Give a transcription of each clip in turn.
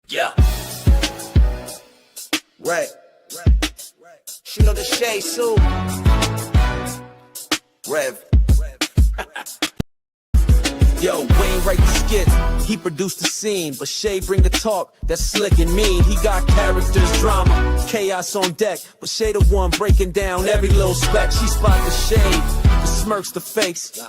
Yeah. Right. She know the Shay Sue. Rev. Yo, Wayne write the skit, he produced the scene, but Shay bring the talk, that's slick and mean. He got characters, drama, chaos on deck, but Shay the one breaking down every little speck. She spot the shade, the smirks, the fakes,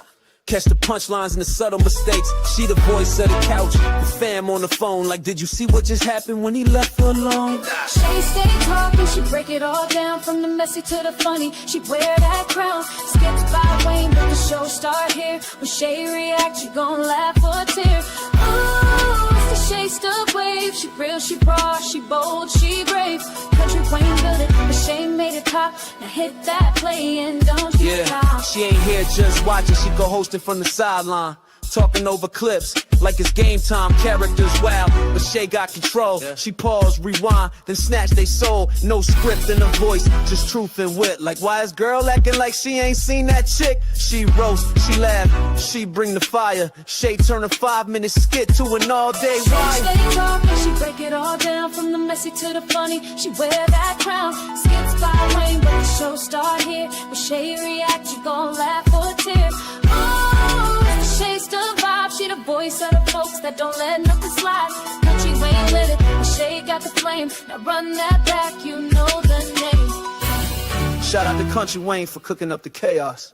catch the punchlines and the subtle mistakes. She the voice of the couch, the fam on the phone, like, did you see what just happened when he left her alone? She stay talking, she break it all down, from the messy to the funny. She wear that crown, skits by Wayne, but the show start here. When Shay react, you gon' laugh or tear. Ooh, it's the Shay stuff wave. She real, she raw, she bold, she brave. Kountry Wayne built it, but Shay made it pop. Now hit that play and don't you stop. She ain't here just watching, she go hosting from the sideline, talking over clips like it's game time. Characters wild, but Shay got control. She pause, rewind, then snatch they soul. No script in her voice, just truth and wit. Like, why is girl acting like she ain't seen that chick? She roast, she laugh, she bring the fire. Shay turn a 5-minute skit to an all-day ride. She stay talking, she break it all down, from the messy to the funny. She wear that crown, skits by Wayne, but the show start here. When Shay react, you gon' laugh or tear. Oh, Shay's the vibe, she the voice of the folks that don't let nothing slide. Kountry Wayne lit it, and Shay got the flame. Now run that back, you know the name. Shout out to Kountry Wayne for cooking up the chaos.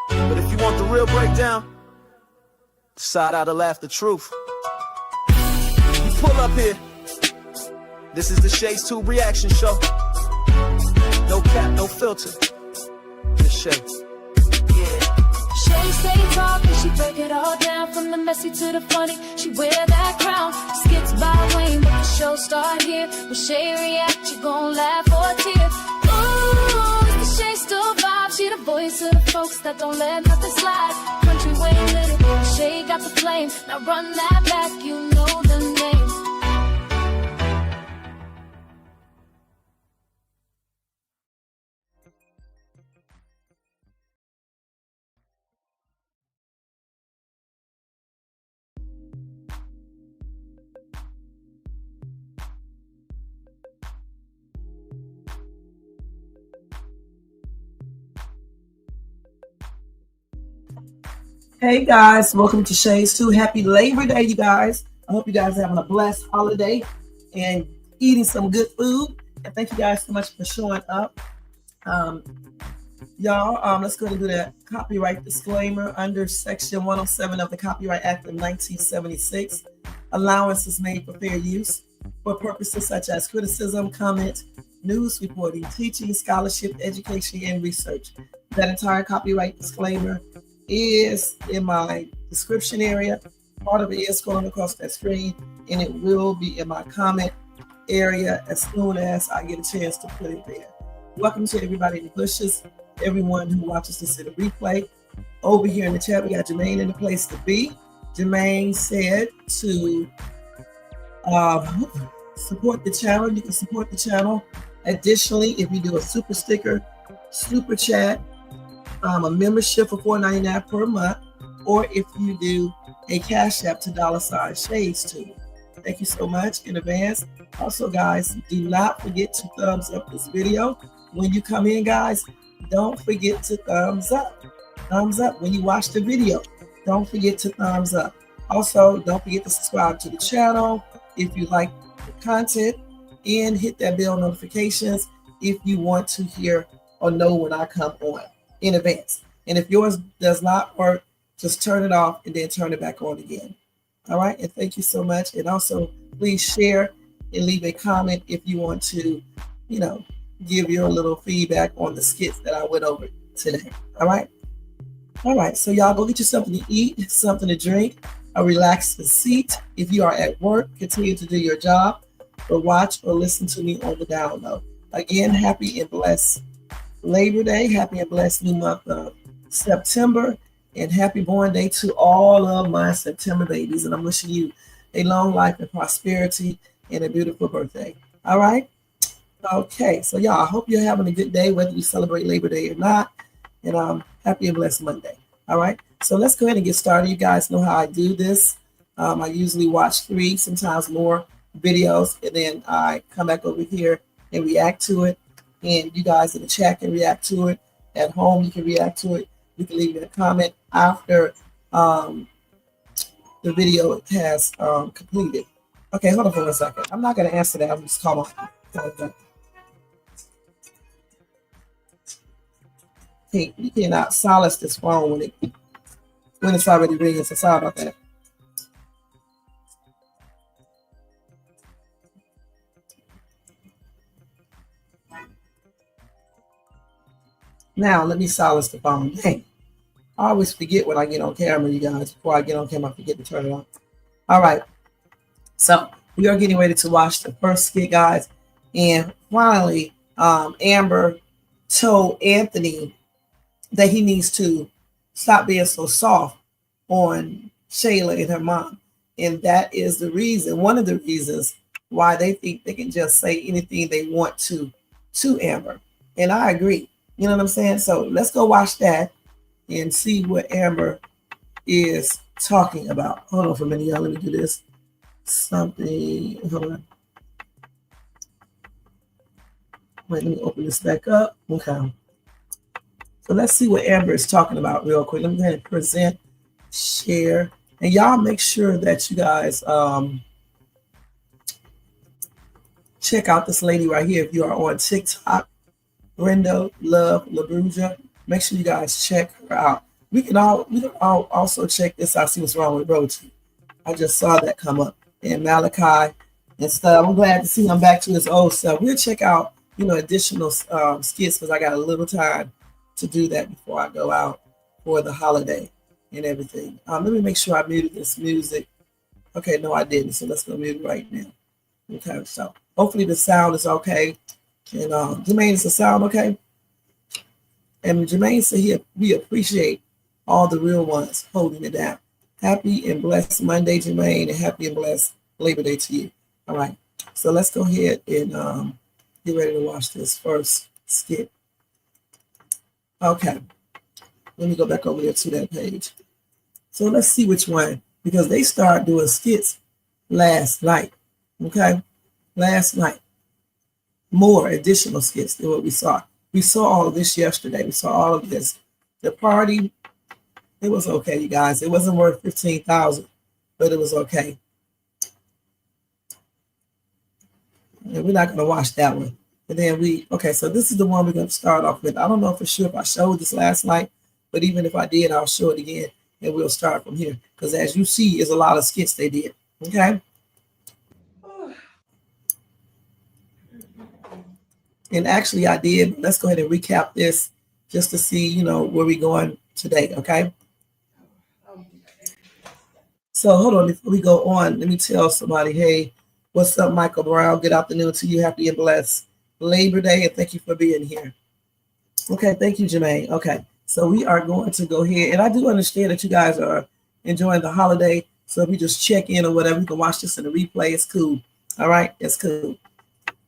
But if you want the real breakdown, side out to laugh the truth. You pull up here. This is the Shay's 2 reaction show. No cap, no filter. Just Shay. Shay stay talking, she break it all down, from the messy to the funny. She wear that crown, skits by Wayne, but the show start here. When Shay react, you gon' laugh or tear. Ooh, it's the Shay still vibe, she the voice of the folks that don't let nothing slide. Kountry Wayne lit it, Shay got the flame. Now run that back, you know the name. Hey guys, welcome to Shay's 2. Happy Labor Day, you guys. I hope you guys are having a blessed holiday and eating some good food. And thank you guys so much for showing up. Y'all, let's go ahead and do that copyright disclaimer under Section 107 of the Copyright Act of 1976. Allowance is made for fair use for purposes such as criticism, comment, news reporting, teaching, scholarship, education, and research. That entire copyright disclaimer is in my description area. Part of it is going across that screen, and it will be in my comment area as soon as I get a chance to put it there. Welcome to everybody in the bushes, everyone who watches this in the replay. Over here in the chat, we got Jermaine in the place to be. Jermaine said to support the channel. You can support the channel. Additionally, if you do a super sticker, super chat, a membership for $4.99 per month, or if you do a cash app to $Shay's 2. Thank you so much in advance. Also, guys, do not forget to thumbs up this video. When you come in, guys, don't forget to thumbs up. Thumbs up when you watch the video. Don't forget to thumbs up. Also, don't forget to subscribe to the channel if you like the content, and hit that bell notifications if you want to hear or know when I come on in advance. And if yours does not work, just turn it off and then turn it back on again. All right, and thank you so much. And also, please share and leave a comment if you want to, give your little feedback on the skits that I went over today. All right. All right, so y'all go get you something to eat, something to drink, a relaxed seat. If you are at work, continue to do your job, or watch or listen to me on the download. Again, happy and blessed Labor Day, happy and blessed new month of September, and happy born day to all of my September babies. And I'm wishing you a long life and prosperity and a beautiful birthday. All right? Okay, so y'all, I hope you're having a good day, whether you celebrate Labor Day or not. And happy and blessed Monday. All right, so let's go ahead and get started. You guys know how I do this. I usually watch 3, sometimes more videos, and then I come back over here and react to it. And you guys in the chat can react to it. At home, you can react to it. You can leave me a comment after the video has completed. Okay, hold on for 1 second. I'm not going to answer that. I'm just calling. Hey, you cannot silence this phone when it's already ringing. So sorry about that. Now let me silence the phone. Dang, I always forget when I get on camera, you guys. Before I get on camera, I forget to turn it on. All right, so we are getting ready to watch the first skit, guys. And finally, Amber told Anthony that he needs to stop being so soft on Shayla and her mom. And that is the reason, one of the reasons why they think they can just say anything they want to Amber. And I agree. You know what I'm saying? So let's go watch that and see what Amber is talking about. Hold on for a minute, y'all. Let me do this. Something. Hold on. Wait, let me open this back up. Okay. So let's see what Amber is talking about real quick. Let me go ahead and present, share, and y'all make sure that you guys check out this lady right here. If you are on TikTok, Brenda Love LaBruja, make sure you guys check her out. We can all also check this out, see what's wrong with Roach. I just saw that come up. And Malachi and stuff. I'm glad to see him back to his old stuff. We'll check out, additional skits because I got a little time to do that before I go out for the holiday and everything. Let me make sure I muted this music. Okay, no, I didn't. So let's go mute it right now. Okay, so hopefully the sound is okay. And Jermaine, is the sound okay? And Jermaine said we appreciate all the real ones holding it down. Happy and blessed Monday, Jermaine, and happy and blessed Labor Day to you. All right, so let's go ahead and get ready to watch this first skit. Okay, let me go back over there to that page. So let's see which one, because they started doing skits last night. Okay, last night. More additional skits than what we saw. We saw all of this yesterday. We saw all of this. The party, it was okay, you guys. It wasn't worth $15,000, but it was okay. And we're not going to watch that one. And then okay, so this is the one we're going to start off with. I don't know for sure if I showed this last night, but even if I did, I'll show it again, and we'll start from here. Because as you see, it's a lot of skits they did. Okay? And actually, I did. Let's go ahead and recap this just to see, where we're going today. Okay? So hold on, before we go on, let me tell somebody, hey, what's up, Michael Brown? Good afternoon to you. Happy and blessed Labor Day, and thank you for being here. Okay, thank you, Jermaine. Okay, so we are going to go here, and I do understand that you guys are enjoying the holiday, so if you just check in or whatever, you can watch this in the replay. It's cool. All right, it's cool.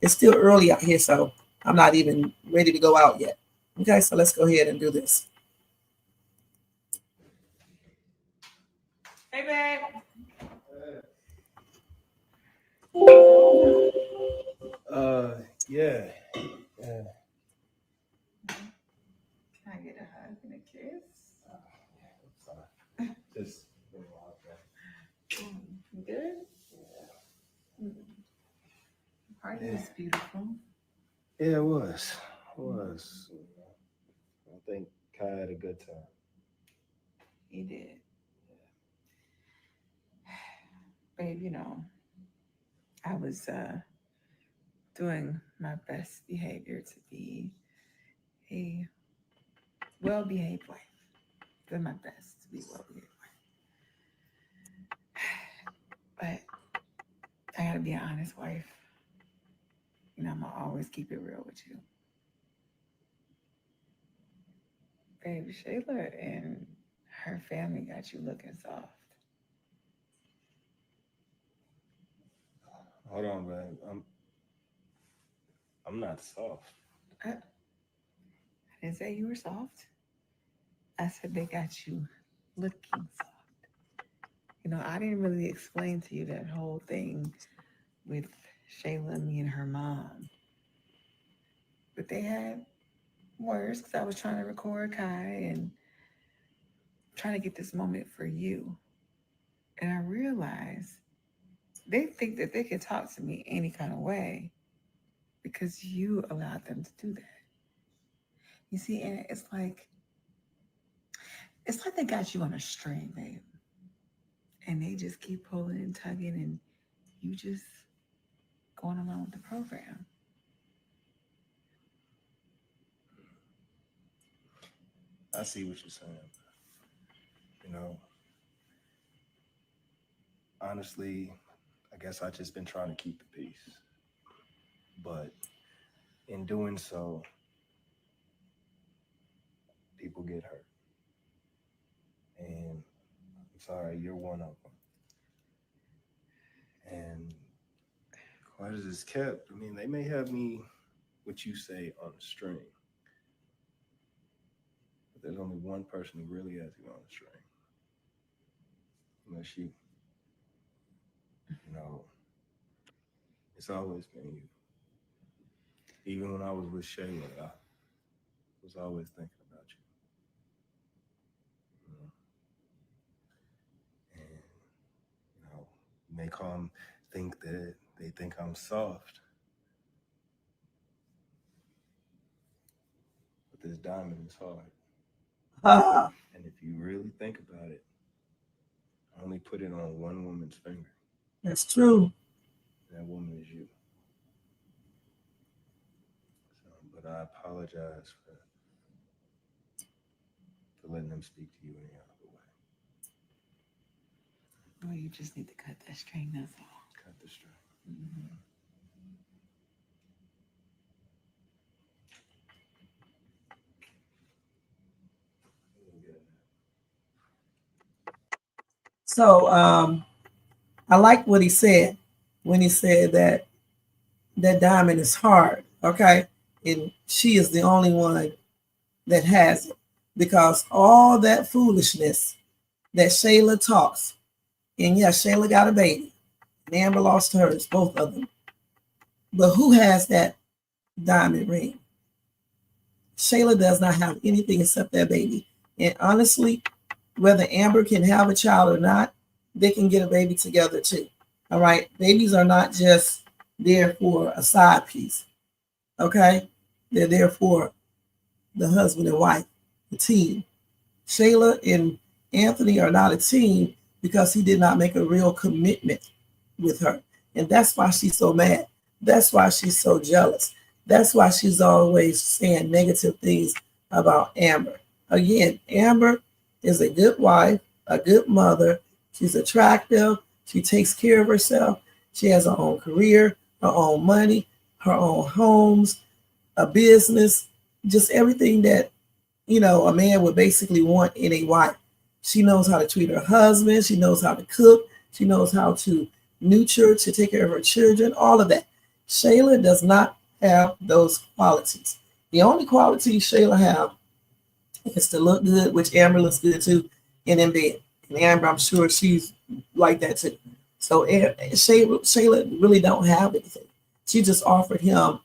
It's still early out here, so I'm not even ready to go out yet. Okay, so let's go ahead and do this. Hey, babe. Yeah. Can I get a hug and a kiss? Just You good? Yeah. The party was beautiful. yeah, it was. It was. I think Kai had a good time. He did. Babe, I was doing my best behavior to be a well-behaved wife. Doing my best to be well behaved. But I gotta be an honest wife. You know, I'm gonna always keep it real with you. Babe, Shayla and her family got you looking soft. Hold on, man. I'm not soft. I didn't say you were soft. I said they got you looking soft. You know, I didn't really explain to you that whole thing with Shayla and me and her mom. But they had words because I was trying to record Kai and trying to get this moment for you. And I realized they think that they can talk to me any kind of way because you allowed them to do that. You see, and it's like they got you on a string, babe. And they just keep pulling and tugging and you just going along with the program. I see what you're saying. You know, honestly, I guess I just been trying to keep the peace. But in doing so, people get hurt. And I'm sorry, you're one of them. And quiet as it's kept, I mean, they may have me, what you say, on a string. But there's only one person who really has you on a string. And that's you. You know, it's always been you. Even when I was with Shayla, I was always thinking about you. You know? And, you know, you may think that they think I'm soft. But this diamond is hard. Ah, And if you really think about it, I only put it on one woman's finger. that's true. That woman is you. So, but I apologize for letting them speak to you any other way. Well, you just need to cut that string, that's all. Cut the string. Mm-hmm. So I like what he said when he said that diamond is hard, okay? And she is the only one that has it. Because all that foolishness that Shayla talks, and yes, Shayla got a baby, and Amber lost hers, both of them. But who has that diamond ring? Shayla does not have anything except that baby. And honestly, whether Amber can have a child or not, they can get a baby together too. All right. Babies are not just there for a side piece. Okay. They're there for the husband and wife, the team. Shayla and Anthony are not a team because he did not make a real commitment with her. And that's why she's so mad. That's why she's so jealous. That's why she's always saying negative things about Amber. Again, Amber is a good wife, a good mother. She's attractive. She takes care of herself. She has her own career, her own money, her own homes, a business, just everything that, you know, a man would basically want in a wife. She knows how to treat her husband. She knows how to cook. She knows how to nurture, to take care of her children, all of that. Shayla does not have those qualities. The only quality Shayla have is to look good, which Amber looks good too, and in bed. And Amber, I'm sure she's like that too. So Shayla really don't have anything. She just offered him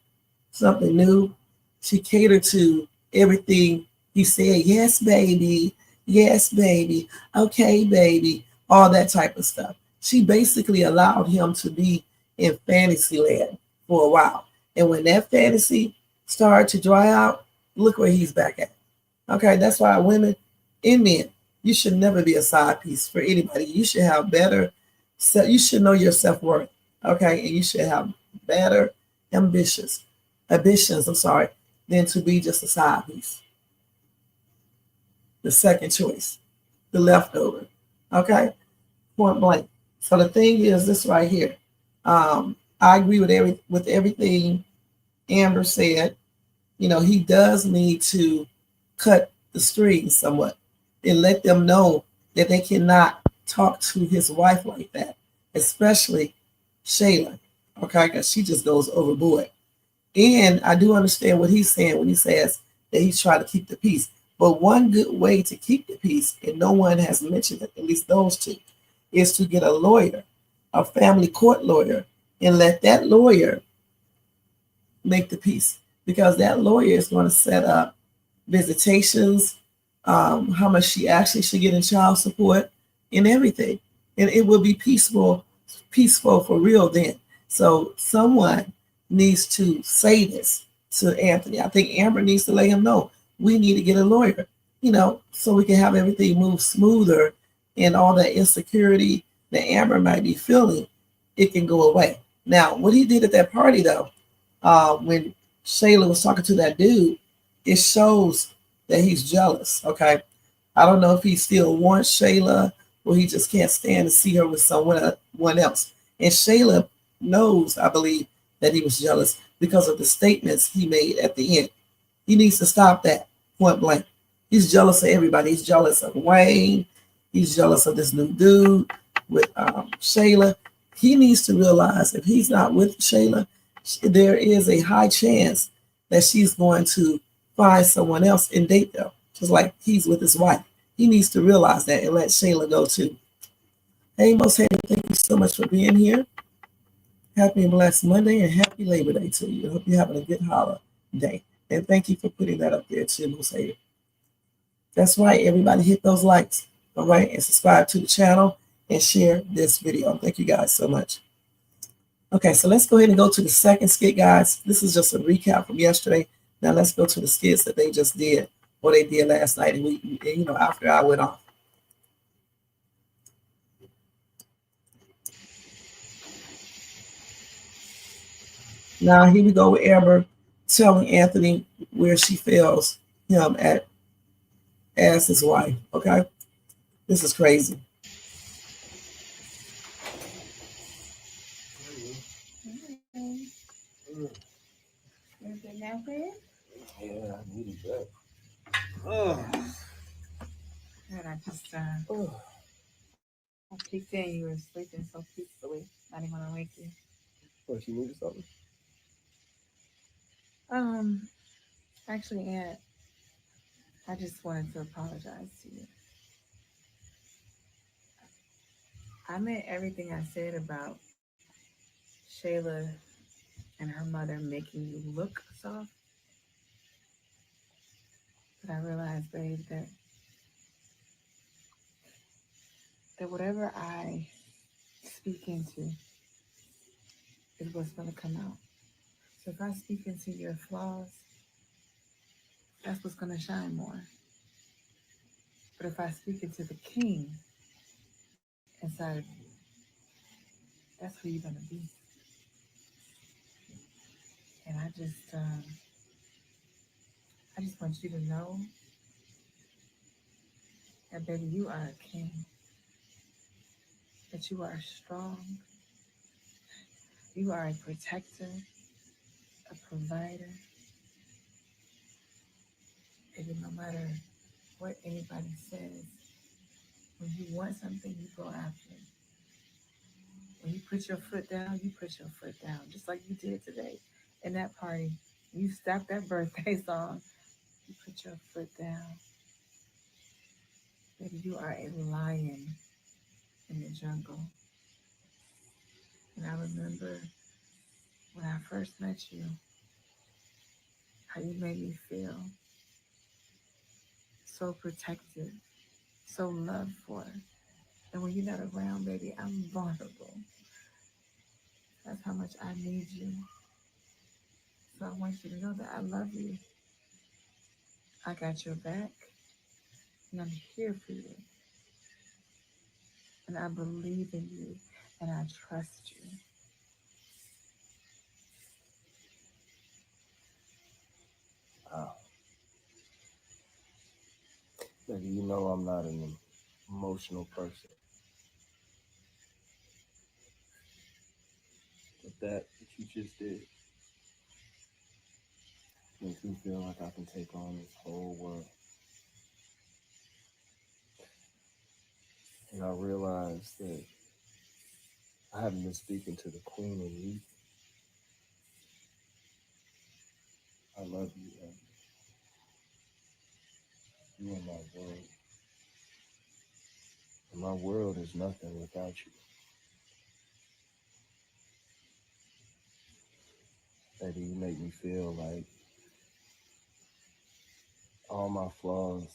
something new. She catered to everything he said. Yes, baby. Yes, baby. Okay, baby. All that type of stuff. She basically allowed him to be in fantasy land for a while. And when that fantasy started to dry out, look where he's back at. Okay, that's why women and men, you should never be a side piece for anybody. You should have better, you should know your self-worth. Okay, and you should have better ambitions, than to be just a side piece. the second choice, the leftover. Okay, point blank. So the thing is this right here. I agree with everything Amber said. You know, he does need to cut the strings somewhat and let them know that they cannot talk to his wife like that, especially Shayla, okay, because she just goes overboard. And I do understand what he's saying when he says that he's trying to keep the peace. But one good way to keep the peace, and no one has mentioned it, at least those two, is to get a lawyer, a family court lawyer, and let that lawyer make the peace. Because that lawyer is going to set up visitations, how much she actually should get in child support, and everything. And it will be peaceful for real then. So someone needs to say this to Anthony. I think Amber needs to let him know we need to get a lawyer, you know, so we can have everything move smoother and all that insecurity that Amber might be feeling, it can go away. Now, what he did at that party though, when Shayla was talking to that dude, it shows that he's jealous. Okay. I don't know if he still wants Shayla or he just can't stand to see her with someone else. And Shayla knows, I believe, that he was jealous because of the statements he made at the end. He needs to stop that point blank. He's jealous of everybody. He's jealous of Wayne. He's jealous of this new dude with Shayla. He needs to realize if he's not with Shayla, there is a high chance that she's going to find someone else and date them, just like he's with his wife. He needs to realize that and let Shayla go too. Hey, Most Hated, thank you so much for being here. Happy and blessed Monday and happy Labor Day to you. I hope you're having a good holiday. And thank you for putting that up there too, Most Hated. That's right, everybody hit those likes, all right, and subscribe to the channel and share this video. Thank you guys so much. Okay, so let's go ahead and go to the second skit, guys. This is just a recap from yesterday. Now let's go to the skits that they just did, or they did last night, and after I went off. Now here we go with Amber telling Anthony where she feels him as his wife. Okay, this is crazy. Yeah, I needed that. Oh. And I just I peeked in. You were sleeping so peacefully. I didn't want to wake you. What, you needed something? Actually, Aunt, I just wanted to apologize to you. I meant everything I said about Shayla and her mother making you look soft. But I realized, babe, that whatever I speak into is what's going to come out. So if I speak into your flaws, that's what's going to shine more. But if I speak into the king inside of you, that's who you're going to be. And I just want you to know that, baby, you are a king. That you are strong. You are a protector, a provider. Baby, no matter what anybody says, when you want something, you go after it. When you put your foot down, you put your foot down, just like you did today in that party. You stopped that birthday song. You put your foot down. Baby, you are a lion in the jungle. And I remember when I first met you, how you made me feel so protected, so loved for. And when you're not around, baby, I'm vulnerable. That's how much I need you. So I want you to know that I love you. I got your back, and I'm here for you. And I believe in you, and I trust you. said, you know I'm not an emotional person. But that you just did makes me feel like I can take on this whole world. And I realized that I haven't been speaking to the queen in weeks. I love you, and you are my world. And my world is nothing without you. Baby, you make me feel like all my flaws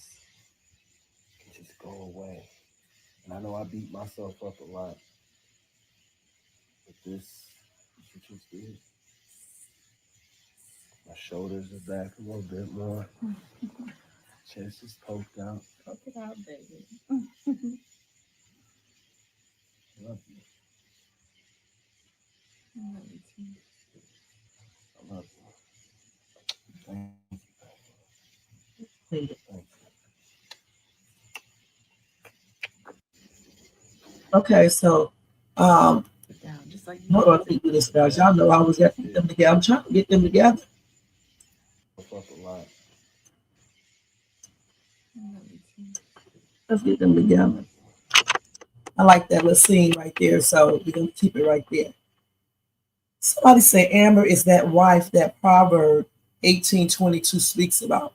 can just go away. And I know I beat myself up a lot, but this you just did. My shoulders are back a little bit more. Chest is poked out. Poke it out, baby. Love you. I love you too. I love you. Thank you. Thank you. Thank Okay, so Sit down, just like you hold on, let me do this, guys. Y'all know I was at to get them together. I'm trying to get them together. you. Up a lot. I love you too. Let's get them together. I like that little scene right there, so we're gonna keep it right there. Somebody say Amber is that wife that Proverb 18:22 speaks about.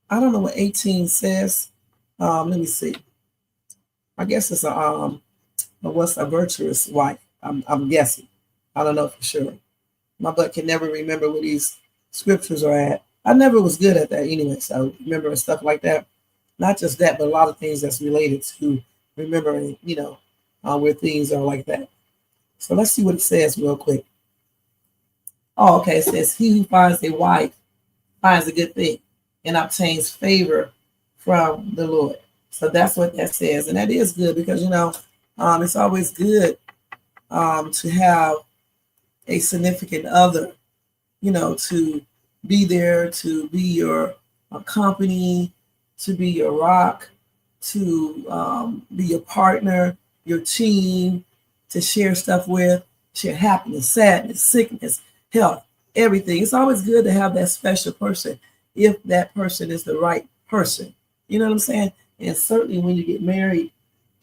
I don't know what 18 says. Let me see. I guess it's what's a virtuous wife? I'm guessing. I don't know for sure. My butt can never remember where these scriptures are at. I never was good at that anyway, so remembering stuff like that. Not just that, but a lot of things that's related to remembering, where things are like that. So let's see what it says real quick. Oh, okay. It says, he who finds a wife finds a good thing and obtains favor from the Lord. So that's what that says. And that is good because, it's always good to have a significant other, to be there, to be your company, to be your rock, to be your partner, your team, to share stuff with, share happiness, sadness, sickness, health, everything. It's always good to have that special person if that person is the right person. You know what I'm saying? And certainly when you get married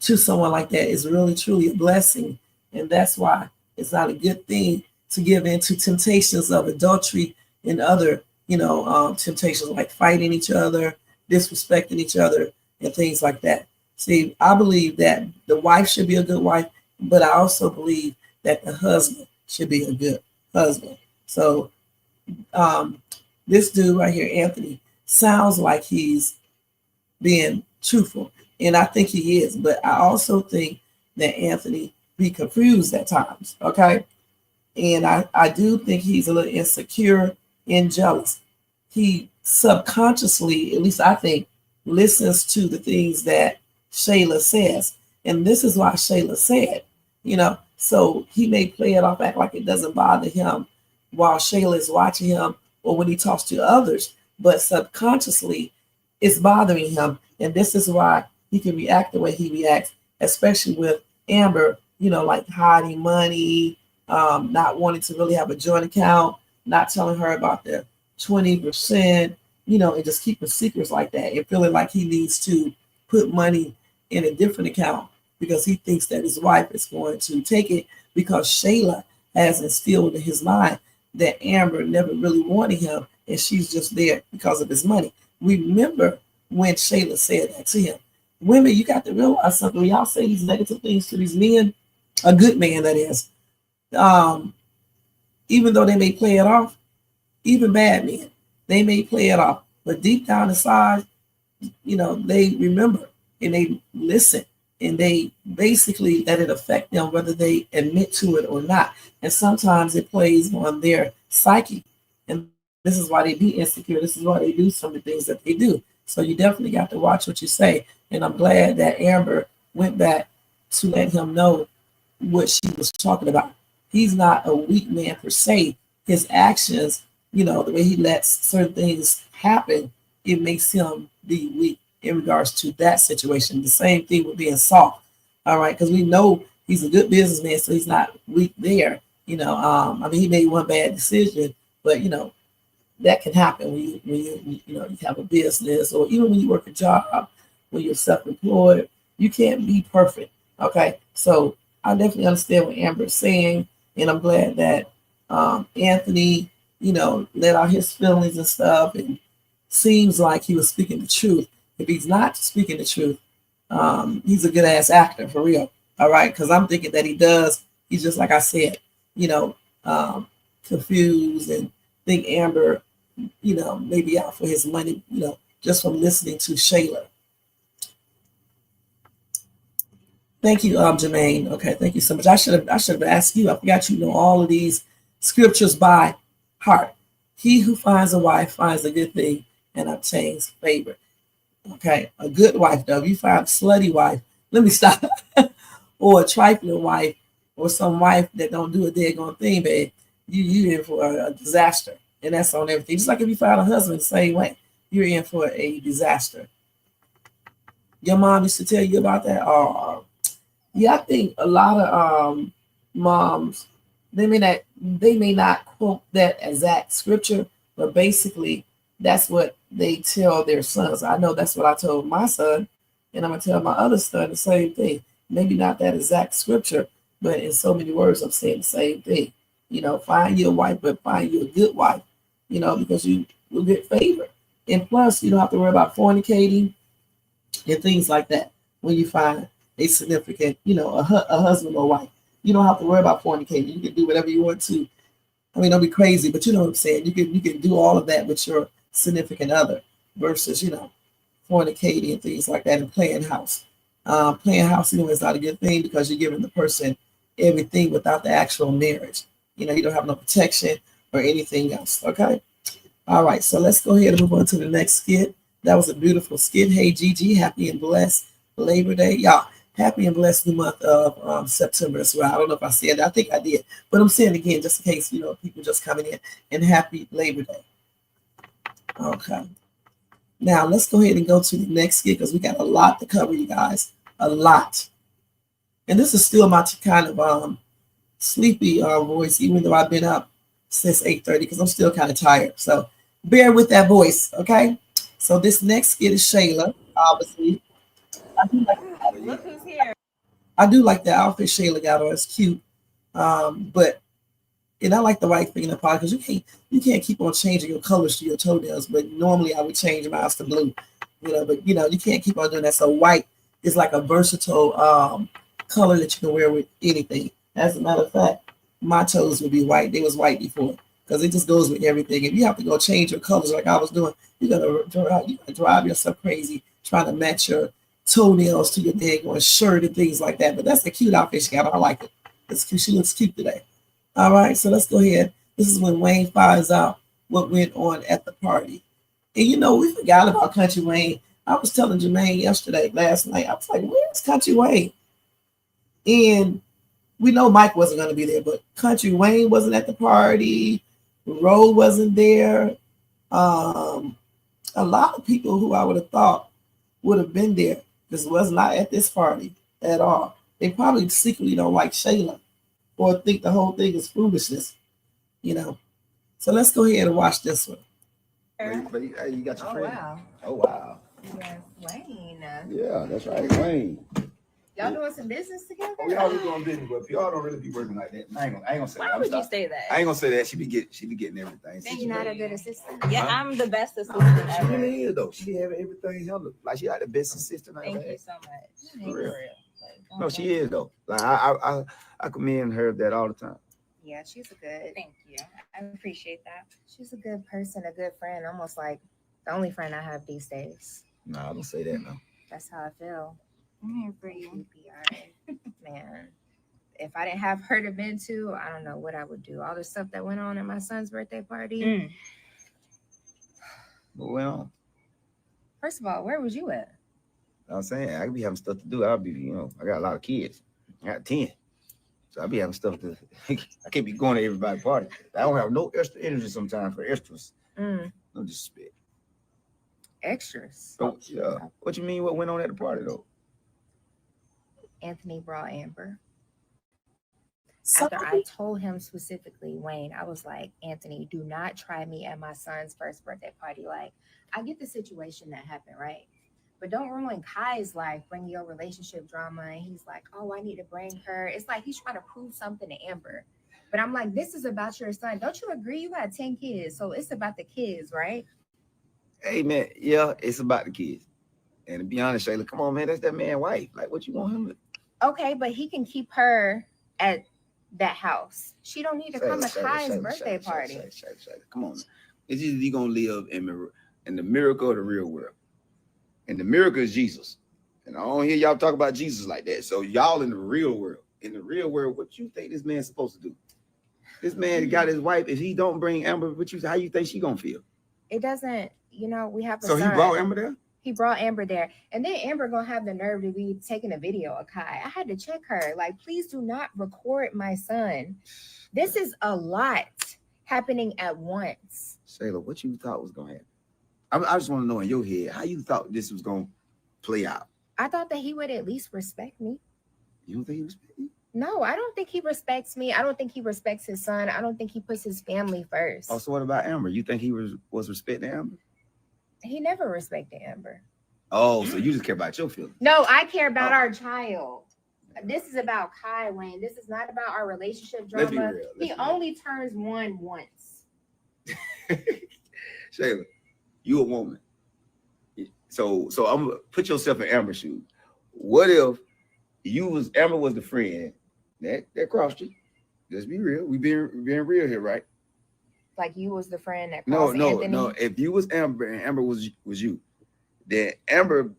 to someone like that, it's really, truly a blessing. And that's why it's not a good thing to give in to temptations of adultery and other, temptations like fighting each other, disrespecting each other, and things like that. See, I believe that the wife should be a good wife, but I also believe that the husband should be a good husband. So this dude right here, Anthony, sounds like he's being truthful, and I think he is, but I also think that Anthony be confused at times, okay? And I do think he's a little insecure and jealous. He subconsciously, at least I think, listens to the things that Shayla says. And this is why Shayla said, so he may play it off, act like it doesn't bother him while Shayla is watching him or when he talks to others, but subconsciously it's bothering him. And this is why he can react the way he reacts, especially with Amber, like hiding money, not wanting to really have a joint account, not telling her about the 20%, and just keeping secrets like that and feeling like he needs to put money in a different account because he thinks that his wife is going to take it because Shayla has instilled in his mind that Amber never really wanted him and she's just there because of his money. Remember when Shayla said that to him. Women, you got to realize something. When y'all say these negative things to these men, a good man that is, even though they may play it off, even bad men, they may play it off, but deep down inside, they remember and they listen and they basically let it affect them whether they admit to it or not. And sometimes it plays on their psyche. And this is why they be insecure. This is why they do some of the things that they do. So you definitely got to watch what you say. And I'm glad that Amber went back to let him know what she was talking about. He's not a weak man per se. His actions, the way he lets certain things happen, it makes him be weak in regards to that situation. The same thing with being soft. All right, because we know he's a good businessman, so he's not weak there. I mean, he made one bad decision, but that can happen when you have a business, or even when you work a job, when you're self-employed. You can't be perfect. Okay, so I definitely understand what Amber's saying, and I'm glad that Anthony, let out his feelings and stuff, and seems like he was speaking the truth. If he's not speaking the truth, he's a good ass actor for real. All right, because I'm thinking that he does. He's just like I said, confused and think Amber, maybe out for his money, just from listening to Shayla. Thank you, Jermaine. Okay, thank you so much. I should have asked you. I forgot you know all of these scriptures by heart. He who finds a wife finds a good thing and obtains favor. Okay, a good wife though. If you find a slutty wife, let me stop. Or a trifling wife, or some wife that don't do a daggone thing, babe, you in for a disaster, and that's on everything. Just like if you find a husband the same way, you're in for a disaster. Your mom used to tell you about that. Yeah, I think a lot of moms they may not quote that exact scripture, but basically that's what they tell their sons. I know that's what I told my son, and I'm gonna tell my other son the same thing. Maybe not that exact scripture, but in so many words, I'm saying the same thing. Find your wife, but find you a good wife. Because you will get favor, and plus you don't have to worry about fornicating and things like that when you find a significant, a husband or wife. You don't have to worry about fornicating. You can do whatever you want to. I mean, don't be crazy, but you know what I'm saying. You can do all of that with your significant other versus fornicating and things like that and playing house. Playing house, is not a good thing because you're giving the person everything without the actual marriage. You don't have no protection or anything else. Okay. All right. So let's go ahead and move on to the next skit. That was a beautiful skit. Hey, Gigi, happy and blessed Labor Day. Y'all, happy and blessed new month of September as well. I don't know if I said that. I think I did. But I'm saying it again just in case, people just coming in. And happy Labor Day. Okay. Now, let's go ahead and go to the next skit because we got a lot to cover, you guys. A lot. And this is still my kind of sleepy voice, even though I've been up since 8:30 because I'm still kind of tired. So bear with that voice, okay? So this next skit is Shayla, obviously. Look who's here. I do like the outfit Shayla got on. It's cute. And I like the white thing in the pot because you can't keep on changing your colors to your toenails. But normally I would change mine to blue, But you can't keep on doing that. So white is like a versatile color that you can wear with anything. As a matter of fact, my toes would be white. They was white before because it just goes with everything. If you have to go change your colors like I was doing, you're gonna drive yourself crazy trying to match your toenails to your daggone shirt and things like that. But that's a cute outfit she got on. I like it. It's cute. She looks cute today. All right, so let's go ahead. This is when Wayne finds out what went on at the party. And we forgot about Kountry Wayne. I was telling Jermaine last night, I was like, where's Kountry Wayne? And we know Mike wasn't going to be there, but Kountry Wayne wasn't at the party. Ro wasn't there. A lot of people who I would have thought would have been there just was not at this party at all. They probably secretly don't like Shayla or think the whole thing is foolishness, So let's go ahead and watch this one. Hey, you got your friend? Wow. Oh, wow. Yes, Wayne. Yeah, that's right, Wayne. Y'all doing some business together? Oh, y'all be doing business, but y'all don't really be working like that. I ain't gonna say that. Why would you say that? I ain't gonna say that. She be getting everything. Then you're not a good assistant. Yeah, Huh? I'm the best assistant She ever. really is though. She be having everything handled. Like she like the best assistant I ever Thank you had. so much. For real. Like, No, she is though. Like I commend her that all the time. Yeah, she's a good. Thank you. I appreciate that. She's a good person, a good friend. Almost like the only friend I have these days. No, I don't say that no. That's how I feel. I'm here for you. Man, if I didn't have her to vent to, I don't know what I would do. All the stuff that went on at my son's birthday party. But well, First of all, where was you at? I'm saying I could be having stuff to do. I'll be, I got a lot of kids. I got 10. So I be having stuff to I can't be going to everybody's party. I don't have no extra energy sometimes for extras. No disrespect. extras. So, yeah. What you mean? What went on at the party though? Anthony brought Amber. So, After I told him specifically, Wayne, I was like, Anthony, do not try me at my son's first birthday party. Like, I get the situation that happened, right? But don't ruin Kai's life, bring your relationship drama. And he's like, oh, I need to bring her. It's like he's trying to prove something to Amber. But I'm like, this is about your son. Don't you agree? You got 10 kids. So it's about the kids, right? Hey man, yeah, it's about the kids. And to be honest, Shayla, come on, man, that's that man's wife. Like, what you want him to? Okay, but he can keep her at that house. She don't need to come to Kai's birthday party. Shayla, come on. It's either you gonna live in the miracle of the real world. And the miracle is Jesus. And I don't hear y'all talk about Jesus like that. So y'all in the real world. In the real world, what you think this man's supposed to do? This man got his wife. If he don't bring Amber with you, how you think she gonna feel? It doesn't, we have a So son. he brought Amber there? He brought Amber there. And then Amber gonna have the nerve to be taking a video of Kai. I had to check her. Like, please do not record my son. This is a lot happening at once. Shayla, what you thought was gonna happen? I just want to know in your head how you thought this was gonna play out. I thought that he would at least respect me. You don't think he respected you? No, I don't think he respects me. I don't think he respects his son. I don't think he puts his family first. Oh, so what about Amber? You think he was respecting Amber? He never respected Amber. Oh, so you just care about your feelings. No, I care about our child. This is about Kai, Wayne. This is not about our relationship drama. Let's be real. He only turns one once. Shayla, you a woman. So I'm gonna put yourself in Amber's shoes. What if Amber was the friend that crossed you? Let's be real. We being real here, right? Like you was the friend that crossed Anthony? No. If you was Amber and Amber was you, then Anthony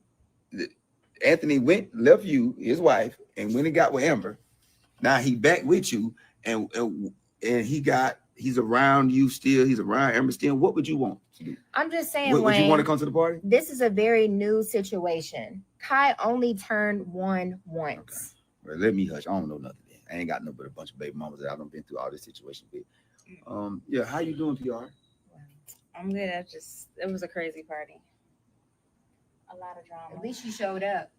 left you, his wife, and when he got with Amber, now he back with you, and he's around you still. He's around Amber still. What would you want to do? I'm just saying, Would you want to come to the party? This is a very new situation. Kai only turned one once. Okay. Well, let me hush. I don't know nothing. I ain't got no but a bunch of baby mamas that I've been through all this situation with. Yeah, how you doing, PR? I'm good. It was a crazy party. A lot of drama. At least you showed up.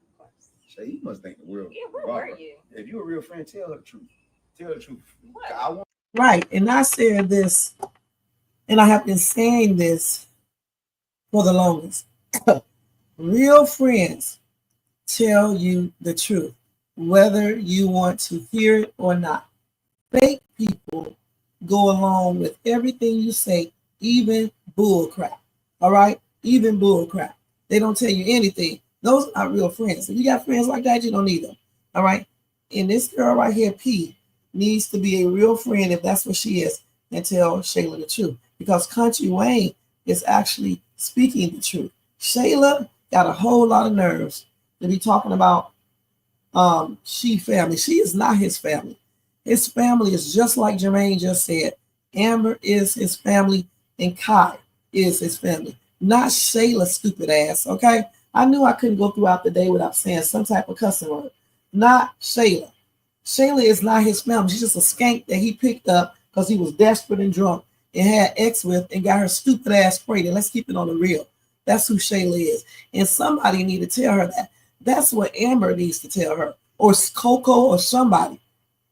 Of course. Shay, you must think the world. Yeah, where were you? If you're a real friend, tell her the truth. Tell her the truth. What? right. And I said this, and I have been saying this for the longest. Real friends tell you the truth, whether you want to hear it or not. Fake people go along with everything you say, even bull crap. All right? Even bull crap. They don't tell you anything. Those are real friends. If you got friends like that, you don't need them. All right? And this girl right here, P, needs to be a real friend if that's what she is, and tell Shayla the truth. Because Kountry Wayne is actually speaking the truth. Shayla got a whole lot of nerves to be talking about she family. She is not his family. His family is just like Jermaine just said. Amber is his family and Kai is his family. Not Shayla's stupid ass, okay? I knew I couldn't go throughout the day without saying some type of cussing word. Not Shayla. Shayla is not his family. She's just a skank that he picked up because he was desperate and drunk and had ex with and got her stupid ass pregnant. Let's keep it on the real. That's who Shayla is. And somebody need to tell her that. That's what Amber needs to tell her. Or Coco or somebody.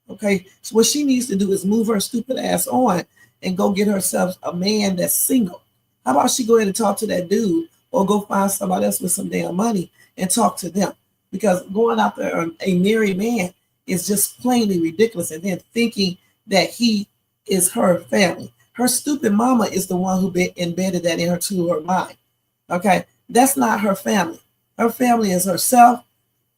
Okay? So what she needs to do is move her stupid ass on and go get herself a man that's single. How about she go ahead and talk to that dude or go find somebody else with some damn money and talk to them? Because going out there, a married man is just plainly ridiculous. And then thinking that he is her family. Her stupid mama is the one who embedded that in her mind. Okay? That's not her family. Her family is herself,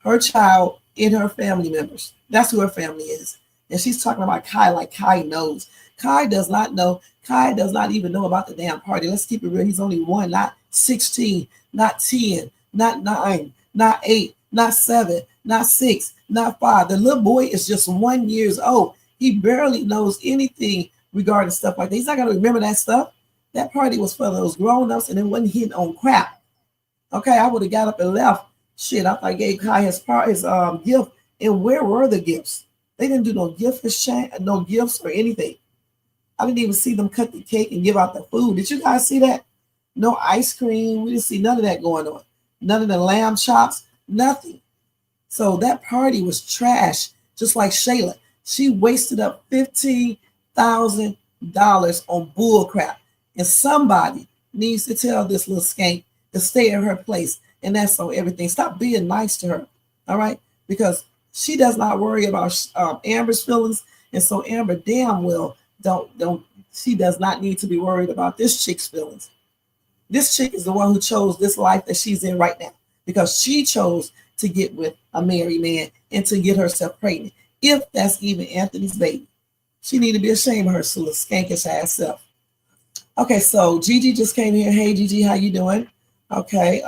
her child, and her family members. That's who her family is. And she's talking about Kai like Kai knows. Kai does not know. Kai does not even know about the damn party. Let's keep it real. He's only 1, not 16, not 10, not 9, not 8, not 7, not 6, not 5. The little boy is just 1 year old. He barely knows anything regarding stuff like that. He's not going to remember that stuff. That party was for those grown-ups and it wasn't hitting on crap. Okay, I would have got up and left. Shit, I thought I gave Kai his gift. And where were the gifts? They didn't do no gift exchange, no gifts or anything. I didn't even see them cut the cake and give out the food. Did you guys see that? No ice cream. We didn't see none of that going on. None of the lamb chops, nothing. So that party was trash, just like Shayla. She wasted up $15,000 on bull crap. And somebody needs to tell this little skank to stay in her place. And that's on everything. Stop being nice to her. All right? Because she does not worry about Amber's feelings. And so Amber damn well she does not need to be worried about this chick's feelings. This chick is the one who chose this life that she's in right now because she chose to get with a married man and to get herself pregnant. If that's even Anthony's baby, she need to be ashamed of her little skankish ass self. Okay, so Gigi just came here. Hey, Gigi, how you doing? Okay,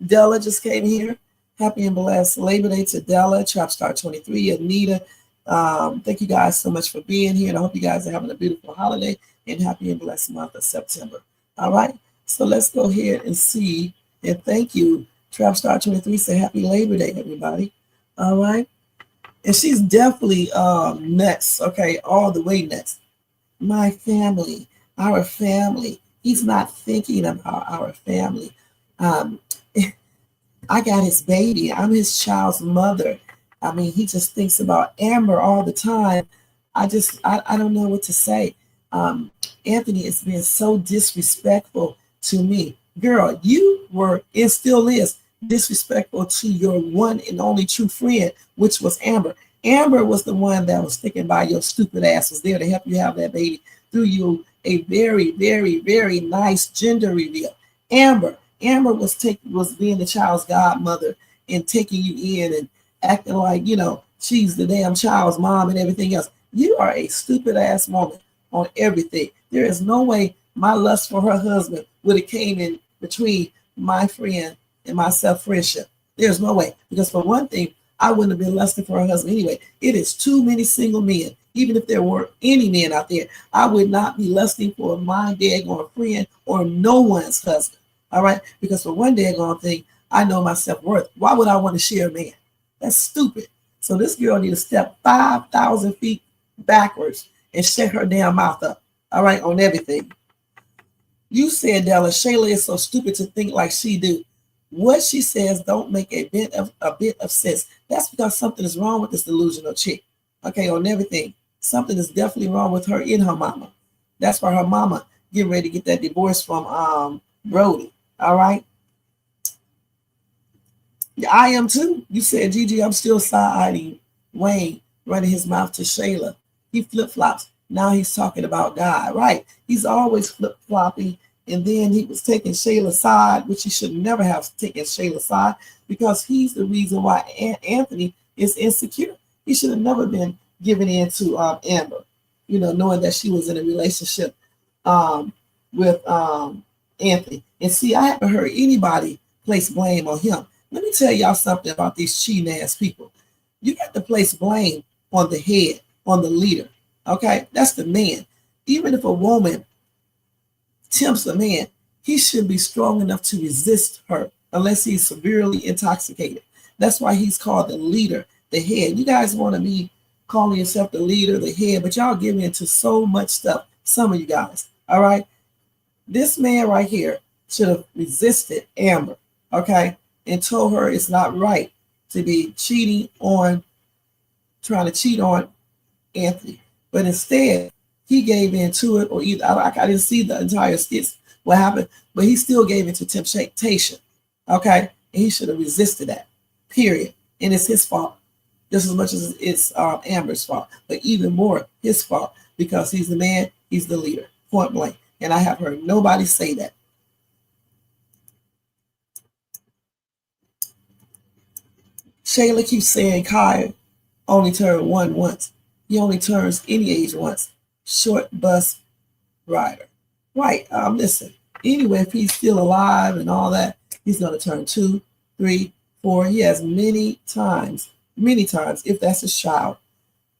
Della just came here. Happy and blessed Labor Day to Della, Trapstar 23, Anita. Thank you guys so much for being here, and I hope you guys are having a beautiful holiday and happy and blessed month of September. All right, so let's go ahead and see, and thank you. Trapstar 23 say happy Labor Day, everybody. All right, and she's definitely nuts, okay, all the way nuts. My family, our family. He's not thinking about our family. I got his baby. I'm his child's mother. I mean, he just thinks about Amber all the time. I don't know what to say. Anthony is being so disrespectful to me. Girl, you were and still is disrespectful to your one and only true friend, which was Amber. Amber was the one that was sticking by your stupid ass, was there to help you have that baby, threw you a very, very, very nice gender reveal. Amber was being the child's godmother and taking you in and acting like, she's the damn child's mom and everything else. You are a stupid ass woman on everything. There is no way my lust for her husband would have came in between my friend and myself friendship. There's no way. Because for one thing, I wouldn't have been lusting for her husband anyway. It is too many single men. Even if there were any men out there, I would not be lusting for my daggone friend or no one's husband. All right? Because for one daggone thing, I know my self-worth. Why would I want to share a man? That's stupid. So this girl need to step 5,000 feet backwards and shut her damn mouth up. All right, on everything. You said, Della, Shayla is so stupid to think like she do. What she says don't make a bit of sense. That's because something is wrong with this delusional chick. Okay, on everything. Something is definitely wrong with her and her mama. That's why her mama getting ready to get that divorce from Brody. All right. I am too. You said, Gigi, I'm still side-eyeing Wayne running his mouth to Shayla. He flip-flops. Now he's talking about God. Right. He's always flip-flopping. And then he was taking Shayla's side, which he should never have taken Shayla's side because he's the reason why Anthony is insecure. He should have never been given in to Amber, knowing that she was in a relationship with Anthony. And see, I haven't heard anybody place blame on him. Let me tell y'all something about these cheating ass people. You got to place blame on the head, on the leader. Okay, that's the man. Even if a woman tempts a man, he should be strong enough to resist her unless he's severely intoxicated. That's why he's called the leader, the head. You guys want to be calling yourself the leader, the head, but y'all give into so much stuff. Some of you guys, all right? This man right here should have resisted Amber, okay, and told her it's not right to be trying to cheat on Anthony. But instead, he gave in to it, or either I didn't see the entire skits, what happened, but he still gave in to temptation, okay? And he should have resisted that, period. And it's his fault, just as much as it's Amber's fault, but even more his fault, because he's the man, he's the leader, point blank. And I have heard nobody say that. Shayla keeps saying Kai only turned one once. He only turns any age once. Short bus rider. Right. Listen, anyway, if he's still alive and all that, he's going to turn 2, 3, 4. He has many times, if that's his child,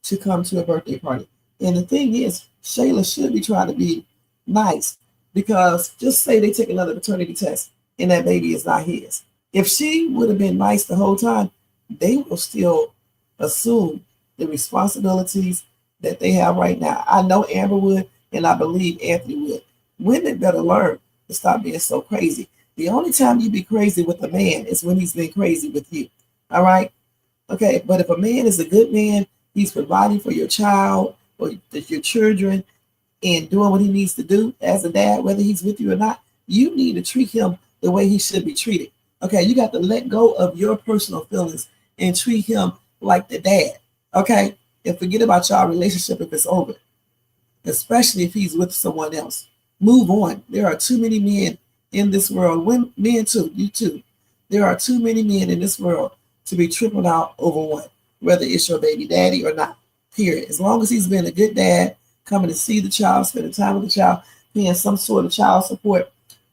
to come to a birthday party. And the thing is, Shayla should be trying to be nice, because just say they take another paternity test and that baby is not his. If she would have been nice the whole time, they will still assume the responsibilities that they have right now. I know Amber would, and I believe Anthony would. Women better learn to stop being so crazy. The only time you be crazy with a man is when he's been crazy with you. All right? Okay, but if a man is a good man, he's providing for your child or your children and doing what he needs to do as a dad, whether he's with you or not, you need to treat him the way he should be treated. Okay, you got to let go of your personal feelings and treat him like the dad. Okay, and forget about y'all relationship if it's over, especially if he's with someone else. Move on. There are too many men in this world, women, men too, you too. There are too many men in this world to be tripping out over one, whether it's your baby daddy or not, period. As long as he's been a good dad, coming to see the child, spending time with the child, paying some sort of child support,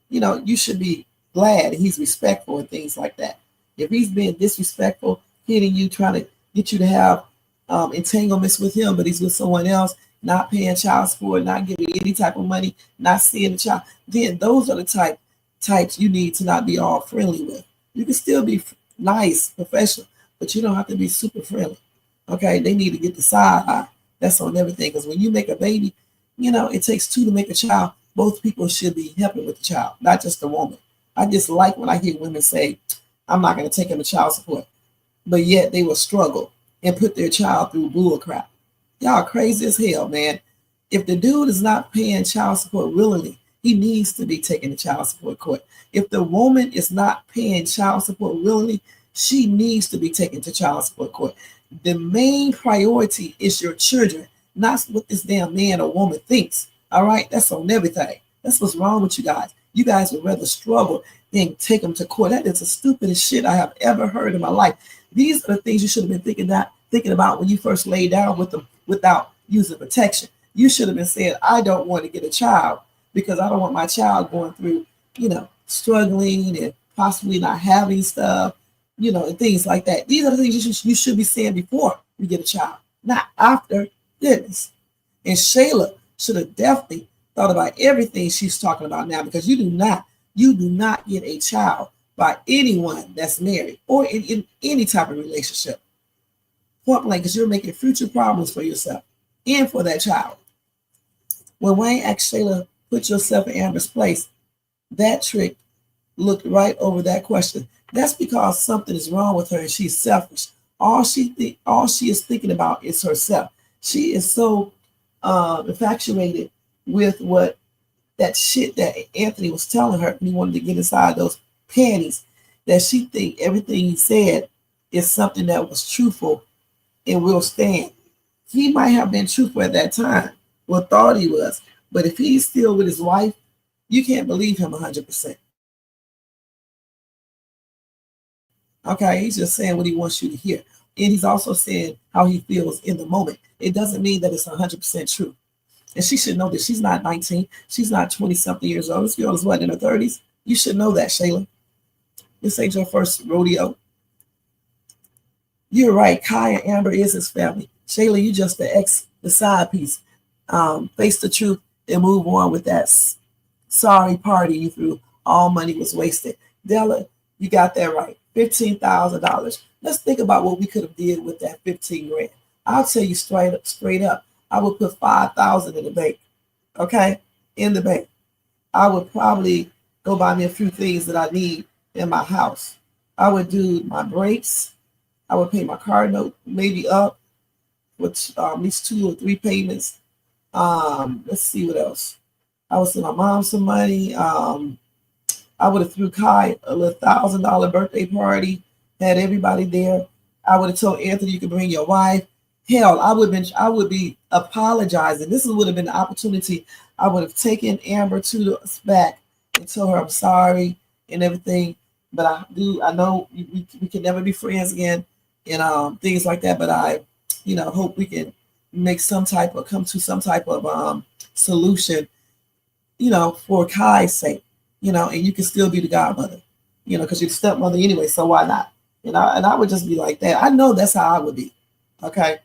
you know, you should be glad he's respectful and things like that. If he's being disrespectful, hitting you, trying to get you to have entanglements with him, but he's with someone else, not paying child support, not giving any type of money, not seeing the child, then those are the types you need to not be all friendly with. You can still be nice, professional, but you don't have to be super friendly. Okay, they need to get the side eye. That's on everything. Because when you make a baby, you know, it takes two to make a child. Both people should be helping with the child, not just the woman. I just like when I hear women say, I'm not going to take him to child support, but yet they will struggle and put their child through bull crap. Y'all crazy as hell, man. If the dude is not paying child support willingly, he needs to be taken to child support court. If the woman is not paying child support willingly, she needs to be taken to child support court. The main priority is your children, not what this damn man or woman thinks. All right, that's on everything. That's what's wrong with you guys. You guys would rather struggle than take them to court. That is the stupidest shit I have ever heard in my life. These are the things you should have been thinking about when you first laid down with them without using protection. You should have been saying, I don't want to get a child because I don't want my child going through, you know, struggling and possibly not having stuff, you know, and things like that. These are the things you should be saying before you get a child, not after. Goodness. And Shayla should have definitely thought about everything she's talking about now, because you do not get a child by anyone that's married or in any type of relationship. Point blank, because you're making future problems for yourself and for that child. When Wayne asked Shayla, put yourself in Amber's place, that trick looked right over that question. That's because something is wrong with her and she's selfish. All she is thinking about is herself. She is so infatuated with what that shit that Anthony was telling her, and he wanted to get inside those panties, that she think everything he said is something that was truthful and will stand. He might have been truthful at that time, or thought he was, but if he's still with his wife, you can't believe him 100%. Okay, he's just saying what he wants you to hear. And he's also saying how he feels in the moment. It doesn't mean that it's 100% true. And she should know that she's not 19. She's not 20-something years old. This girl is what, in her 30s? You should know that, Shayla. This ain't your first rodeo. You're right. Kai and Amber is his family. Shayla, you just the side piece. Face the truth and move on with that sorry party you threw. All money was wasted. Della, you got that right. $15,000. Let's think about what we could have did with that 15 grand. I'll tell you straight up. I would put 5,000 in the bank. Okay? In the bank. I would probably go buy me a few things that I need in my house. I would do my brakes. I would pay my car note maybe up with at least 2 or 3 payments. Let's see what else. I would send my mom some money. I would have threw Kai a little $1,000 birthday party, had everybody there. I would have told Anthony you could bring your wife. Hell, I would be apologizing. This would have been the opportunity. I would have taken Amber to the back and told her I'm sorry and everything. But I know we can never be friends again and things like that. But I, hope we can come to some type of solution, for Kai's sake, and you can still be the godmother, because you're the stepmother anyway. So why not? And I would just be like that. I know that's how I would be. Okay.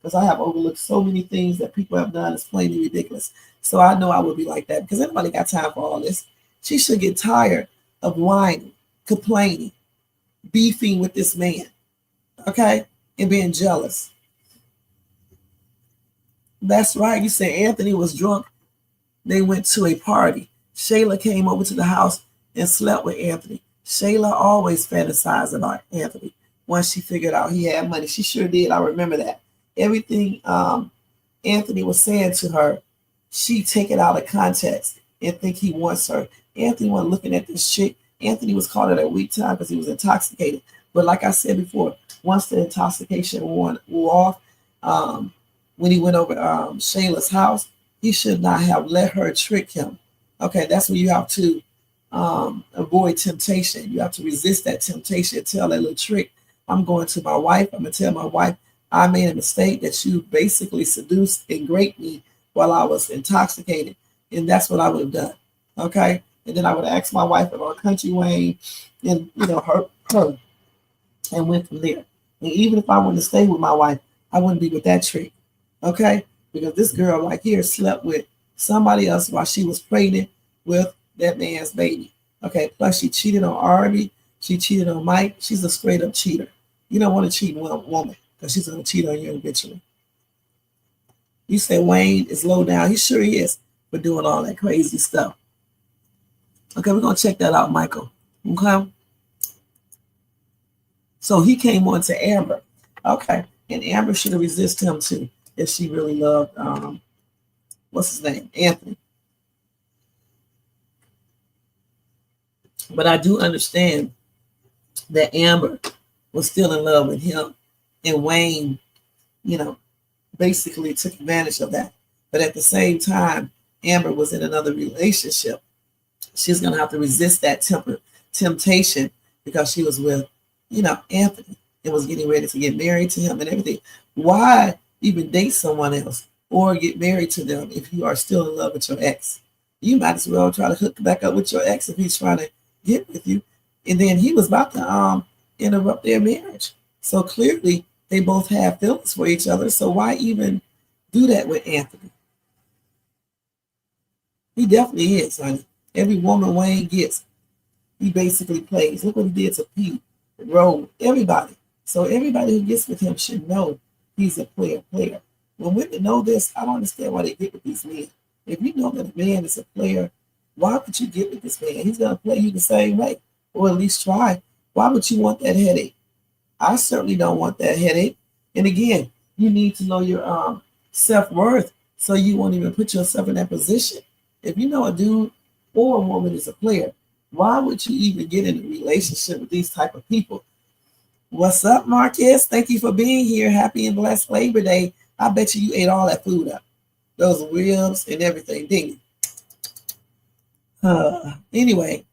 Because I have overlooked so many things that people have done. It's plainly ridiculous. So I know I would be like that, because everybody got time for all this. She should get tired of whining, complaining, beefing with this man, okay, and being jealous. That's right. You say Anthony was drunk. They went to a party. Shayla came over to the house and slept with Anthony. Shayla always fantasized about Anthony once she figured out he had money. She sure did. I remember that. Everything Anthony was saying to her, she take it out of context and think he wants her. Anthony wasn't looking at this chick. Anthony was caught at a weak time because he was intoxicated. But like I said before, once the intoxication wore off, when he went over Shayla's house, he should not have let her trick him. Okay, that's when you have to avoid temptation. You have to resist that temptation. Tell that little trick. I'm going to my wife. I'm going to tell my wife I made a mistake, that you basically seduced and raped me while I was intoxicated. And that's what I would have done. Okay. And then I would ask my wife about Kountry Wayne and, her, and went from there. And even if I wanted to stay with my wife, I wouldn't be with that trick. Okay. Because this girl right here slept with somebody else while she was pregnant with that man's baby. Okay. Plus she cheated on Arby. She cheated on Mike. She's a straight up cheater. You don't want to cheat on a woman because she's going to cheat on you eventually. You say Wayne is low down. He sure is for doing all that crazy stuff. Okay, we're going to check that out, Michael. Okay. So he came on to Amber. Okay. And Amber should have resisted him too if she really loved, what's his name? Anthony. But I do understand that Amber was still in love with him, and Wayne, basically took advantage of that. But at the same time, Amber was in another relationship. She's going to have to resist that temptation because she was with, Anthony, and was getting ready to get married to him and everything. Why even date someone else or get married to them if you are still in love with your ex? You might as well try to hook back up with your ex if he's trying to get with you. And then he was about to interrupt their marriage. So clearly they both have feelings for each other. So why even do that with Anthony? He definitely is, honey. Every woman Wayne gets, he basically plays. Look what he did to Pete, Rowe, everybody. So everybody who gets with him should know he's a player. When women know this, I don't understand why they get with these men. If you know that a man is a player, why would you get with this man? He's going to play you the same way, or at least try. Why would you want that headache? I certainly don't want that headache. And again, you need to know your self-worth so you won't even put yourself in that position. If you know a dude or a woman is a player, why would you even get in a relationship with these type of people? What's up, Marcus? Thank you for being here. Happy and blessed Labor Day. I bet you ate all that food up. Those ribs and everything, didn't you? Anyway.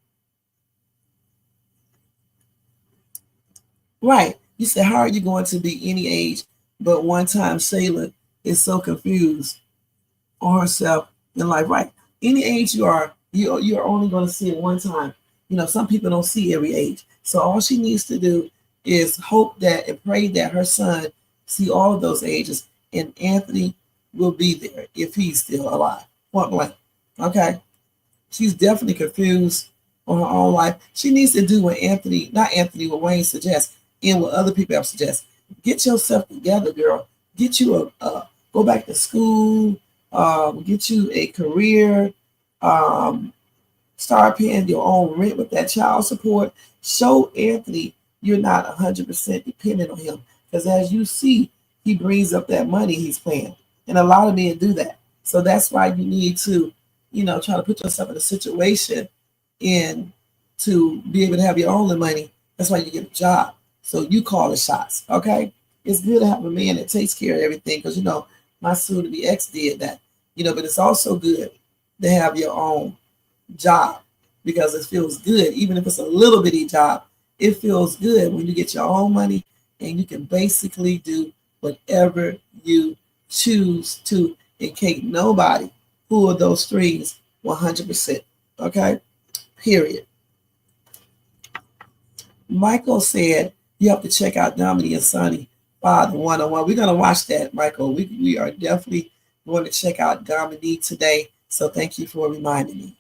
Right. You said, how are you going to be any age? But one time Shayla is so confused on herself in life. Right. Any age you are, you're only going to see it one time. Some people don't see every age. So all she needs to do is hope that and pray that her son see all of those ages, and Anthony will be there if he's still alive. Point blank. Okay. She's definitely confused on her own life. She needs to do what what Wayne suggests, and what other people have suggested. Get yourself together, girl. Get you go back to school, get you a career, start paying your own rent with that child support. Show Anthony you're not 100% dependent on him. Because as you see, he brings up that money he's paying. And a lot of men do that. So that's why you need to, try to put yourself in a situation and to be able to have your own money. That's why you get a job. So you call the shots, okay? It's good to have a man that takes care of everything because, my soon-to-be ex did that, but it's also good to have your own job because it feels good. Even if it's a little bitty job, it feels good when you get your own money and you can basically do whatever you choose to and can't nobody pull those strings 100%, okay? Period. Michael said, you have to check out Dominique and Sonny Father 101. We're going to watch that, Michael. We are definitely going to check out Dominique today. So thank you for reminding me.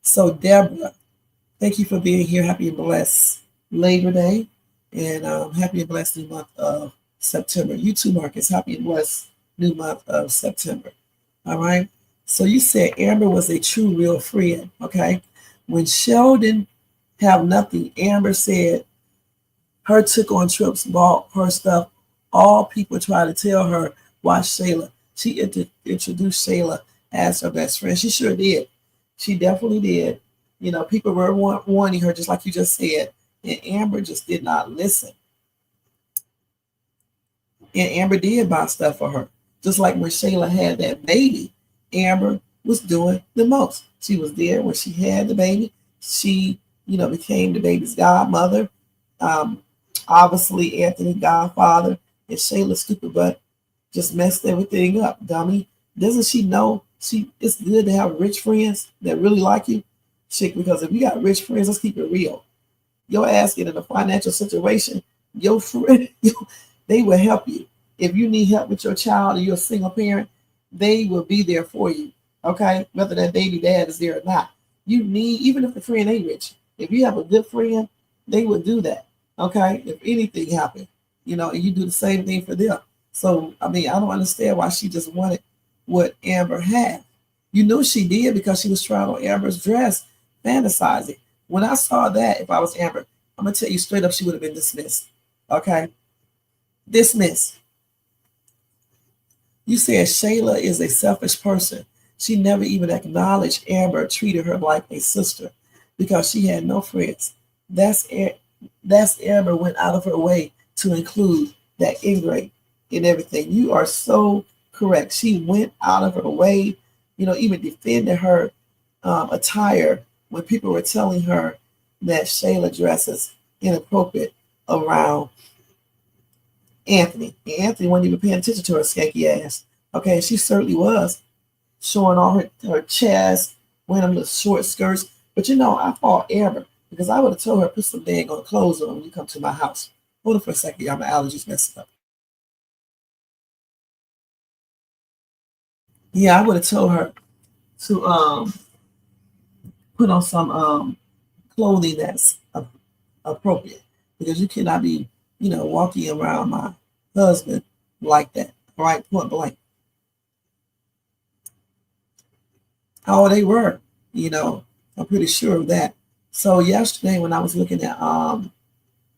So Deborah, thank you for being here. Happy and blessed Labor Day. And happy and blessed new month of September. You too, Marcus. Happy and blessed new month of September. All right. So you said Amber was a true, real friend. Okay. When Sheldon have nothing, Amber said her took on trips, bought her stuff. All people try to tell her why Shayla. She introduced Shayla as her best friend. She sure did. She definitely did. You know, people were warning her, just like you just said, and Amber just did not listen. And Amber did buy stuff for her. Just like when Shayla had that baby, Amber was doing the most. She was there when she had the baby. She, became the baby's godmother. Um, Obviously, Anthony godfather, and Shayla stupid butt just messed everything up. Dummy, doesn't she know it's good to have rich friends that really like you? Chick, because if you got rich friends, let's keep it real. Your ass get in a financial situation, your friend, they will help you. If you need help with your child or you're a single parent, they will be there for you. Okay, whether that baby dad is there or not. You need, even if the friend ain't rich, if you have a good friend, they will do that. Okay, if anything happened, and you do the same thing for them. So, I don't understand why she just wanted what Amber had. You knew she did because she was trying on Amber's dress, fantasizing. When I saw that, if I was Amber, I'm going to tell you straight up, she would have been dismissed. Okay? Dismissed. You said Shayla is a selfish person. She never even acknowledged Amber treated her like a sister because she had no friends. That's Amber went out of her way to include that ingrate in everything. You are so correct. She went out of her way, even defended her attire when people were telling her that Shayla dresses inappropriate around Anthony. And Anthony wasn't even paying attention to her skanky ass. Okay, she certainly was showing all her chest, wearing them little short skirts. But I fought Amber because I would have told her, put some dang on clothes on when you come to my house. Hold on for a second, y'all. My allergies messing up. Yeah, I would have told her to put on some clothing that's appropriate because you cannot be, walking around my husband like that. All right, point blank. Oh, they were, I'm pretty sure of that. So yesterday when I was looking at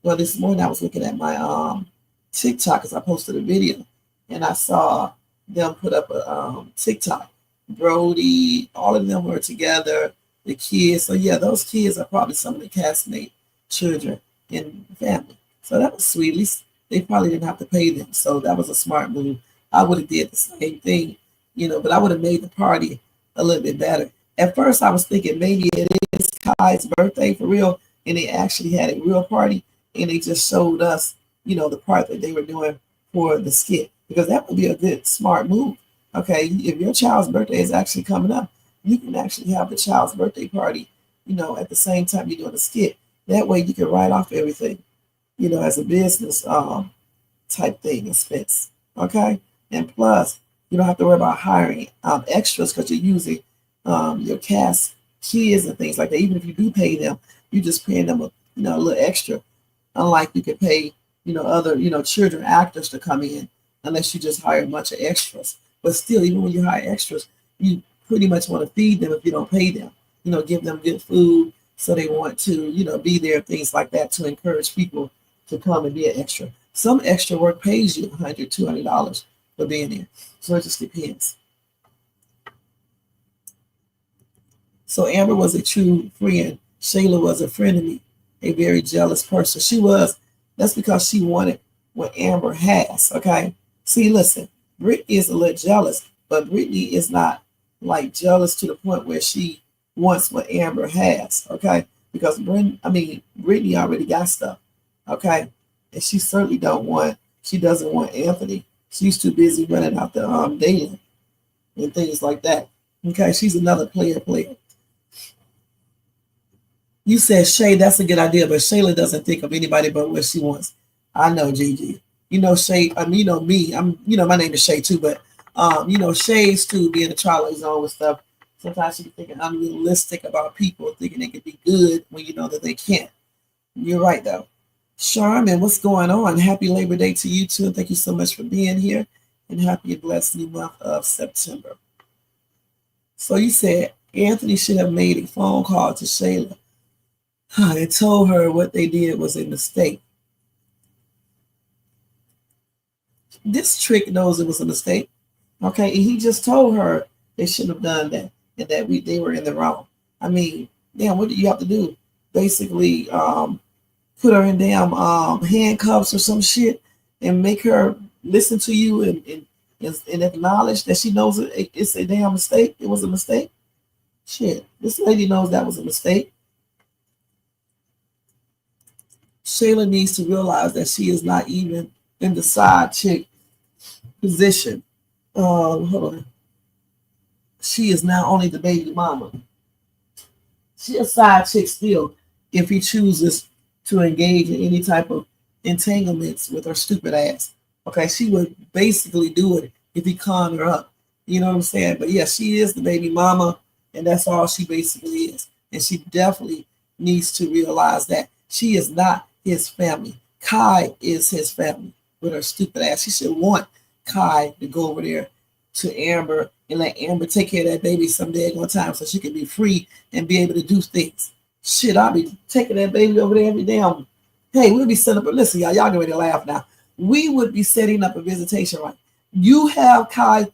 this morning I was looking at my TikTok because I posted a video and I saw them put up a TikTok. Brody, all of them were together, the kids. So yeah, those kids are probably some of the castmate children in the family. So that was sweet. At least they probably didn't have to pay them. So that was a smart move. I would have did the same thing, but I would have made the party a little bit better. At first I was thinking maybe it is Kai's birthday for real, and they actually had a real party and they just showed us, the part that they were doing for the skit. Because that would be a good smart move. Okay, if your child's birthday is actually coming up, you can actually have the child's birthday party, at the same time you're doing a skit. That way you can write off everything, as a business type thing expense. Okay, and plus you don't have to worry about hiring extras because you're using your cast kids and things like that. Even if you do pay them, you're just paying them a little extra. Unlike you could pay other children actors to come in, unless you just hire a bunch of extras. But still, even when you hire extras, you pretty much want to feed them if you don't pay them. Give them good food so they want to be there, things like that, to encourage people to come and be an extra. Some extra work pays you $100, $200 for being there. So it just depends. So Amber was a true friend. Shayla was a frenemy, a very jealous person. She was. That's because she wanted what Amber has. Okay. See, listen, Britney is a little jealous, but Britney is not like jealous to the point where she wants what Amber has. Okay. Because Britney already got stuff. Okay. And she certainly she doesn't want Anthony. She's too busy running out the Dalen and things like that. Okay. She's another player. You said, Shay, that's a good idea, but Shayla doesn't think of anybody but what she wants. I know, Gigi. Shay, me. My name is Shay too, but Shay's too being a trial zone with stuff. Sometimes she's thinking unrealistic about people, thinking they can be good when you know that they can't. You're right though. Charmin, what's going on? Happy Labor Day to you too. Thank you so much for being here, and happy and blessed new month of September. So you said Anthony should have made a phone call to Shayla and told her what they did was a mistake. This trick knows it was a mistake. Okay, and he just told her they shouldn't have done that and that they were in the wrong. I mean, damn, what do you have to do? Basically, put her in damn handcuffs or some shit and make her listen to you and acknowledge that she knows it's a damn mistake. It was a mistake. Shit, this lady knows that was a mistake. Shayla needs to realize that she is not even in the side chick position. Hold on. She is now only the baby mama. She a side chick still if he chooses to engage in any type of entanglements with her stupid ass. Okay, she would basically do it if he conned her up. You know what I'm saying? But yeah, she is the baby mama, and that's all she basically is. And she definitely needs to realize that she is not his family. Kai is his family with her stupid ass. She should want Kai to go over there to Amber and let Amber take care of that baby someday at one time so she can be free and be able to do things. Shit, I'll be taking that baby over there every damn. Hey, we'll be setting up. Listen, y'all get ready to laugh now. We would be setting up a visitation, right? You have Kai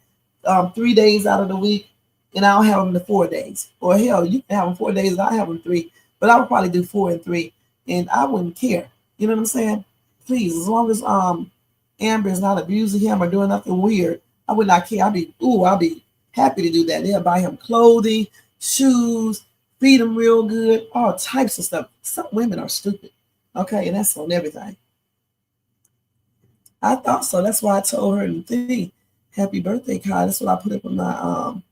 3 days out of the week, and I'll have him the 4 days. Or hell, you can have him 4 days, and I'll have him 3. But I would probably do 4 and 3, and I wouldn't care. You know what I'm saying? Please, as long as Amber is not abusing him or doing nothing weird, I would not care. I'll be happy to do that. They'll buy him clothing, shoes, feed him real good, all types of stuff. Some women are stupid. Okay, and that's on everything. I thought so. That's why I told her the thing. Happy birthday, Kai. That's what I put up on my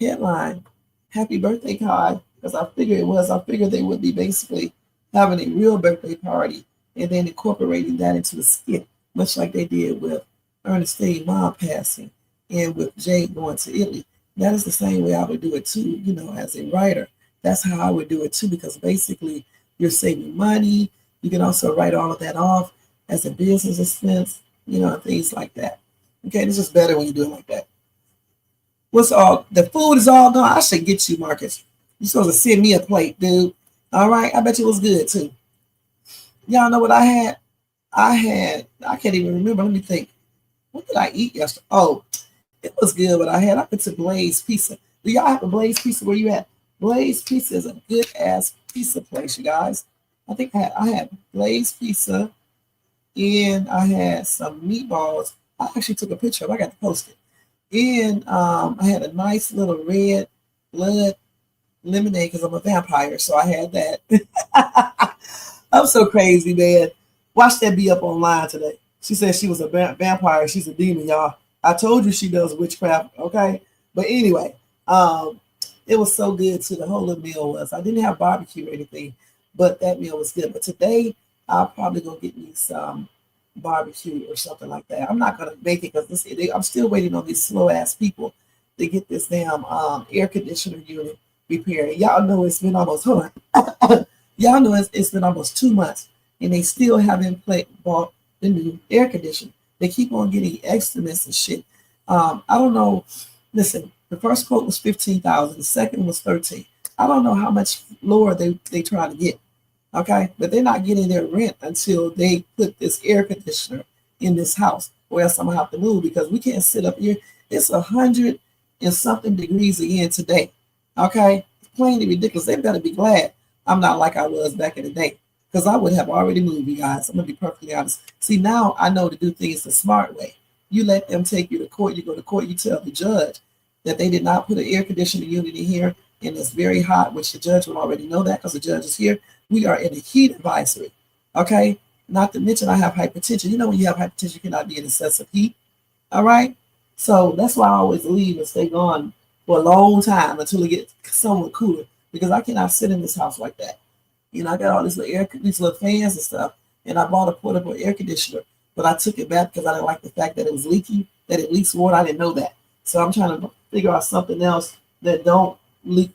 headline. Happy birthday, Kai. Because I figured they would be basically having a real birthday party and then incorporating that into the skit, much like they did with Ernestine's mom passing and with Jay going to Italy. That is the same way I would do it too, you know, as a writer. That's how I would do it too, because basically you're saving money. You can also write all of that off as a business expense, you know, things like that. Okay, it's just better when you do it like that. The food is all gone. I should get you, Marcus. You're supposed to send me a plate, dude. All right, I bet you it was good too. Y'all know what I had? I can't even remember. Let me think. What did I eat yesterday? Oh, it was good what I had. I went to Blaze Pizza. Do y'all have a Blaze Pizza where you at? Blaze Pizza is a good ass pizza place, you guys. I think I had Blaze Pizza and I had some meatballs. I actually took a picture of it. I got to post it. And I had a nice little red blood lemonade because I'm a vampire, so I had that. I'm so crazy, man. Watch that be up online today. She said she was a vampire. She's a demon, y'all. I told you she does witchcraft, okay? But anyway, it was so good too. The whole little meal was. I didn't have barbecue or anything, but that meal was good. But today, I'll probably go get me some barbecue or something like that. I'm not gonna make it because I'm still waiting on these slow ass people to get this damn air conditioner unit repaired. Y'all know it's been almost y'all know it's been almost 2 months and they still haven't bought the new air conditioner. They keep on getting estimates and shit. I don't know. Listen, the first quote was $15,000. The second was $13,000. I don't know how much lower they try to get. Okay, but they're not getting their rent until they put this air conditioner in this house, or else I'm gonna have to move because we can't sit up here. It's 100 and something degrees again today. Okay, plainly ridiculous. They better be glad I'm not like I was back in the day, because I would have already moved, you guys. I'm gonna be perfectly honest. See, now I know to do things the smart way. You let them take you to court. You go to court. You tell the judge that they did not put an air conditioning unit in here, and it's very hot, which the judge will already know that because the judge is here. We are in a heat advisory, okay? Not to mention I have hypertension. You know when you have hypertension, you cannot be in excessive heat, all right? So that's why I always leave and stay gone for a long time until it gets somewhat cooler, because I cannot sit in this house like that. You know, I got all these little fans and stuff, and I bought a portable air conditioner, but I took it back because I didn't like the fact that it was leaking, that it leaks water. I didn't know that. So I'm trying to figure out something else that don't leak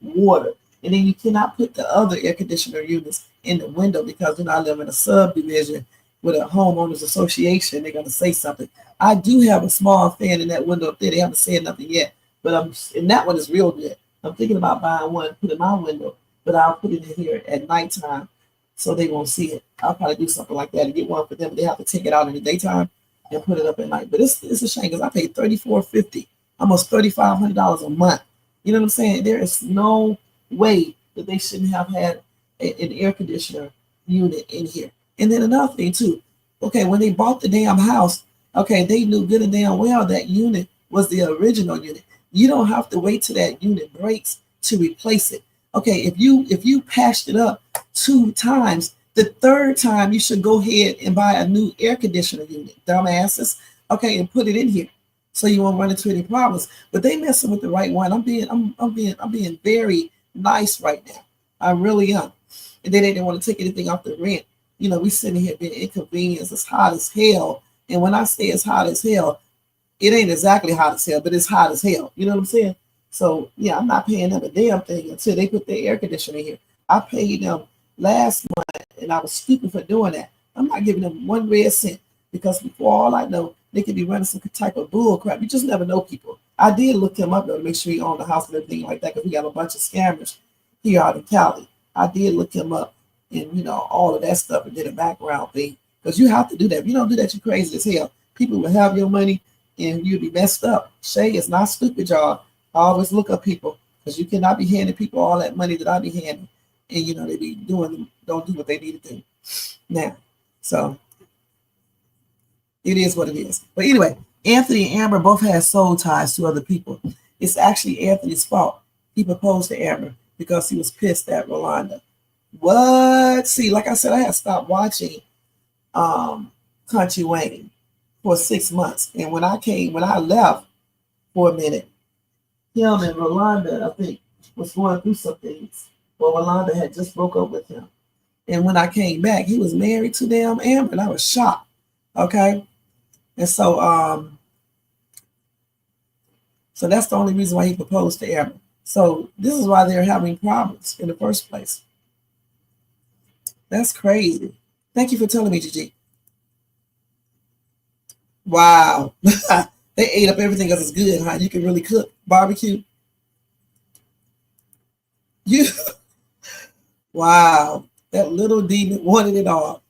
water. And then you cannot put the other air conditioner units in the window because, you know, I live in a subdivision with a homeowners association. They're going to say something. I do have a small fan in that window up there. They haven't said nothing yet. and that one is real good. I'm thinking about buying one, put in my window, but I'll put it in here at nighttime so they won't see it. I'll probably do something like that and get one for them. They have to take it out in the daytime and put it up at night. But it's a shame because I paid $34.50, almost $3,500 a month. You know what I'm saying? There is no way that they shouldn't have had an air conditioner unit in here. And then another thing too, okay, when they bought the damn house, okay, they knew good and damn well that unit was the original unit. You don't have to wait till that unit breaks to replace it. Okay, if you patched it up 2 times, the 3rd time you should go ahead and buy a new air conditioner unit, dumbasses. Okay, and put it in here so you won't run into any problems. But they messing with the right one. I'm being very nice right now. I really am. And then they didn't want to take anything off the rent. You know, we sitting here being inconvenienced. It's hot as hell. And when I say it's hot as hell, it ain't exactly hot as hell, but it's hot as hell. You know what I'm saying? So yeah, I'm not paying them a damn thing until they put their air conditioner here. I paid them last month and I was stupid for doing that. I'm not giving them 1 red cent because before all I know, they could be running some type of bull crap. You just never know people. I did look him up though to make sure he owned the house and everything like that because we got a bunch of scammers here out in Cali. I did look him up and you know all of that stuff and did a background thing because you have to do that. If you don't do that, you're crazy as hell. People will have your money and you'll be messed up. Shay is not stupid, y'all. I always look up people because you cannot be handing people all that money that I be handing, and you know they be don't do what they need to do now. So it is what it is. But anyway, Anthony and Amber both had soul ties to other people. It's actually Anthony's fault. He proposed to Amber because he was pissed at Rolanda. What? See, like I said, I had stopped watching Kountry Wayne for 6 months. And when I left for a minute, him and Rolanda, I think, was going through some things. Well, Rolanda had just broke up with him. And when I came back, he was married to them Amber, and I was shocked. Okay. And so that's the only reason why he proposed to Amber. So this is why they're having problems in the first place. That's crazy. Thank you for telling me, Gigi. Wow. They ate up everything because it's good, huh? You can really cook barbecue. Wow. That little demon wanted it all.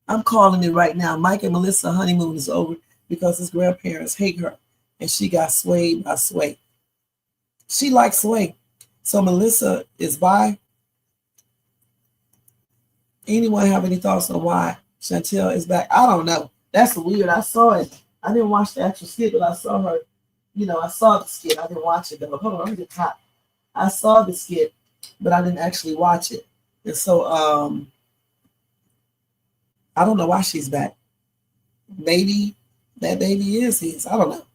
I'm calling it right now. Mike and Melissa honeymoon is over because his grandparents hate her. And she got swayed by Sway. She likes Sway. So Melissa is bi. Anyone have any thoughts on why Chantel is back? I don't know. That's weird. I saw it. I didn't watch the actual skit, but I saw her. You know, I saw the skit. I didn't watch it though. Hold on, let me get hot. I saw the skit, but I didn't actually watch it. And so I don't know why she's back. Maybe that baby is his. I don't know.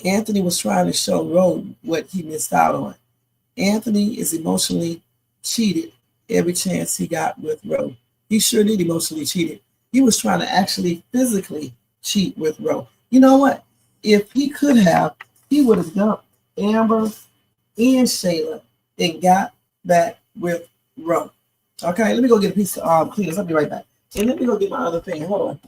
Anthony was trying to show Ro what he missed out on. Anthony is emotionally cheated every chance he got with Ro. He sure did emotionally cheat it. He was trying to actually physically cheat with Ro. You know what? If he could have, he would have dumped Amber and Shayla and got back with Ro. Okay, let me go get a piece of cleaners. I'll be right back. And let me go get my other thing. Hold on.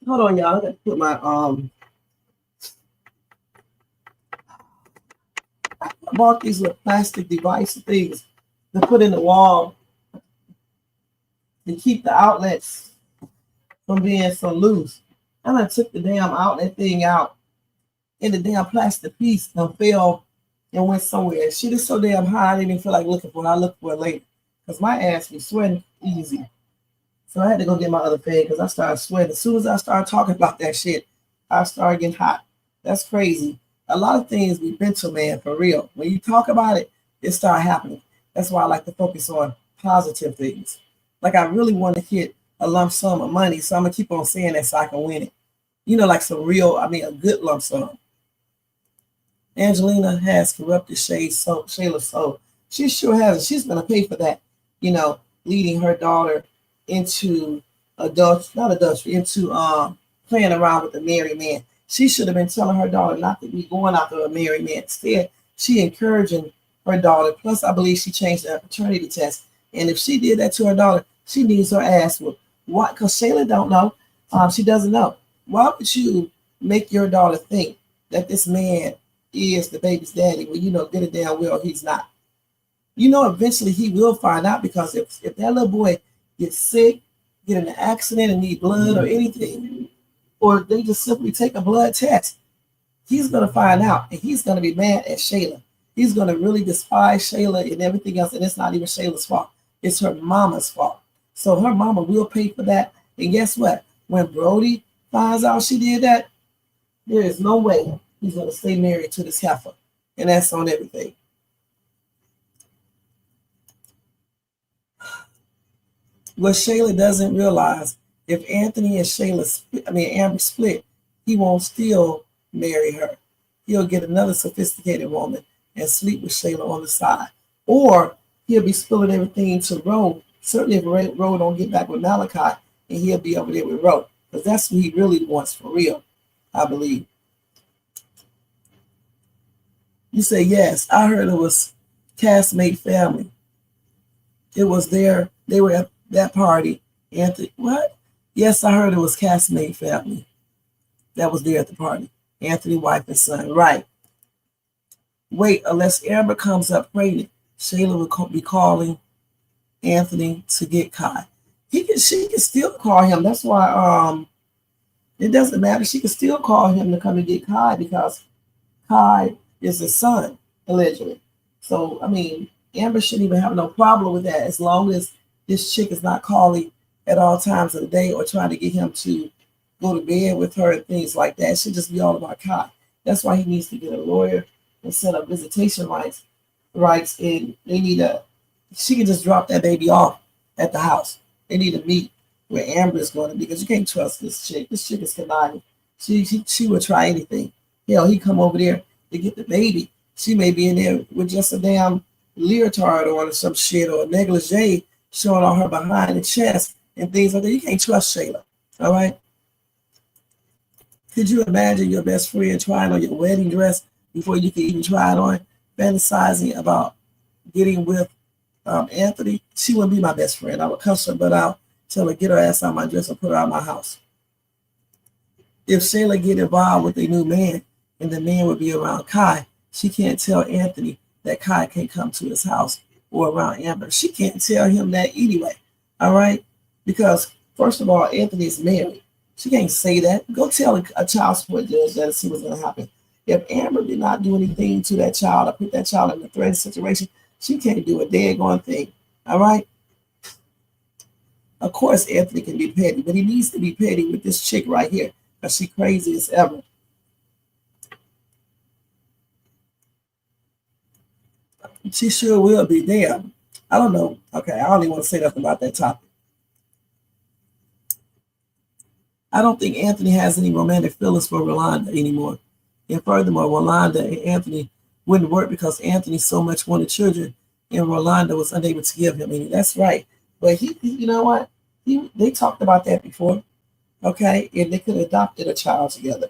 Hold on, y'all. I got to put my I bought these little plastic device things to put in the wall to keep the outlets from being so loose. And I took the damn outlet thing out, and the damn plastic piece fell and went somewhere. Shit is so damn high, I didn't even feel like looking for it. I looked for it later because my ass was sweating easy. So I had to go get my other thing because I started sweating. As soon as I started talking about that shit, I started getting hot. That's crazy. A lot of things be mental, man, for real. When you talk about it, it start happening. That's why I like to focus on positive things. Like I really want to hit a lump sum of money, so I'm gonna keep on saying that so I can win it. You know, like some real, a good lump sum. Angelina has corrupted Shayla's soul. She sure has. She's gonna pay for that. You know, leading her daughter into not adultery, into playing around with a married man. She should have been telling her daughter not to be going after a married man. Instead, she encouraging her daughter. Plus, I believe she changed her paternity test. And if she did that to her daughter, she needs her ass whooped. Why? Because Shayla don't know. She doesn't know. Why would you make your daughter think that this man is the baby's daddy when you know good and damn well he's not? You know, eventually he will find out, because if that little boy gets sick, get in an accident and need blood or anything, or they just simply take a blood test, he's going to find out, and he's going to be mad at Shayla. He's going to really despise Shayla and everything else, and it's not even Shayla's fault. It's her mama's fault. So her mama will pay for that. And guess what? When Brody finds out she did that, there is no way he's going to stay married to this heifer. And that's on everything. What Shayla doesn't realize, if Anthony and Amber split, he won't still marry her. He'll get another sophisticated woman and sleep with Shayla on the side. Or he'll be spilling everything to Ro. Certainly if Ro don't get back with Malachi, and he'll be over there with Ro. Because that's what he really wants for real, I believe. You say, yes, I heard it was castmate family. It was they were at that party. Anthony, what? Yes, I heard it was castmate family that was there at the party. Anthony, wife, and son. Right. Wait, unless Amber comes up pregnant, Shayla will be calling Anthony to get Kai. She can still call him. That's why it doesn't matter. She can still call him to come and get Kai, because Kai is his son, allegedly. So, Amber shouldn't even have no problem with that, as long as this chick is not calling at all times of the day or trying to get him to go to bed with her and things like that. It should just be all about Kai. That's why he needs to get a lawyer and set up visitation rights, and she can just drop that baby off at the house. They need to meet where Amber is going to be, because you can't trust this chick. This chick is conniving. She would try anything. Hell, he come over there to get the baby. She may be in there with just a damn leotard on or some shit, or a negligee showing on her behind and chest and things like that. You can't trust Shayla. All right. Could you imagine your best friend trying on your wedding dress before you can even try it on, fantasizing about getting with Anthony? She wouldn't be my best friend. I would cuss her butt out, tell her get her ass out my dress and put her out of my house. If Shayla get involved with a new man and the man would be around Kai, she can't tell Anthony that Kai can't come to his house or around Amber. She can't tell him that anyway. All right? Because first of all, Anthony is married. She can't say that. Go tell a child support judge that and see what's going to happen. If Amber did not do anything to that child or put that child in a threatened situation, she can't do a daggone thing. All right? Of course, Anthony can be petty, but he needs to be petty with this chick right here, because she crazy as ever. She sure will be there. I don't know. Okay, I don't even want to say nothing about that topic. I don't think Anthony has any romantic feelings for Rolanda anymore. And furthermore, Rolanda and Anthony wouldn't work, because Anthony so much wanted children and Rolanda was unable to give him any. That's right. But you know what? They talked about that before. Okay? And they could have adopted a child together.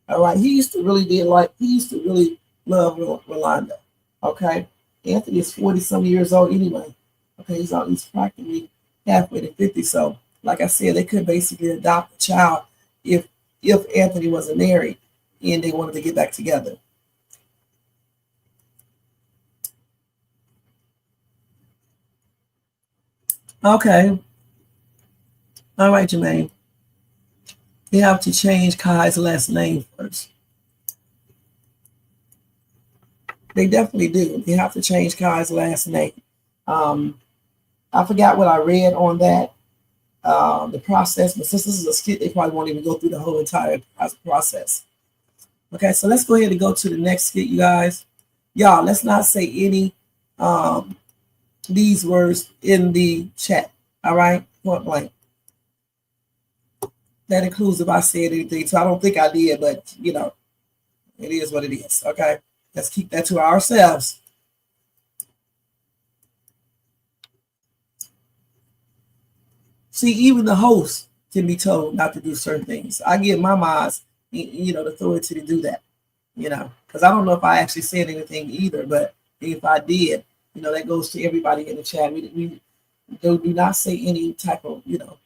All right? He used to really love Rolanda. Okay? Anthony is 40-some years old anyway. Okay? He's practically halfway to 50. So, like I said, they could basically adopt a child if Anthony wasn't married and they wanted to get back together. Okay. All right, Jermaine. They have to change Kai's last name first. They definitely do. They have to change Kai's last name. I forgot what I read on that, the process, but since this is a skit, they probably won't even go through the whole entire process. Okay, so let's go ahead and go to the next skit, you guys. Y'all, let's not say any these words in the chat. All right, point blank. That includes if I said anything. So I don't think I did, but you know, it is what it is. Okay, let's keep that to ourselves. See, even the host can be told not to do certain things. I give my mods, you know, the authority to do that. You know, because I don't know if I actually said anything either, but if I did, you know, that goes to everybody in the chat. We do not say any type of, you know,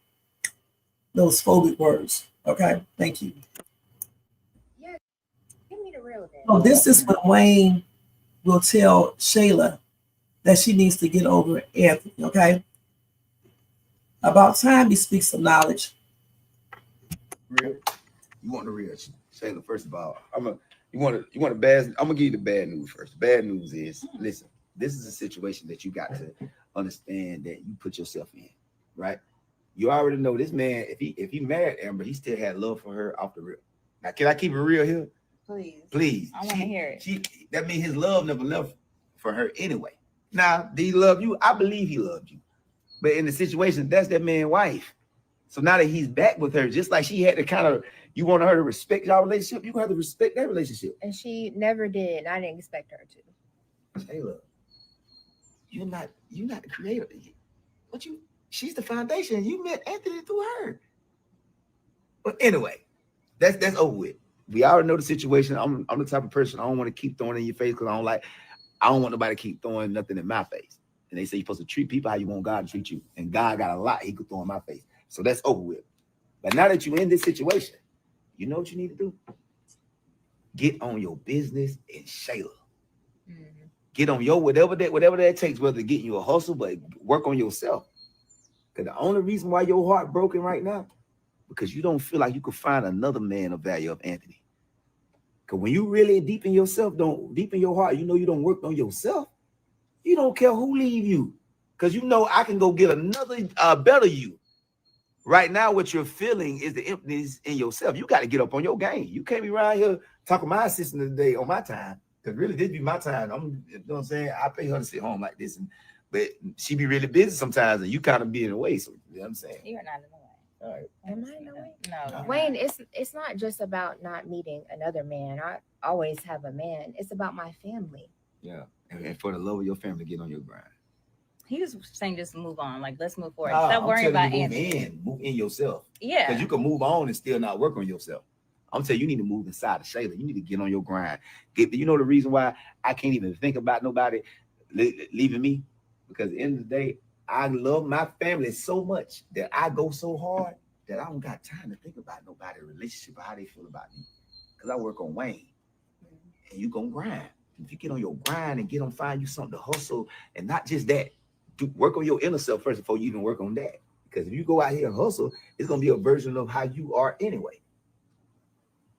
those phobic words. Okay, thank you. Yeah, give me the real thing. Oh, this is when Wayne will tell Shayla that she needs to get over Anthony. Okay, about time he speaks some knowledge. Real, you want the real, Shayla? First of all, you want the bad. I'm gonna give you the bad news first. The bad news is, listen, this is a situation that you got to understand that you put yourself in, right? You already know this man. If he married Amber, he still had love for her off the real. Now, can I keep it real here? Please. I want to hear it. That means his love never left for her anyway. Now, did he love you? I believe he loved you, but in the situation, that's that man's wife. So now that he's back with her, just like she had to kind of, you want her to respect your relationship, you have to respect that relationship. And she never did. And I didn't expect her to. Shayla, you're not the creator. She's the foundation. You met Anthony through her. But anyway, that's over with. We already know the situation. I'm the type of person I don't want to keep throwing in your face because I don't want nobody to keep throwing nothing in my face. And they say you're supposed to treat people how you want God to treat you. And God got a lot he could throw in my face. So that's over with. But now that you're in this situation, you know what you need to do? Get on your business and Shayla. Mm-hmm. Get on your whatever that takes, whether getting you a hustle, but work on yourself. Because the only reason why your heart broken right now, because you don't feel like you could find another man of value of Anthony. Because when you really deep in yourself, deep in your heart, you know you don't work on yourself. You don't care who leave you. Because you know I can go get another better you. Right now, what you're feeling is the emptiness in yourself. You got to get up on your game. You can't be around here talking to my assistant today on my time. Because really, this be my time. You know what I'm saying? I pay her to sit home like this. But she be really busy sometimes, and you kind of be in the way. So, you know what I'm saying? You're not in the way. All right. Am I in the way? No. Wayne, it's not just about not meeting another man. I always have a man. It's about my family. Yeah. And for the love of your family, get on your grind. He was saying just move on. Like, let's move forward. Nah, Stop worrying about Anthony. Move in yourself. Yeah. Because you can move on and still not work on yourself. I'm telling you, you need to move inside of Shayla. You need to get on your grind. You know the reason why I can't even think about nobody leaving me? Because at the end of the day, I love my family so much that I go so hard that I don't got time to think about nobody's relationship or how they feel about me. Because I work on Wayne. And you gonna grind. If you get on your grind and get on find you something to hustle, and not just that, work on your inner self first before you even work on that. Because if you go out here and hustle, it's gonna be a version of how you are anyway.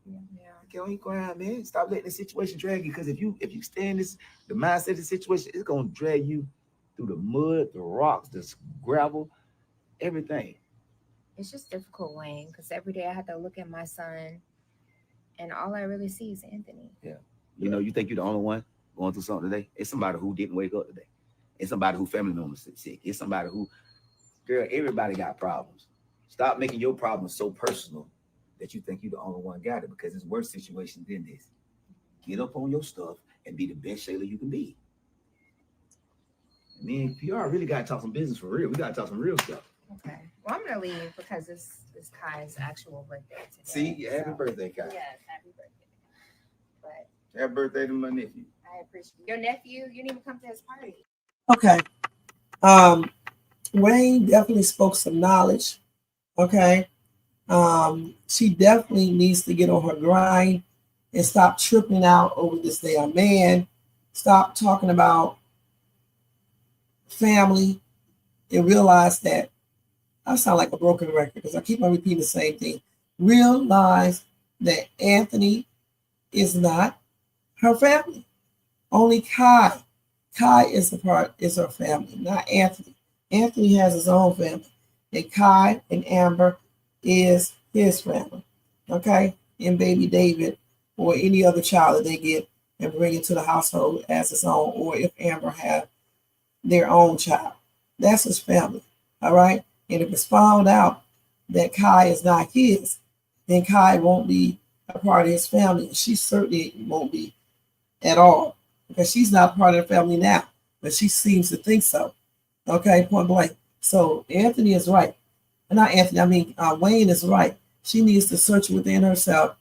Yeah. Get on your grind, man. Stop letting the situation drag you. Because if you stay in the mindset of the situation, it's gonna drag you through the mud, the rocks, the gravel, everything. It's just difficult, Wayne, because every day I have to look at my son, and all I really see is Anthony. Yeah. You know, you think you're the only one going through something today? It's somebody who didn't wake up today. It's somebody who family members sick. It's somebody who, girl, everybody got problems. Stop making your problems so personal that you think you're the only one got it, because it's worse situation than this. Get up on your stuff and be the best Shayla you can be. I mean, PR really got to talk some business for real. We got to talk some real stuff. Okay. Well, I'm going to leave because this is Kai's actual birthday today. See, happy birthday, Kai. Yes, happy birthday. But happy birthday to my nephew. I appreciate your nephew. You didn't even come to his party. Okay. Wayne definitely spoke some knowledge. Okay. She definitely needs to get on her grind and stop tripping out over this damn man. Stop talking about family and realize that I sound like a broken record because I keep on repeating the same thing. Realize that Anthony is not her family. Only Kai. Kai is her family, not Anthony. Anthony has his own family. And Kai and Amber is his family. Okay? And baby David, or any other child that they get and bring into the household as his own, or if Amber have their own child. That's his family. All right. And if it's found out that Kai is not his, then Kai won't be a part of his family. She certainly won't be at all, because she's not part of the family now, but she seems to think so. Okay, point blank. So Anthony is right. Not Anthony, I mean Wayne is right. She needs to search within herself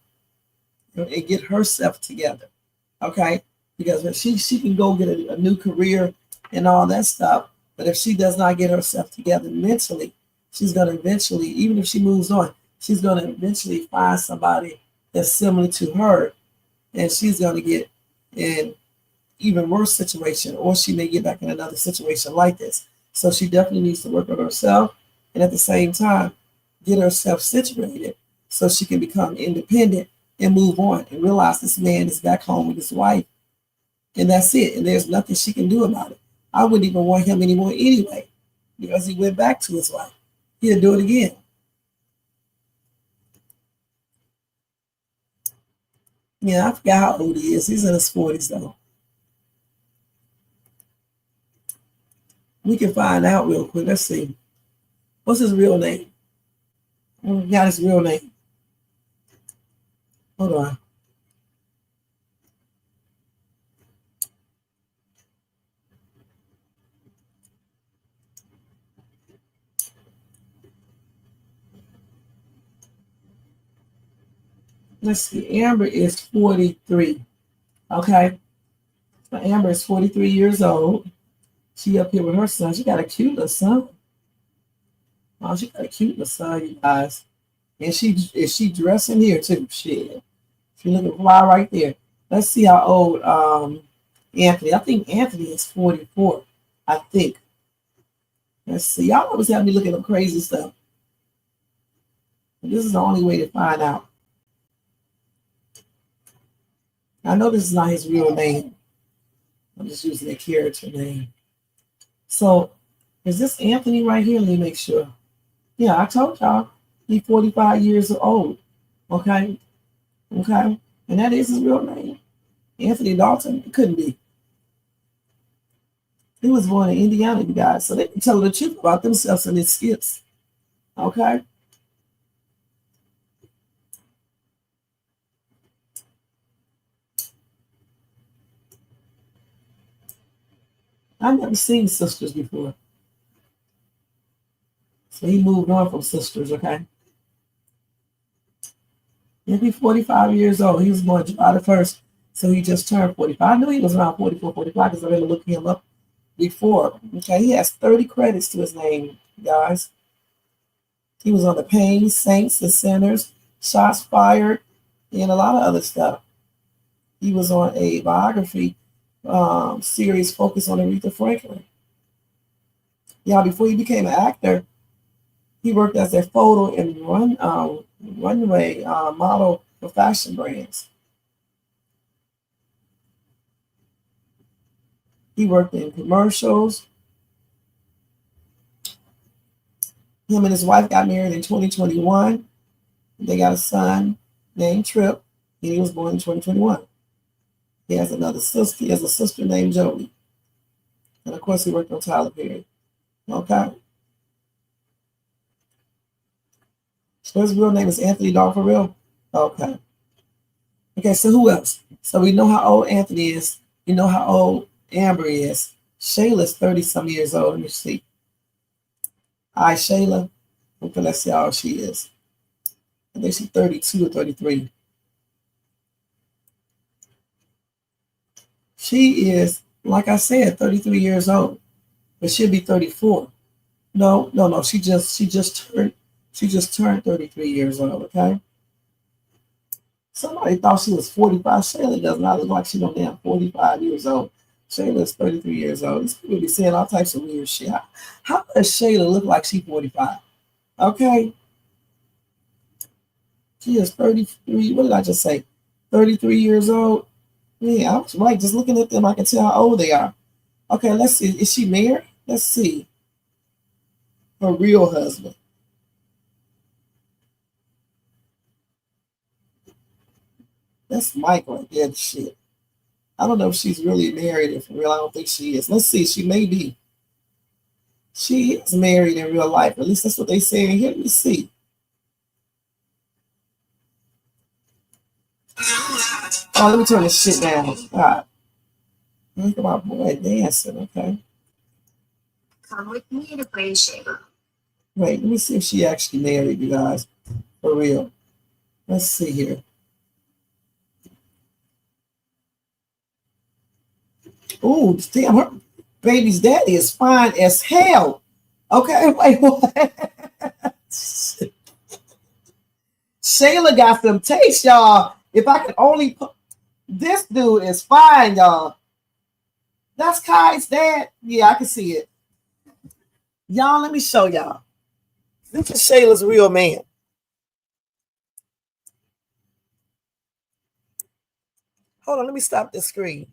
and get herself together. Okay, because when she can go get a new career and all that stuff, but if she does not get herself together mentally, she's going to eventually, even if she moves on, she's going to eventually find somebody that's similar to her, and she's going to get in even worse situation, or she may get back in another situation like this. So she definitely needs to work on herself, and at the same time get herself situated so she can become independent and move on and realize this man is back home with his wife, and that's it, and there's nothing she can do about it. I wouldn't even want him anymore anyway, because he went back to his wife. He'll do it again. Yeah, I forgot how old he is. He's in his 40s though. We can find out real quick. Let's see. What's his real name? Got his real name. Hold on. Let's see. Amber is 43. Okay. So Amber is 43 years old. She up here with her son. She got a cute little son. Oh, she got a cute little son, you guys. And she dressing here too. Shit. She looking fly right there. Let's see how old Anthony. I think Anthony is 44. I think. Let's see. Y'all always have me looking up crazy stuff. This is the only way to find out. I know this is not his real name. I'm just using a character name. So is this Anthony right here? Let me make sure. Yeah, I told y'all he's 45 years old. Okay. Okay. And that is his real name. Anthony Dalton. It couldn't be. He was born in Indiana, you guys. So they can tell the truth about themselves in his skits. Okay. I've never seen sisters before. So he moved on from sisters, okay? He'll be 45 years old. He was born July the 1st, so he just turned 45. I knew he was around 44, 45 because I've been looking him up before. Okay, he has 30 credits to his name, guys. He was on The Pain, Saints, The Sinners, Shots Fired, and a lot of other stuff. He was on a biography series focused on Aretha Franklin. Yeah, before he became an actor, he worked as a photo and runway model for fashion brands. He worked in commercials. Him and his wife got married in 2021. They got a son named Trip, and he was born in 2021. He has another sister. He has a sister named Jody. And of course, he worked on Tyler Perry. Okay. So his real name is Anthony Dahl for real? Okay. Okay, so who else? So we know how old Anthony is. We know how old Amber is. Shayla's 30-some years old. Let me see. All right, Shayla. Okay, let's see how old she is. I think she's 32 or 33. She is, like I said, 33 years old, but she'll be 34. No. She just turned 33 years old. Okay. Somebody thought she was 45. Shayla does not look like she's no damn 45 years old. Shayla is 33 years old. These people be saying all types of weird shit. How does Shayla look like she's 45? Okay. She is 33. What did I just say? 33 years old. Yeah, I was right. Just looking at them, I can tell how old they are. Okay, let's see. Is she married? Let's see. Her real husband. That's Mike right there. Shit. I don't know if she's really married. If for real, I don't think she is. Let's see. She may be. She is married in real life. At least that's what they say in here. Let me see. Oh, let me turn this shit down. All right. Look at my boy dancing. Okay. Come with me to play Shayla. Wait, let me see if she actually married, you guys. For real. Let's see here. Ooh, damn, her baby's daddy is fine as hell. Okay, wait, what? Shayla got some taste, y'all. If I could only put this dude is fine, y'all. That's Kai's dad. Yeah, I can see it. Y'all, let me show y'all. This is Shayla's real man. Hold on, let me stop this screen.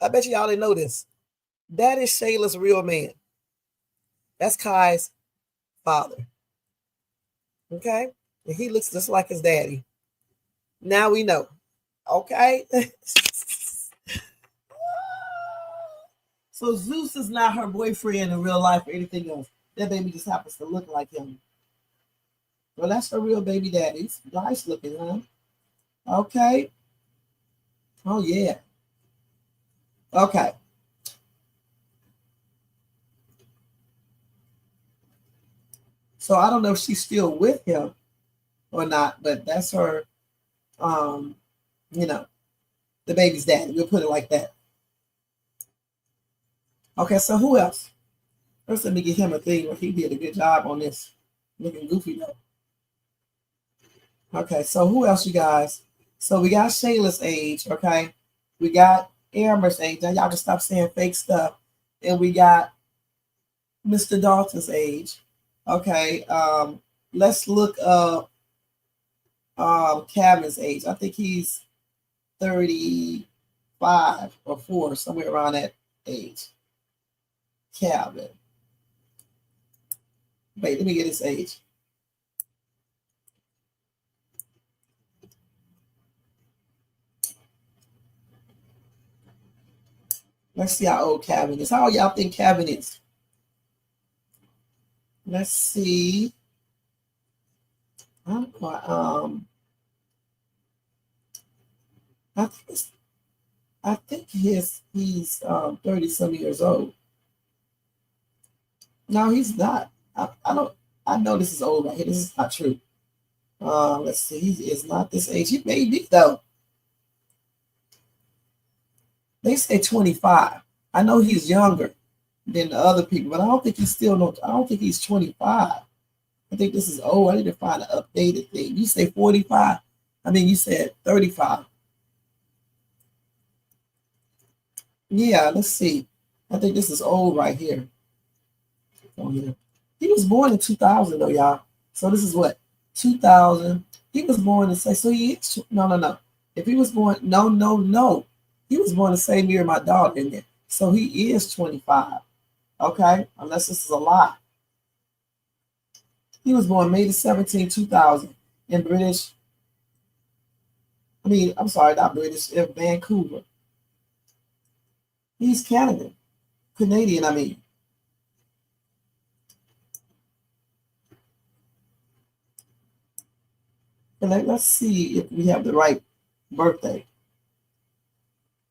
I bet y'all didn't know this. That is Shayla's real man. That's Kai's father. Okay? And he looks just like his daddy. Now we know. Okay? So Zeus is not her boyfriend in real life or anything else. That baby just happens to look like him. Well, that's her real baby daddy. He's nice looking, huh? Okay. Oh, yeah. Okay. So I don't know if she's still with him or not, but that's her, you know, the baby's daddy. We'll put it like that. Okay, so who else? First, let me get him a thing where he did a good job on this. Looking goofy, though. Okay, so who else, you guys? So we got Shayla's age, okay? We got Amber's age. Now y'all can stop saying fake stuff. And we got Mr. Dalton's age. Okay, let's look up Kevin's age. I think he's 35 or 4, somewhere around that age. Kevin. Wait, let me get his age. Let's see how old Kevin is. How old y'all think Kevin is? Let's see. I think he's 30 some years old. No, he's not. I know this is old right here. This is not true. Let's see. He is not this age. He may be though. They say 25. I know he's younger than the other people, but I don't think he's I don't think he's 25. I think this is old. I need to find an updated thing. You say 45. I mean, you said 35. Yeah, let's see. I think this is old right here. Oh, yeah. He was born in 2000 though, y'all. So this is what? 2000. He was born in so he is no. If he was born, no. He was born the same year my daughter in there. So he is 25. Okay? Unless this is a lie. He was born May the 17th, 2000 in Vancouver. He's Canadian, I mean. And let's see if we have the right birthday.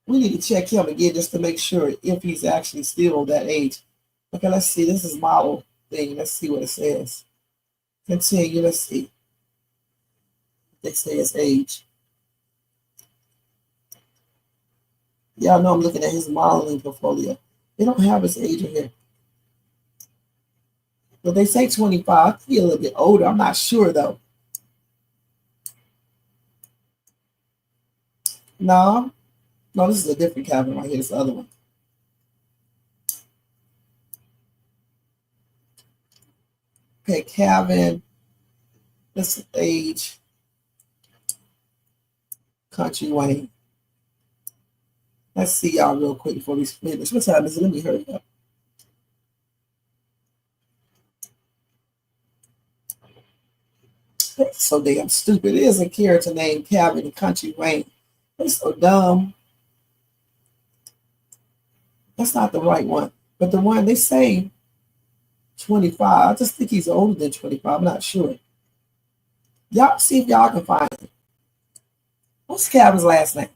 We need to check him again just to make sure if he's actually still that age. Okay, let's see. This is model thing. Let's see what it says. Continue. Let's see. They say his age. Y'all know I'm looking at his modeling portfolio. They don't have his age in here. But they say 25. I feel a little bit older. I'm not sure though. No, this is a different Calvin right here. This is the other one. Okay, Calvin. This is age. Kountry Wayne. Let's see y'all real quick before we finish. What time is it? Let me hurry up. That's so damn stupid. It is a character named Calvin in Kountry Wayne. It's so dumb. That's not the right one. But the one they say 25. I just think he's older than 25. I'm not sure. Y'all see if y'all can find it. What's Calvin's last name?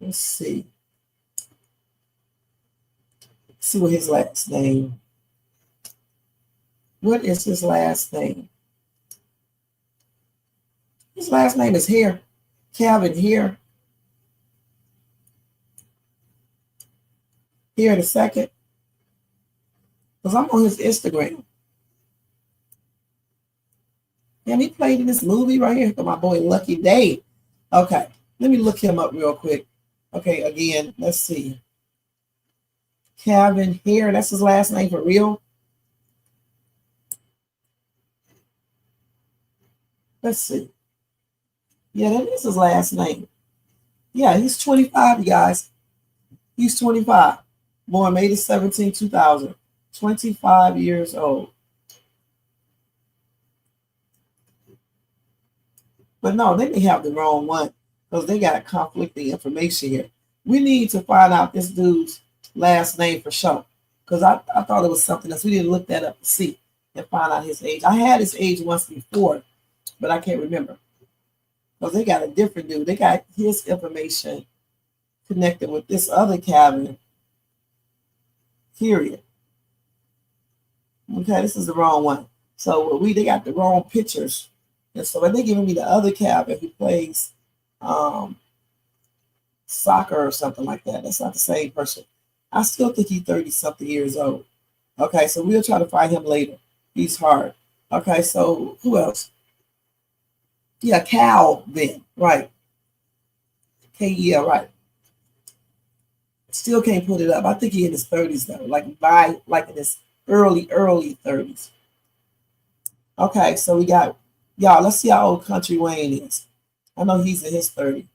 Let's see. See what his last name. What is his last name? His last name is Hare. Calvin Hare. Here in a second. Because I'm on his Instagram. And he played in this movie right here. My boy Lucky Day. Okay. Let me look him up real quick. Okay, again, let's see. Calvin Hare. That's his last name for real. Let's see. Yeah, that is his last name. Yeah, he's 25, you guys. He's 25. Born May the 17th, 2000. 25 years old. But no, they may have the wrong one because they got conflicting information here. We need to find out this dude's last name for sure because I thought it was something else. We didn't look that up to see and find out his age. I had his age once before, but I can't remember. Because they got a different dude. They got his information connected with this other Calvin. Period. Okay, this is the wrong one. So they got the wrong pictures. And so they're giving me the other Calvin who plays soccer or something like that. That's not the same person. I still think he's 30-something years old. Okay, so we'll try to find him later. He's hard. Okay, so who else? Yeah, Calvin, right. Yeah, right. Still can't put it up. I think he's in his 30s though, like in his early 30s. Okay, so we got y'all. Let's see how old Kountry Wayne is. I know he's in his 30s.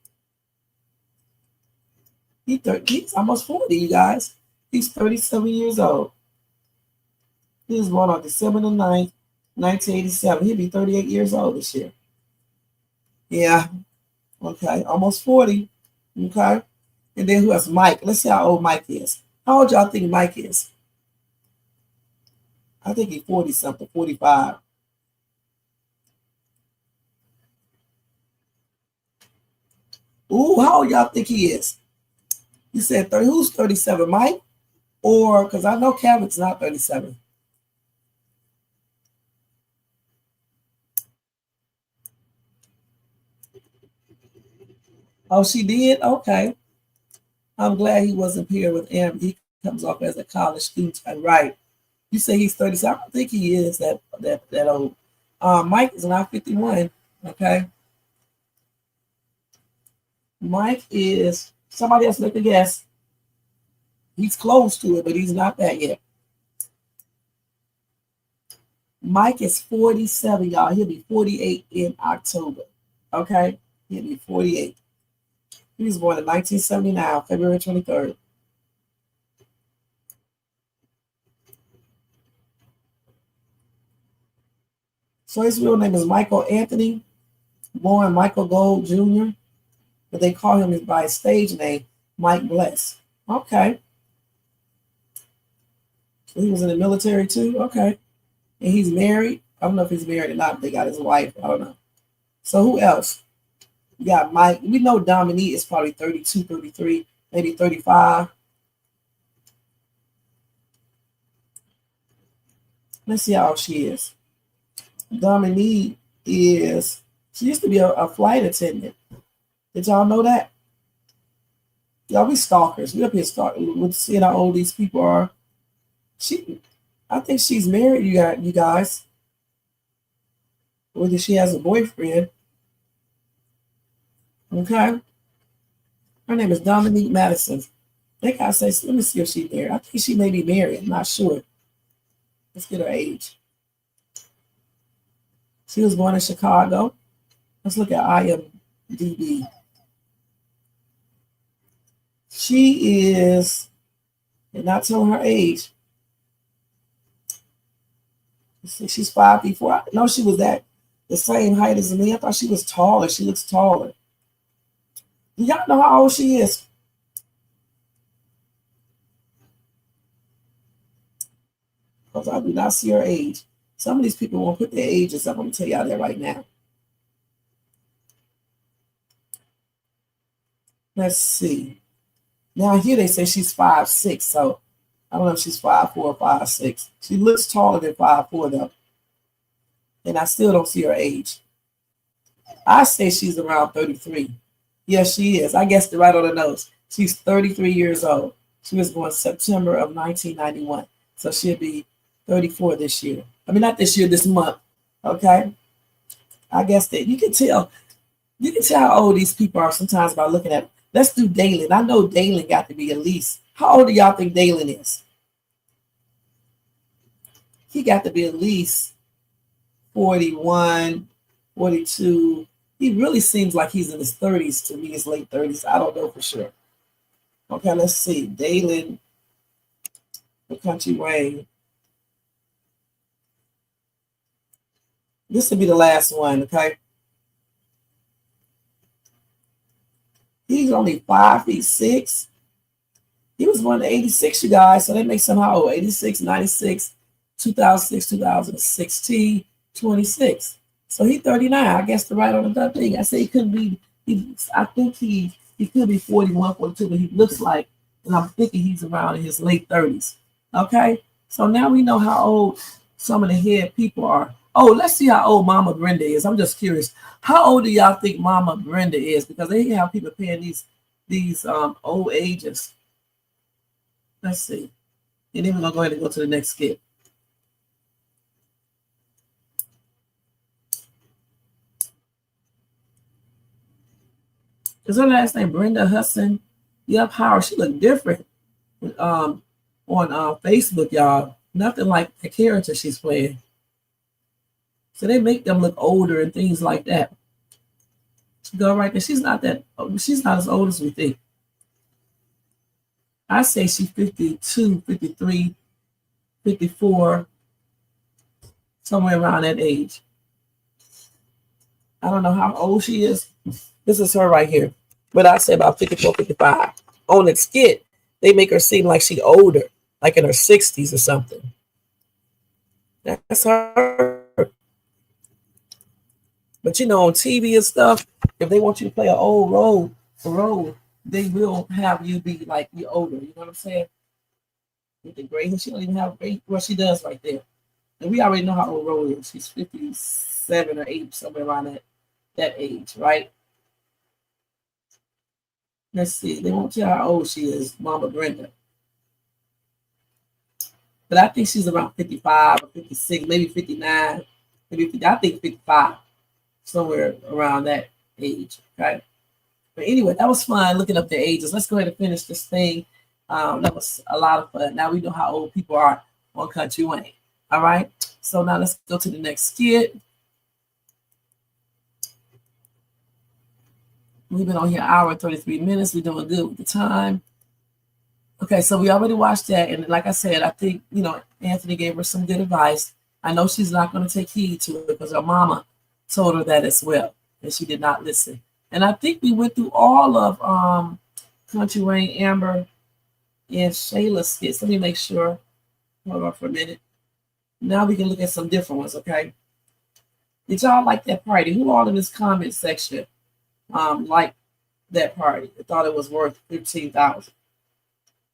He's almost 40, you guys. He's 37 years old. He was born on December the 9th, 1987. He'll be 38 years old this year. Yeah. Okay. Almost 40. Okay. And then who else? Mike. Let's see how old Mike is. How old y'all think Mike is? I think he's 40-something, 45. Ooh, how old y'all think he is? You said 30. Who's 37? Mike? Or, because I know Calvin's not 37. Oh, she did? Okay. I'm glad he wasn't paired with him. He comes off as a college student. Right. You say he's 37. I don't think he is that old. Mike is not 51. Okay. Mike is, somebody else make a guess. He's close to it, but he's not that yet. Mike is 47, y'all. He'll be 48 in October. Okay. He'll be 48. He was born in 1979, February 23rd. So his real name is Michael Anthony, born Michael Gold Jr., but they call him by his stage name, Mike Bless. Okay. So he was in the military too? Okay. And he's married. I don't know if he's married or not. They got his wife. I don't know. So who else? We got Mike. We know Dominique is probably 32, 33, maybe 35. Let's see how old she is. Dominique she used to be a flight attendant. Did y'all know that? Y'all, we stalkers. We up here stalking. We're seeing how old these people are. I think she's married, you guys. Whether she has a boyfriend. Okay. Her name is Dominique Madison. They gotta say, let me see if she's married. I think she may be married. I'm not sure. Let's get her age. She was born in Chicago. Let's look at IMDb. She is They're not telling her age. Let's see, she's 5'4". I know she was at the same height as me. I thought she was taller. She looks taller. Do y'all know how old she is? Because I do not see her age. Some of these people won't put their ages up. I'm going to tell y'all that right now. Let's see. Now here they say she's 5'6", so I don't know if she's 5'4" or 5'6". She looks taller than 5'4" though. And I still don't see her age. I say she's around 33. Yes, she is. I guessed it right on the nose. She's 33 years old. She was born September of 1991. So she'll be 34 this year. I mean, not this year, this month. Okay? I guess that you can tell how old these people are sometimes by looking at them. Let's do Dalen. I know Dalen got to be at least. How old do y'all think Dalen is? He got to be at least 41, 42. He really seems like he's in his 30s to me, his late 30s. I don't know for sure. Okay, let's see. Dalen, the Kountry Wayne. This will be the last one, okay? He's only 5'6". He was born in 86, you guys. So that makes him how old? 86, 96, 2006, 2016, 26. So he's 39. I guess the right on the thing. I say he couldn't be. I think he could be 41, 42, but he looks like, and I'm thinking he's around in his late 30s. Okay. So now we know how old some of the head people are. Oh, let's see how old Mama Brenda is. I'm just curious. How old do y'all think Mama Brenda is? Because they have people paying these old ages. Let's see. And then we're gonna go ahead and go to the next skit. Is her last name Brenda Hudson? Yep, Howard. She looked different on Facebook, y'all. Nothing like the character she's playing. So they make them look older and things like that. She go right there. She's not as old as we think. I say she's 52, 53, 54, somewhere around that age. I don't know how old she is. This is her right here. But I say about 54, 55. On the skit, they make her seem like she's older, like in her 60s or something. That's her. But you know, on TV and stuff, if they want you to play an old role, they will have you be like you're older. You know what I'm saying? With the gray hair, she don't even have gray. Well, she does right there. And we already know how old Rose is. She's 57 or 8, somewhere around that age, right? Let's see. They won't tell how old she is, Mama Brenda. But I think she's around 55 or 56, maybe 59, maybe 50, I think 55, somewhere around that age, okay? But anyway, that was fun looking up the ages. Let's go ahead and finish this thing. That was a lot of fun. Now we know how old people are on Kountry Wayne. All right. So now let's go to the next skit. We've been on here an hour and 33 minutes. We're doing good with the time. Okay, so we already watched that. And like I said, I think, Anthony gave her some good advice. I know she's not going to take heed to it because her mama told her that as well. And she did not listen. And I think we went through all of Kountry Wayne, Amber, and Shayla skits. Let me make sure. Hold on for a minute. Now we can look at some different ones, okay? Did y'all like that party? Who all in this comment section liked that party? They thought it was worth $15,000.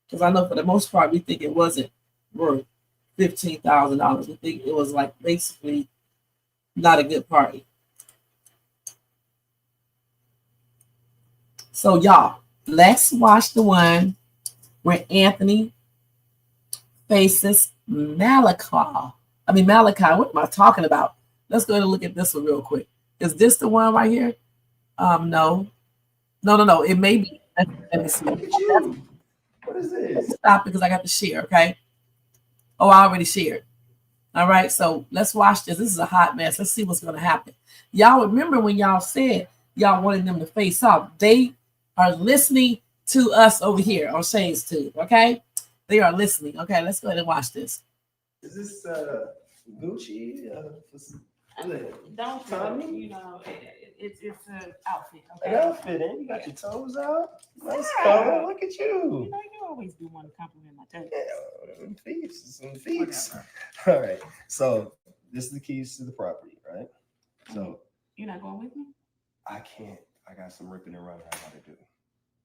Because I know for the most part, we think it wasn't worth $15,000. We think it was like basically not a good party. So y'all, let's watch the one where Anthony faces Malachi. What am I talking about? Let's go ahead and look at this one real quick. Is this the one right here? No. It may be. Let me see. What is this? Stop because I got to share, okay? Oh, I already shared. All right, so let's watch this. This is a hot mess. Let's see what's going to happen. Y'all remember when y'all said y'all wanted them to face off. They are listening to us over here on Shane's Tube, okay? They are listening. Okay, let's go ahead and watch this. Is this Gucci? Don't tell me. You know, it's an outfit. Okay. An outfit, and you got your toes out. Nice Yeah. color. Look at You you. know, you always do want to compliment my toes. Yeah, them feet. All right. So this is the keys to the property, right? So You're not going with me? I can't. I got some ripping and running I gotta do.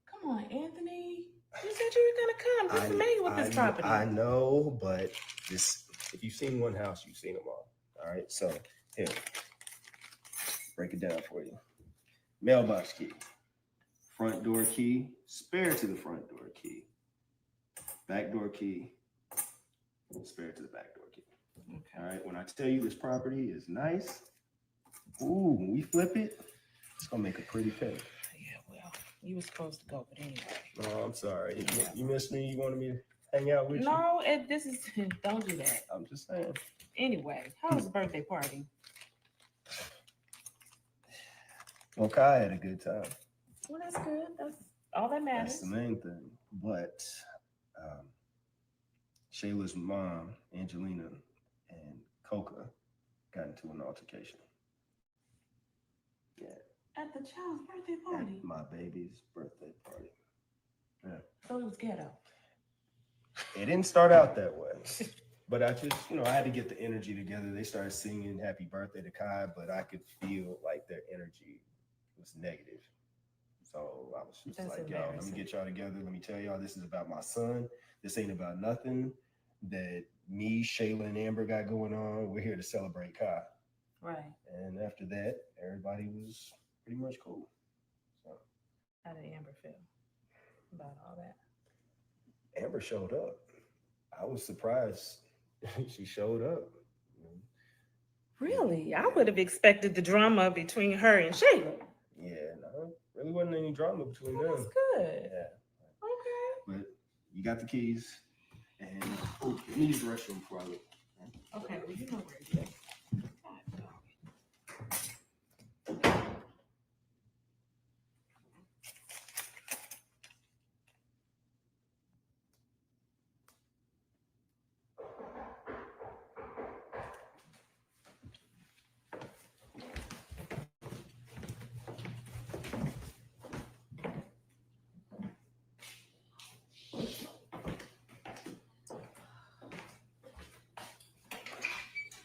Come on, Anthony. You said you were gonna come. Be familiar with this property. I know, but this. If you've seen one house, you've seen them all. All right. So here, break it down for you. Mailbox key, front door key, spare to the front door key, back door key, spare to the back door key. Okay. All right. When I tell you this property is nice, ooh, when we flip it, it's gonna make a pretty penny. Yeah, well, you were supposed to go, but anyway. Oh, I'm sorry. You missed me. You wanted me to hang out with you? No, this is don't do that. I'm just saying. Anyway, how was the birthday party? Well, Kai had a good time. Well, that's good. That's all that That's matters. the main thing. But Shayla's mom, Angelina, and Coca got into an altercation. Yeah, At the child's birthday party. at my baby's birthday party. Yeah. So it was ghetto. It didn't start out that way. But I just, I had to get the energy together. They started singing happy birthday to Kai, but I could feel like their energy was negative. So I was just That's like, yo, let me embarrassing. get y'all together. Let me tell y'all, this is about my son. This ain't about nothing that me, Shayla, and Amber got going on. We're here to celebrate Kai. Right. And after that, everybody was pretty much cool. So How did Amber feel about all that? Amber showed up. I was surprised she showed up. Really? I would have expected the drama between her and Shayla. Yeah, no, really wasn't any drama between Well, them. that's good. Yeah, Okay. but you got the keys, and let me use the restroom before I leave. Okay, well, you know where it is. God, dog.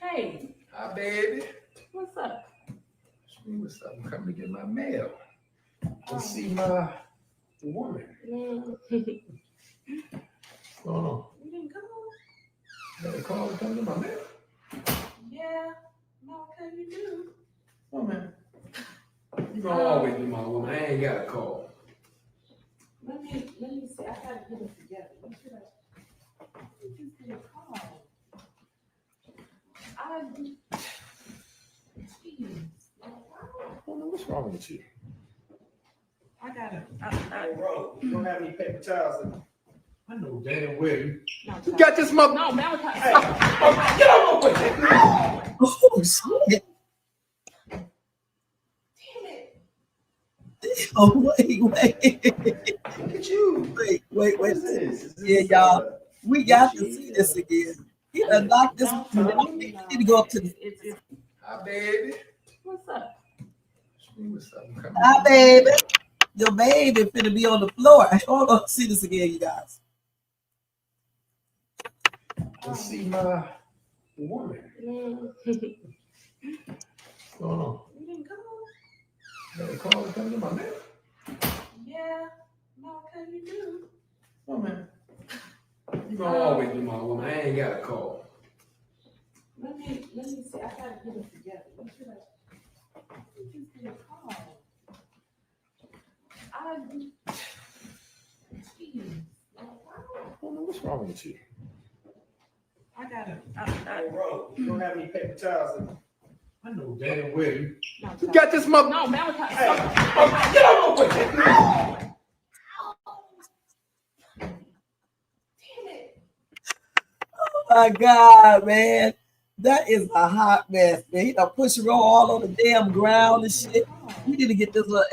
Hey, Hi, baby. what's up? What's up? I'm coming to get my mail. To see my woman. What's going on? You didn't come? You got a call to come to my mail? Yeah. No, okay, you do. Woman. You gonna always be my woman. I ain't got a call. Let me see. I gotta get it together. You should have. You just did a call. Woman, what's wrong with you? I gotta. Hey, bro, you don't have any paper towels? I know damn well you. No, You got this mother. No, Malachi. Hey, oh, get over with it. Oh, shit. Damn it. Oh, wait. Look at you. Wait. What is this? Is Yeah, this, y'all. We got to see this again. He done knocked this one down. He need to go up to the. It's Hi, baby. what's up? What's up? I'm coming Hi, baby. Your baby finna be on the floor. Hold on, see this again, you guys. to see my woman. What's going on? You didn't come? You got a call to come to my mail? Yeah. No, okay, you do. Woman. You gonna always be my woman. I ain't got a call. Let me see. I gotta get it together. You should have. You just did a call. Woman, what's wrong with you? I gotta. Hey, bro, you don't have any paper towels? I know damn well you. No, You got this mother. No, Malachi. Hey, oh, get over with it. Damn it. Oh my God, man. That is a hot mess, man. He done push roll all on the damn ground and shit. We need to get this little.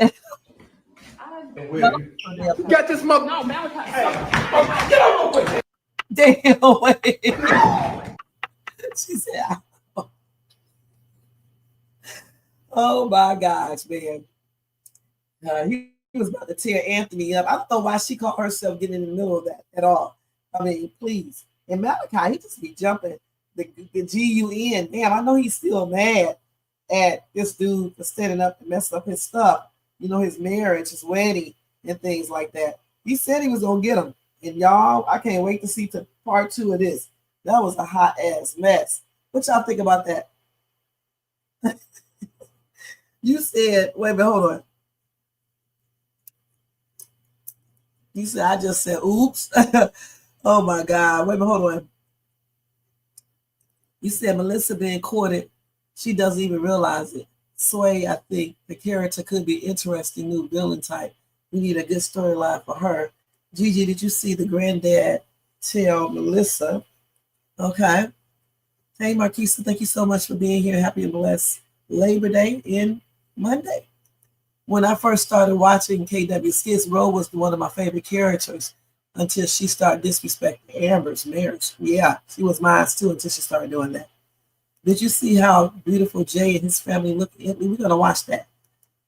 Damn well you. You got this mother. No, Malachi. Hey, oh, get over with it. Damn way. She said, oh my gosh, man. He was about to tear Anthony up. I don't know why she called herself getting in the middle of that at all. I mean, please. And Malachi, he just be jumping the GUN. Damn, I know he's still mad at this dude for setting up and messing up his stuff. You know, his marriage, his wedding, and things like that. He said he was going to get him. And y'all, I can't wait to see part 2 of this. That was a hot ass mess. What y'all think about that? You said, wait a minute, hold on. You said, I just said, oops. Oh my God. Wait a minute, hold on. You said Melissa being courted. She doesn't even realize it. Sway, I think the character could be interesting new villain type. We need a good storyline for her. Gigi, did you see the granddad tell Melissa? Okay. Hey, Marquisa, thank you so much for being here. Happy and blessed Labor Day in Monday. When I first started watching KW Skits, Ro was one of my favorite characters until she started disrespecting Amber's marriage. Yeah, she was mine too until she started doing that. Did you see how beautiful Jay and his family look at me? We're going to watch that.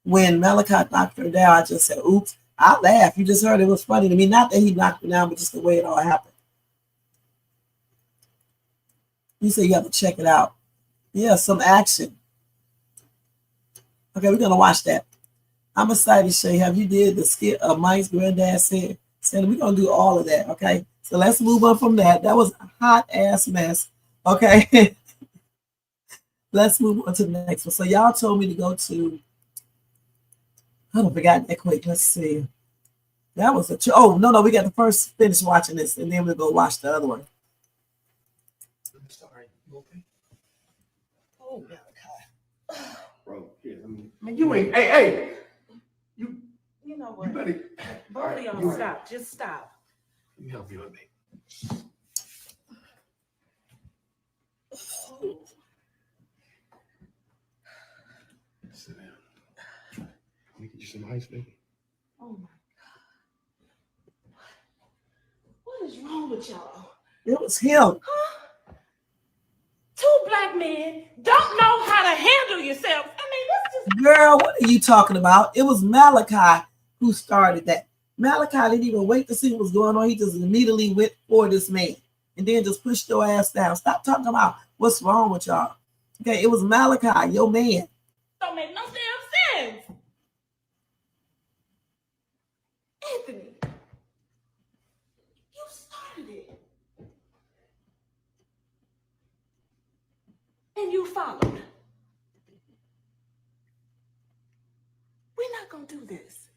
When Malachi knocked her down, I just said, oops. I laughed. You just heard it was funny to me. Not that he knocked her down, but just the way it all happened. You said you have to check it out. Yeah, some action. Okay, we're going to watch that. I'm excited, Shay. Have you did the skit of Mike's granddad said we're going to do all of that, okay? So let's move on from that. That was a hot-ass mess, okay? Let's move on to the next one. So y'all told me to go to, I don't forgot that quick. Let's see. That was no, we got to first finish watching this, and then we'll go watch the other one. I'm sorry. You okay? Oh, God. Bro, here, let me. Man, you ain't. Hey. You know You what? better. Both of y'all stop. Just stop. Let me help you on me. Sit down. Let me get you some ice, baby. Oh my God. What is wrong with y'all? It was him. Huh? Two black men don't know how to handle yourselves. I mean, this just. Girl, what are you talking about? It was Malachi who started that. Malachi didn't even wait to see what was going on. He just immediately went for this man and then just pushed your ass down. Stop talking about what's wrong with y'all. Okay, it was Malachi, your man. Don't make no damn sense. Anthony, you started it. And you followed. We're not going to do this.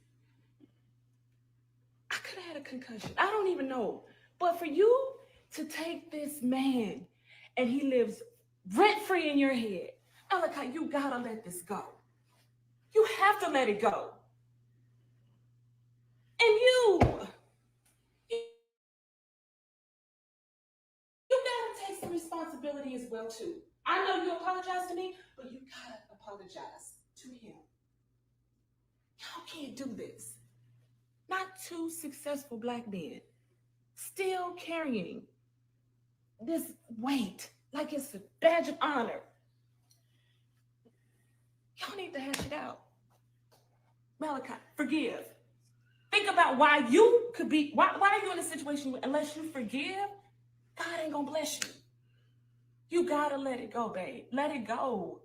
I could have had a concussion. I don't even know. But for you to take this man and he lives rent-free in your head, Malachi, you got to let this go. You have to let it go. And you got to take some responsibility as well, too. I know you apologize to me, but you got to apologize to him. Y'all can't do this. Not two successful black men still carrying this weight like it's a badge of honor. Y'all need to hash it out. Malachi, forgive. Think about why you could be, why are you in a situation unless you forgive, God ain't gonna bless you. You gotta let it go, babe. Let it go.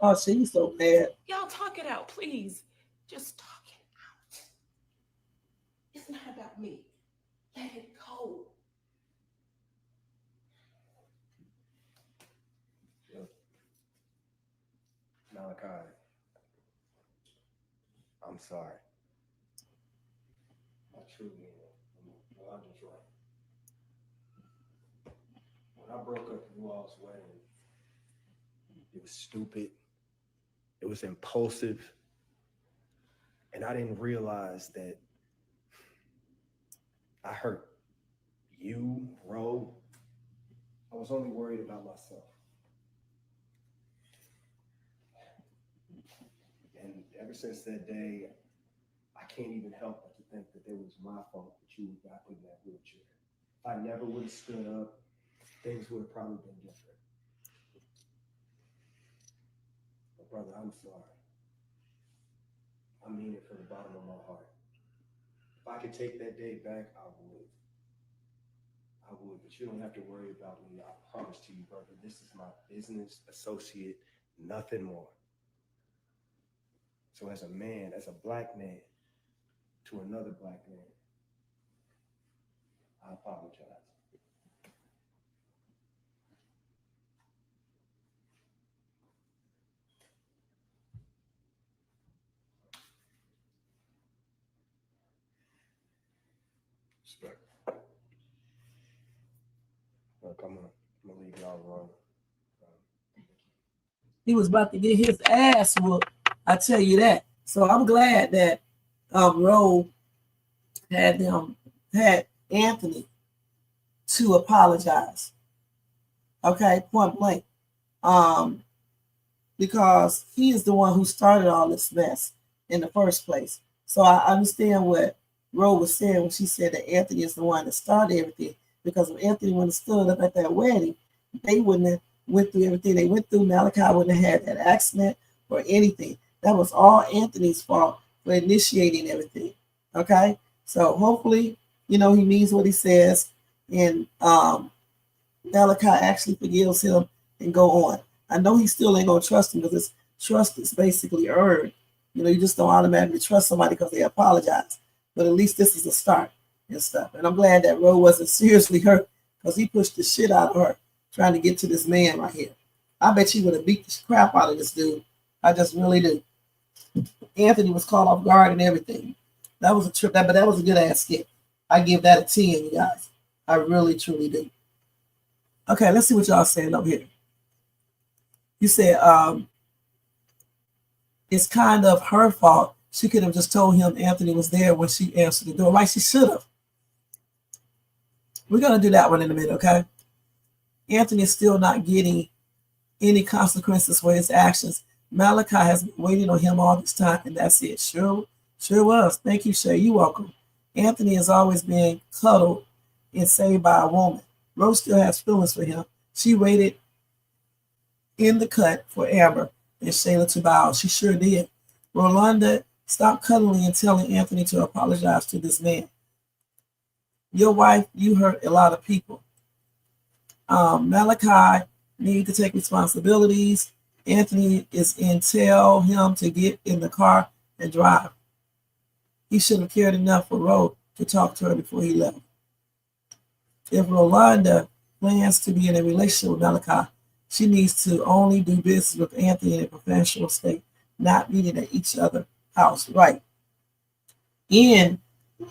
Oh, she's so bad. Y'all talk it out, please. Just talk it out. It's not about me. Let it go. Malachi, I'm sorry. I truly am. I'm just right. When I broke up with Wall's wedding, it was stupid. It was impulsive. And I didn't realize that I hurt you, Ro. I was only worried about myself. And ever since that day, I can't even help but to think that it was my fault that you got put in that wheelchair. If I never would have stood up, things would have probably been different. But brother, I'm sorry. I mean it from the bottom of my heart. If I could take that day back, I would. I would, but you don't have to worry about me. I promise to you, brother, this is my business associate, nothing more. So as a man, as a black man to another black man, I apologize. Respect. No, come on. I'm gonna leave y'all alone. He was about to get his ass whooped. I tell you that. So I'm glad that Roe had Anthony to apologize. Okay, point blank. Because he is the one who started all this mess in the first place. So I understand what Roe was saying when she said that Anthony is the one that started everything. Because if Anthony wouldn't have stood up at that wedding, they wouldn't have went through everything they went through. Malachi wouldn't have had that accident or anything. That was all Anthony's fault for initiating everything. Okay? So hopefully, he means what he says. And Malachi actually forgives him and go on. I know he still ain't going to trust him because his trust is basically earned. You just don't automatically trust somebody because they apologize. But at least this is a start and stuff. And I'm glad that Roe wasn't seriously hurt because he pushed the shit out of her trying to get to this man right here. I bet she would have beat the crap out of this dude. I just really do. Anthony was caught off guard and everything. That was a trip, but that was a good ass skit. I give that a 10, you guys. I really, truly do. Okay, let's see what y'all saying up here. You said it's kind of her fault. She could have just told him Anthony was there when she answered the door. Right, she should have. We're going to do that one in a minute, okay? Anthony is still not getting any consequences for his actions. Malachi has been waiting on him all this time, and that's it. Sure was. Thank you, Shay. You're welcome. Anthony has always been cuddled and saved by a woman. Rose still has feelings for him. She waited in the cut for Amber and Shayla to bow. She sure did. Rolanda, stop cuddling and telling Anthony to apologize to this man. Your wife, you hurt a lot of people. Malachi need to take responsibilities. Anthony is in. Tell him to get in the car and drive. He should have cared enough for Ro to talk to her before he left. If Rolanda plans to be in a relationship with Malachi, she needs to only do business with Anthony in a professional state, not meeting at each other's house. Right. And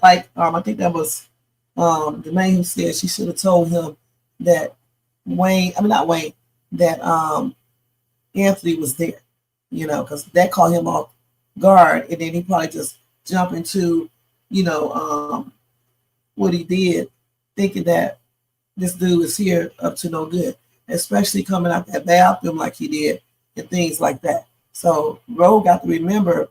I think that was the man who said she should have told him that that Anthony was there, because that caught him off guard, and then he probably just jumped into, what he did, thinking that this dude is here up to no good, especially coming out that bathroom like he did and things like that. So Ro got to remember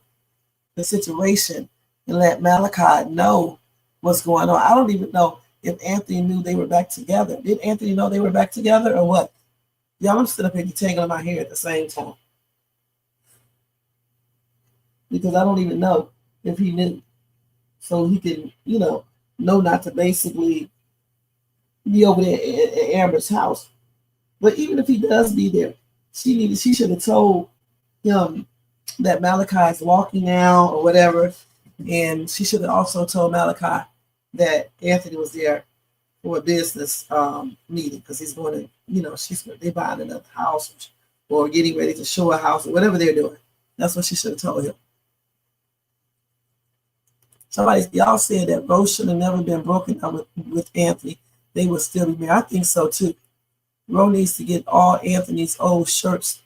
the situation and let Malachi know what's going on. I don't even know if Anthony knew they were back together. Did Anthony know they were back together or what? Y'all, I'm sitting up here detangling my hair at the same time. Because I don't even know if he knew. So he can, know not to basically be over there at Amber's house. But even if he does be there, she should have told him that Malachi is walking out or whatever. And she should have also told Malachi that Anthony was there for a business meeting because he's going to, they're buying another house or getting ready to show a house or whatever they're doing. That's what she should have told him. Y'all said that Rose should have never been broken up with Anthony. They would still be married. I think so too. Rose needs to get all Anthony's old shirts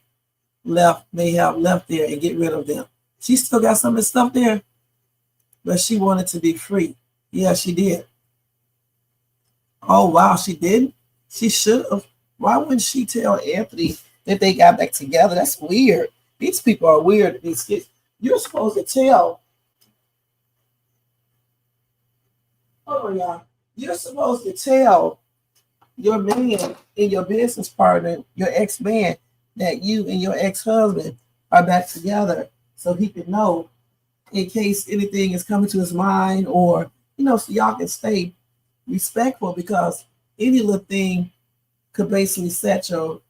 they have left there and get rid of them. She still got some of the stuff there, but she wanted to be free. Yeah, she did. Oh, wow, she didn't? She should have. Why wouldn't she tell Anthony that they got back together? That's weird. These people are weird. These kids. You're supposed to tell. Hold on, y'all. You're supposed to tell your man and your business partner, your ex-man, that you and your ex-husband are back together so he can know in case anything is coming to his mind, or so y'all can stay respectful, because any little thing could basically set your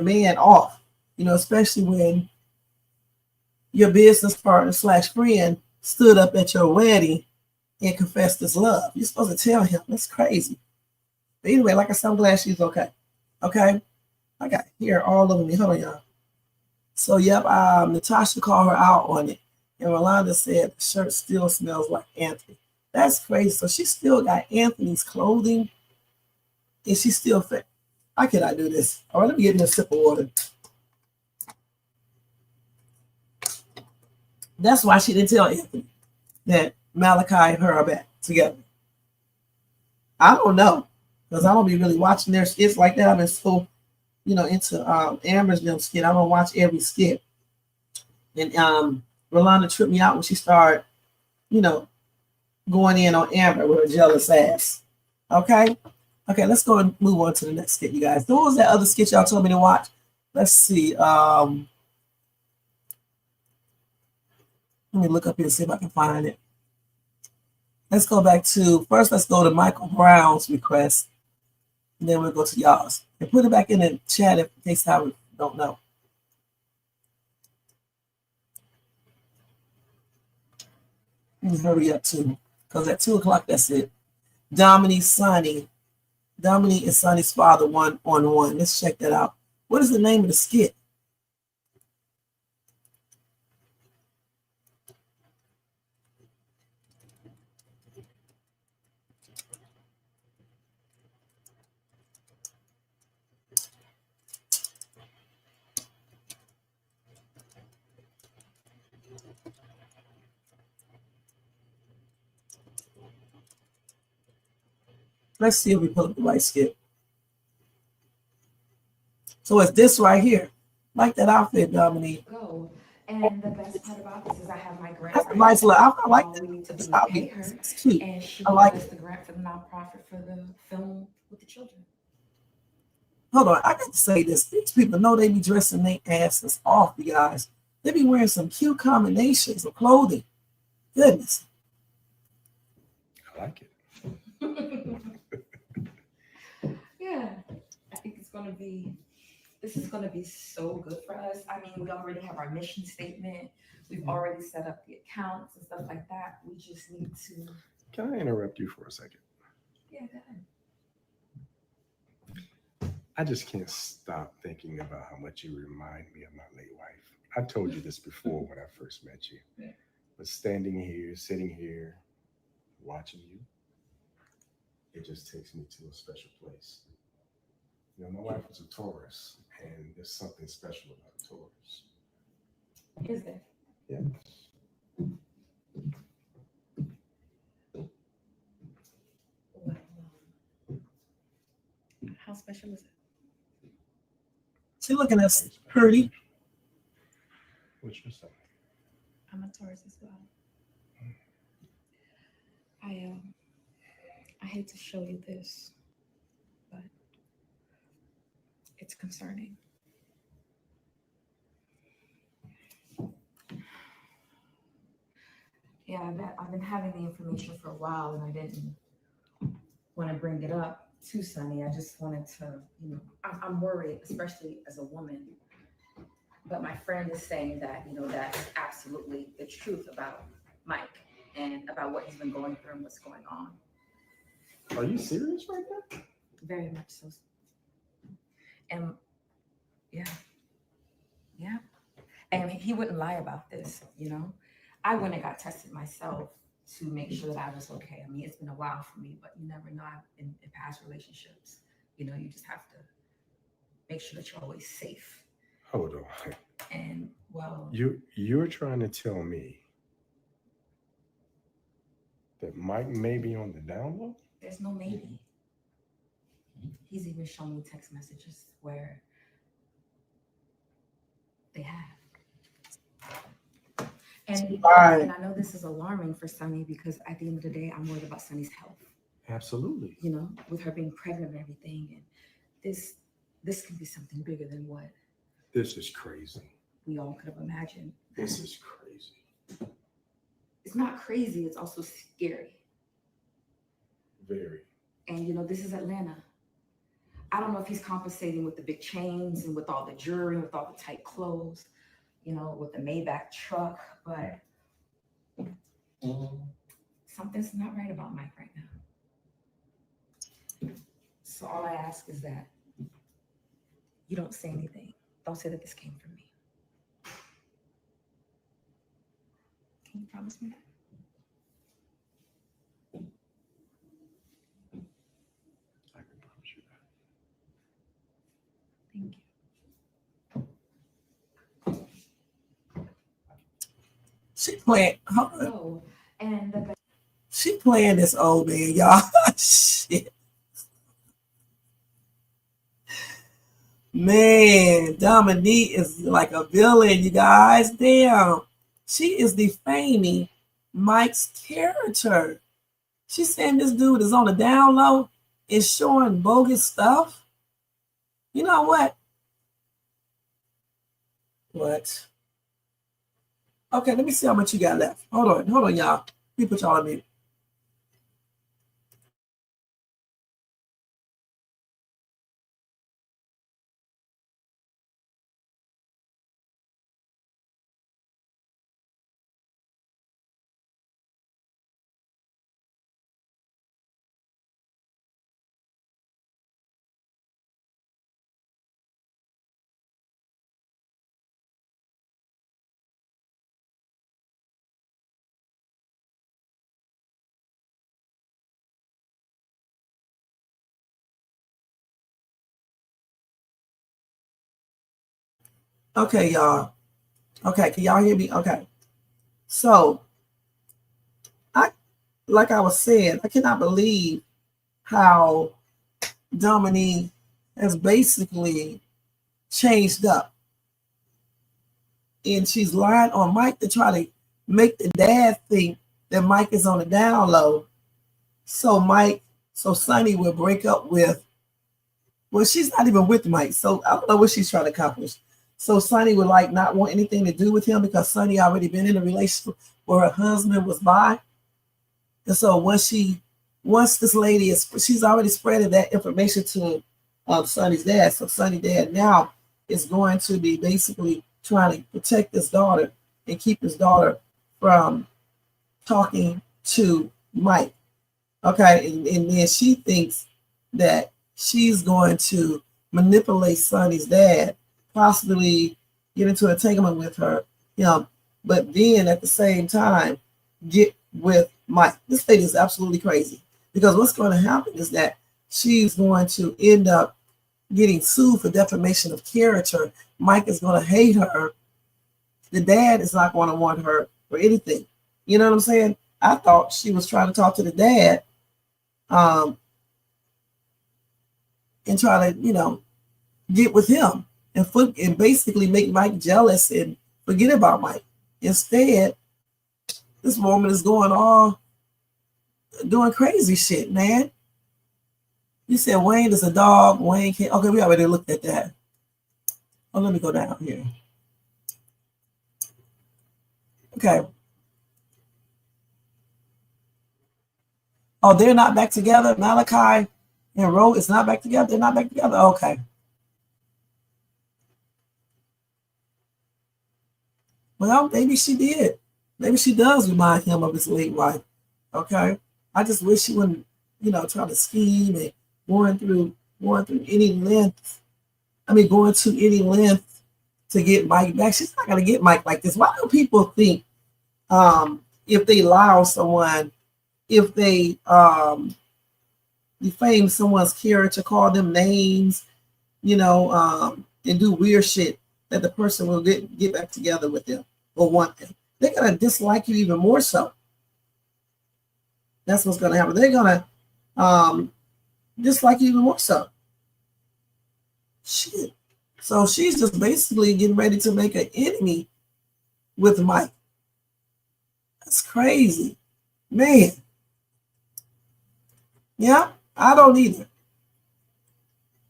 man off, especially when your business partner / friend stood up at your wedding and confessed his love. You're supposed to tell him. That's crazy. But anyway, like I said, I'm glad she's okay. Okay? I got hair all over me. Hold on, y'all. So, yep, Natasha called her out on it. And Rolanda said the shirt still smells like Anthony. That's crazy. So she still got Anthony's clothing. And she still fit. How can I do this? All right, let me get me a sip of water. That's why she didn't tell Anthony that Malachi and her are back together. I don't know, because I don't be really watching their skits like that. I've been so, into Amber's them skit. I don't watch every skit. And Rolanda tripped me out when she started, going in on Amber with her jealous ass. Okay? Okay, let's go and move on to the next skit, you guys. What was that other skit y'all told me to watch? Let's see. Let me look up here and see if I can find it. Let's go back to, first let's go to Michael Brown's request. And then we'll go to y'all's. And put it back in the chat in case I don't know. Let me hurry up too, because at 2 o'clock, that's it. Dominique and Sonny's father, 1-on-1. Let's check that out. What is the name of the skit? Let's see if we pull up the right skit. So it's this right here. Like that outfit, Dominique. Go. And the best part about this is I have my grant. That's a nice little outfit. I like that. This outfit. It's cute. And she I like gave us it. the grant for the nonprofit for the film with the children. Hold on, I got to say this. These people know they be dressing their asses off, you guys. They be wearing some cute combinations of clothing. Goodness. I like it. Yeah, I think this is gonna be so good for us. I mean, we already have our mission statement. We've already set up the accounts and stuff like that. We just need to. Can I interrupt you for a second? Yeah, go ahead. I just can't stop thinking about how much you remind me of my late wife. I told you this before when I first met you. Yeah. But standing here, sitting here, watching you, it just takes me to a special place. My wife was a Taurus, and there's something special about a Taurus. Is there? Yes. How special is it? She looking at us pretty. What's your sign? I'm a Taurus as well. I hate to show you this, but it's concerning. Yeah, I've been having the information for a while, and I didn't want to bring it up to Sonny. I just wanted to, I'm worried, especially as a woman. But my friend is saying that, that is absolutely the truth about Mike and about what he's been going through and what's going on. Are you serious right now? Very much so. And yeah. And he wouldn't lie about this, I went and got tested myself to make sure that I was okay. I mean, it's been a while for me, but you never know in past relationships. You just have to make sure that you're always safe. Hold on. And well, you're trying to tell me that Mike may be on the down low? There's no maybe. He's even shown me text messages where they have. And I know this is alarming for Sonny because at the end of the day, I'm worried about Sonny's health. Absolutely. You know, with her being pregnant and everything, and this can be something bigger than what This is crazy. we all could have imagined. This is crazy. It's not crazy, it's also scary. Very. And you know, this is Atlanta. I don't know if he's compensating with the big chains and with all the jewelry, with all the tight clothes, you know, with the Maybach truck, but something's not right about Mike right now. So all I ask is that you don't say anything. Don't say that this came from me. Can you promise me that? I can promise you that. Thank you. She playing. Oh, and the She playing this old man, y'all. Shit. Man, Dominique is like a villain, you guys. Damn. She is defaming Mike's character. She's saying this dude is on the down low, is showing bogus stuff. You know what? What? Okay, let me see how much you got left. Hold on, y'all. Let me put y'all on mute. Okay, y'all. Okay, can y'all hear me? Okay. So, like I was saying, I cannot believe how Dominique has basically changed up. And she's lying on Mike to try to make the dad think that Mike is on the down low. So Sonny will break up with, well, she's not even with Mike. So I don't know what she's trying to accomplish. So Sonny would like not want anything to do with him because Sonny already been in a relationship where her husband was by. And so once this lady she's already spreading that information to Sonny's dad. So Sonny's dad now is going to be basically trying to protect his daughter and keep his daughter from talking to Mike. Okay, and then she thinks that she's going to manipulate Sonny's dad, possibly get into an entanglement with him, but then at the same time get with Mike. This lady is absolutely crazy because what's going to happen is that she's going to end up getting sued for defamation of character. Mike is going to hate her. The dad is not going to want her for anything. You know what I'm saying? I thought she was trying to talk to the dad and try to, get with him and basically make Mike jealous and forget about Mike. Instead, this woman is doing crazy shit, man. You said Wayne is a dog. Wayne can't. Okay, we already looked at that. Oh, let me go down here. Okay. Oh, they're not back together. Malachi and Ro is not back together. They're not back together. Okay. Well, maybe she did. Maybe she does remind him of his late wife. Okay. I just wish she wouldn't, try to scheme and going through any length. Going to any length to get Mike back. She's not gonna get Mike like this. Why do people think if they lie on someone, if they defame someone's character, call them names, and do weird shit, that the person will get back together with them or want them? They're gonna dislike you even more so. That's what's gonna happen. They're gonna dislike you even more so. Shit. So she's just basically getting ready to make an enemy with Mike. That's crazy. Man. Yeah, I don't either.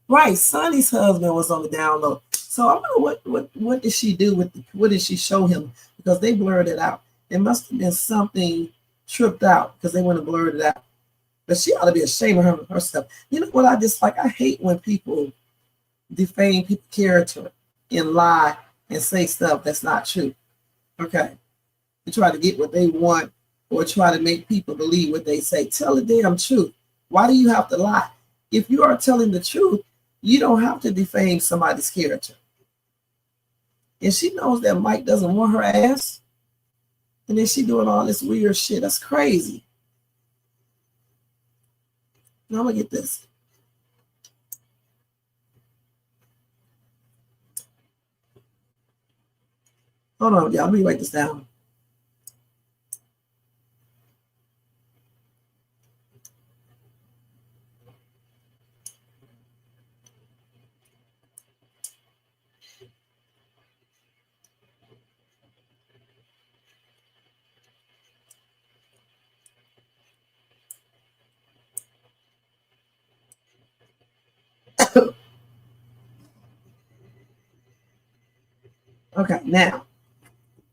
Right, Sonny's husband was on the down low. So I wonder what did she do with what did she show him? Because they blurred it out. It must have been something tripped out because they want to blur it out. But she ought to be ashamed of herself. You know what I dislike? I hate when people defame people's character and lie and say stuff that's not true. Okay. To try to get what they want or try to make people believe what they say. Tell the damn truth. Why do you have to lie? If you are telling the truth, you don't have to defame somebody's character. And she knows that Mike doesn't want her ass. And then she doing all this weird shit. That's crazy. Now I'm gonna get this. Hold on, y'all. Let me write this down. Okay, now.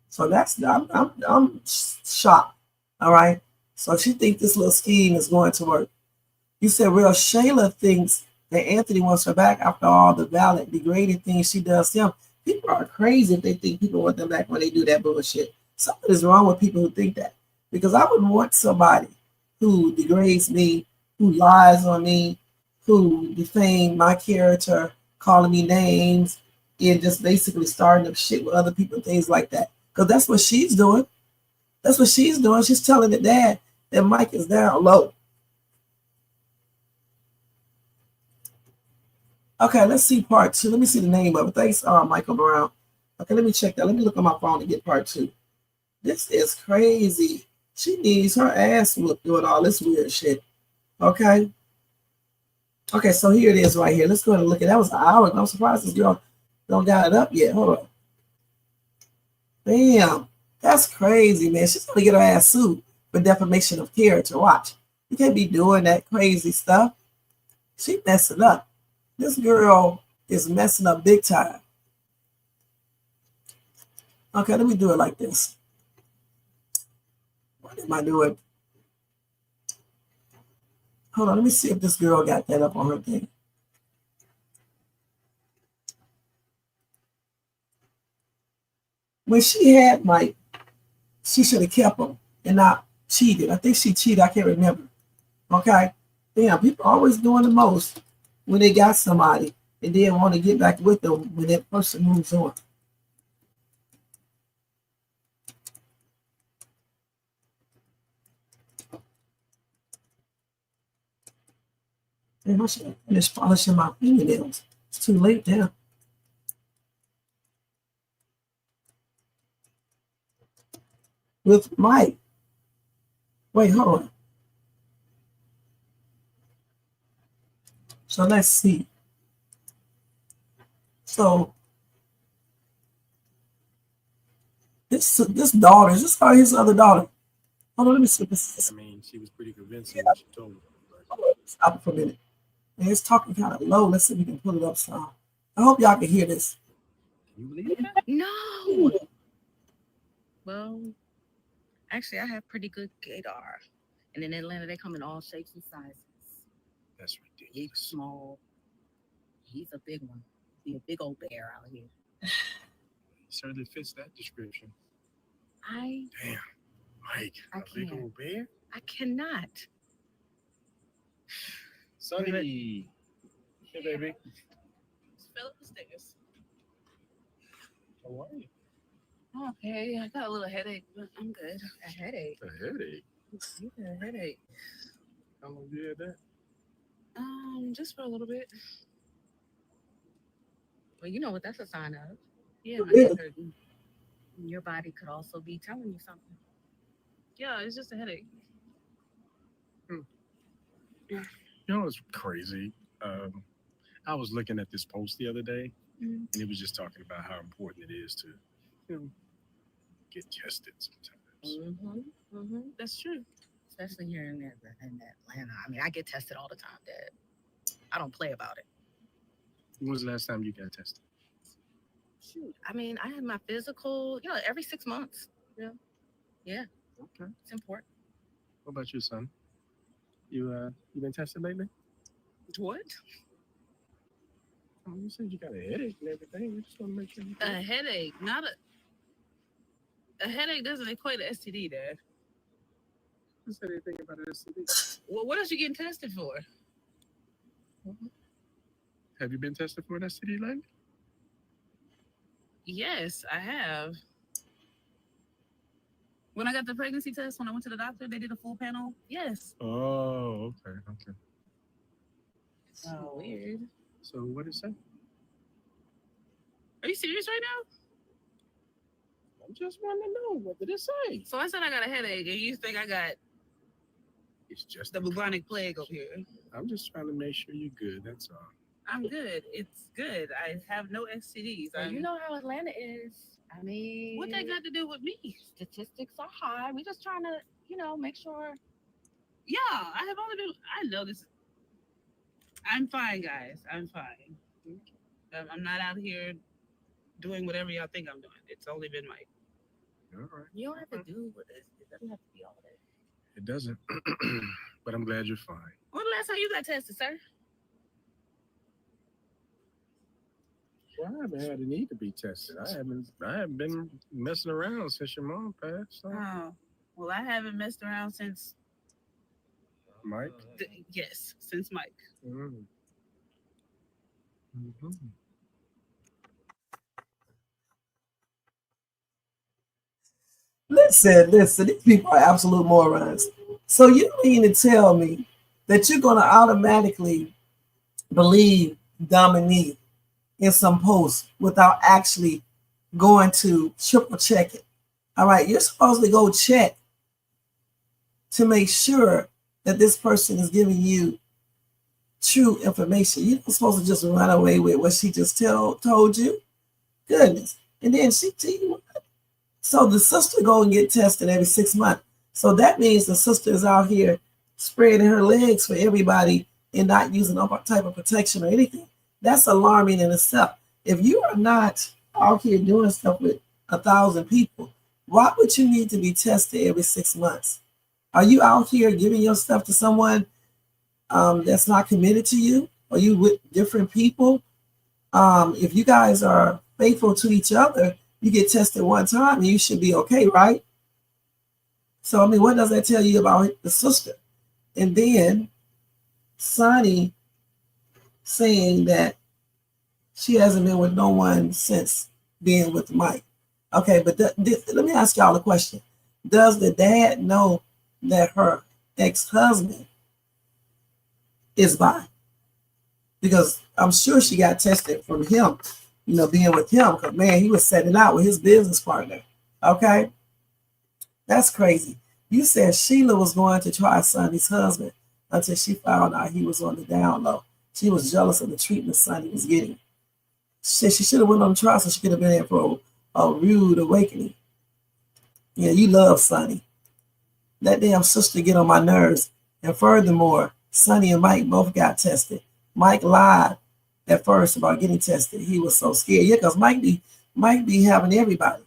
So that's I'm shocked. All right. So she thinks this little scheme is going to work. You said, real Shayla thinks that Anthony wants her back after all the valid, degrading things she does to him. People are crazy if they think people want them back when they do that bullshit. Something is wrong with people who think that. Because I would want somebody who degrades me, who lies on me, who defame my character, calling me names, and just basically starting up shit with other people, things like that. Because that's what she's doing. That's what she's doing. She's telling the dad that Mike is down low. Okay, let's see part two. Let me see the name of it. Thanks, Michael Brown. Okay, let me check that. Let me look on my phone to get part two. This is crazy. She needs her ass whooped doing all this weird shit. Okay. Okay, so here it is right here. Let's go ahead and look at it. That was an hour. I'm surprised this girl don't got it up yet. Hold on. Damn. That's crazy, man. She's gonna get her ass sued for defamation of character. Watch. You can't be doing that crazy stuff. She messing up. This girl is messing up big time. Okay, let me do it like this. What am I doing? Hold on, let me see if this girl got that up on her thing. When she had Mike, she should have kept him and not cheated. I think she cheated. I can't remember. Okay? Damn, people always doing the most when they got somebody and then want to get back with them when that person moves on. And I should finish polishing my fingernails. It's too late now. With Mike. Wait, hold on. So let's see. So this daughter, is this his other daughter? Hold on, let me see this. I mean, she was pretty convincing when she told me. Stop it for a minute. And it's talking kind of low. Let's see if we can pull it up some. I hope y'all can hear this. Can you believe that? No. Well, actually, I have pretty good gaydar. And in Atlanta, they come in all shapes and sizes. That's Big, ridiculous. small. He's a big one. He's a big old bear out here. Certainly fits that description. I Damn, Mike, I a big can't. old bear. I cannot. Sonny, hey baby. Just fell up the stairs. How are you? Okay, I got a little headache, but I'm good. A headache? A headache. Yeah, a headache. How long you had that? Just for a little bit. Well, you know what that's a sign of. Yeah, my head hurting. Your body could also be telling you something. Yeah, it's just a headache. You know what's crazy? I was looking at this post the other day, and it was just talking about how important it is to, get tested sometimes. That's true. especially here in Atlanta. I mean, I get tested all the time, Dad. I don't play about it. When was the last time you got tested? Shoot, I mean, I have my physical, every 6 months. Yeah, Okay. it's important. What about you, son? You been tested lately? What? Oh, you said you got a headache and everything. We just want to make sure you A headache, not a headache doesn't equate to STD, Dad. Who said anything about an STD? Well, what else you getting tested for? Have you been tested for an STD lately? Yes, I have. When I got the pregnancy test, when I went to the doctor, they did a full panel. Yes. Oh, okay. So weird. So what did it say? Are you serious right now? I just want to know, what did it say? So I said I got a headache, and you think I got It's just the bubonic plague over here? I'm just trying to make sure you're good. That's all. I'm good. It's good. I have no STDs. You know how Atlanta is. I mean, What that got to do with me? Statistics are high. We're just trying to, make sure. Yeah, I have only been. I know this. I'm fine, guys. I'm fine. I'm not out here doing whatever y'all think I'm doing. It's only been Mike. All right. You don't have to do with it. It doesn't have to be all of it. It doesn't. But I'm glad you're fine. When the last time you got tested, sir? Well, I haven't had a need to be tested. I haven't been messing around since your mom passed. So. Oh, well, I haven't messed around since Mike? Yes, since Mike. Mm-hmm. Listen, these people are absolute morons. So you mean to tell me that you're going to automatically believe Dominique in some post without actually going to triple check it? All right, you're supposed to go check to make sure that this person is giving you true information. You're not supposed to just run away with what she just told you. Goodness. And then she tell you what? So the sister go and get tested every 6 months. So that means the sister is out here spreading her legs for everybody and not using no type of protection or anything. That's alarming in itself. If you are not out here doing stuff with 1,000 people, why would you need to be tested every 6 months? Are you out here giving your stuff to someone that's not committed to you? Are you with different people? If you guys are faithful to each other, you get tested one time and you should be okay, right? So, I mean, what does that tell you about the sister? And then Sonny saying that she hasn't been with no one since being with Mike. Okay, but let me ask y'all a question. Does the dad know that her ex-husband is bi? Because I'm sure she got tested from him, being with him, because, man, he was setting out with his business partner. Okay? That's crazy. You said Sheila was going to try Sonny's husband until she found out he was on the down low. She was jealous of the treatment Sonny was getting. She should have went on the trial so she could have been in for a rude awakening. Yeah, you love Sonny. That damn sister get on my nerves. And furthermore, Sonny and Mike both got tested. Mike lied at first about getting tested. He was so scared. Yeah, because Mike be having everybody.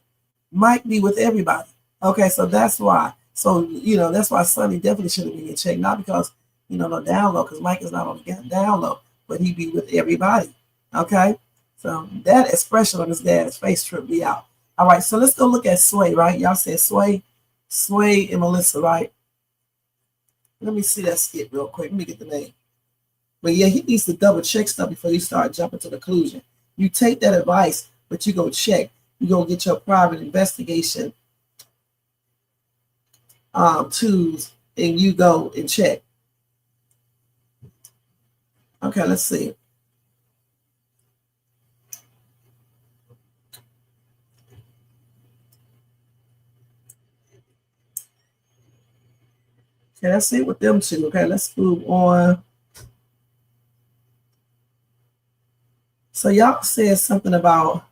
Mike be with everybody. Okay, so that's why. So, that's why Sonny definitely should have been in check. Not because, no down low, because Mike is not on the down low, but he be with everybody. Okay? So that expression on his dad's face tripped me out. All right, so let's go look at Sway, right? Y'all said Sway and Melissa, right? Let me see that skit real quick. Let me get the name. But yeah, he needs to double check stuff before you start jumping to the conclusion. You take that advice, but you go check. You go get your private investigation tools, and you go and check. Okay, let's see. Okay, let's see with them two. Okay, let's move on. So y'all said something about,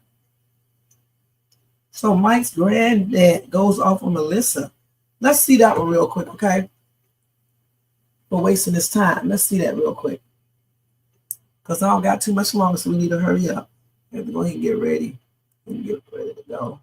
so Mike's granddad goes off on Melissa. Let's see that one real quick, okay? for wasting this time. Let's see that real quick. Because I don't got too much longer, so we need to hurry up. We have to go ahead and get ready to go.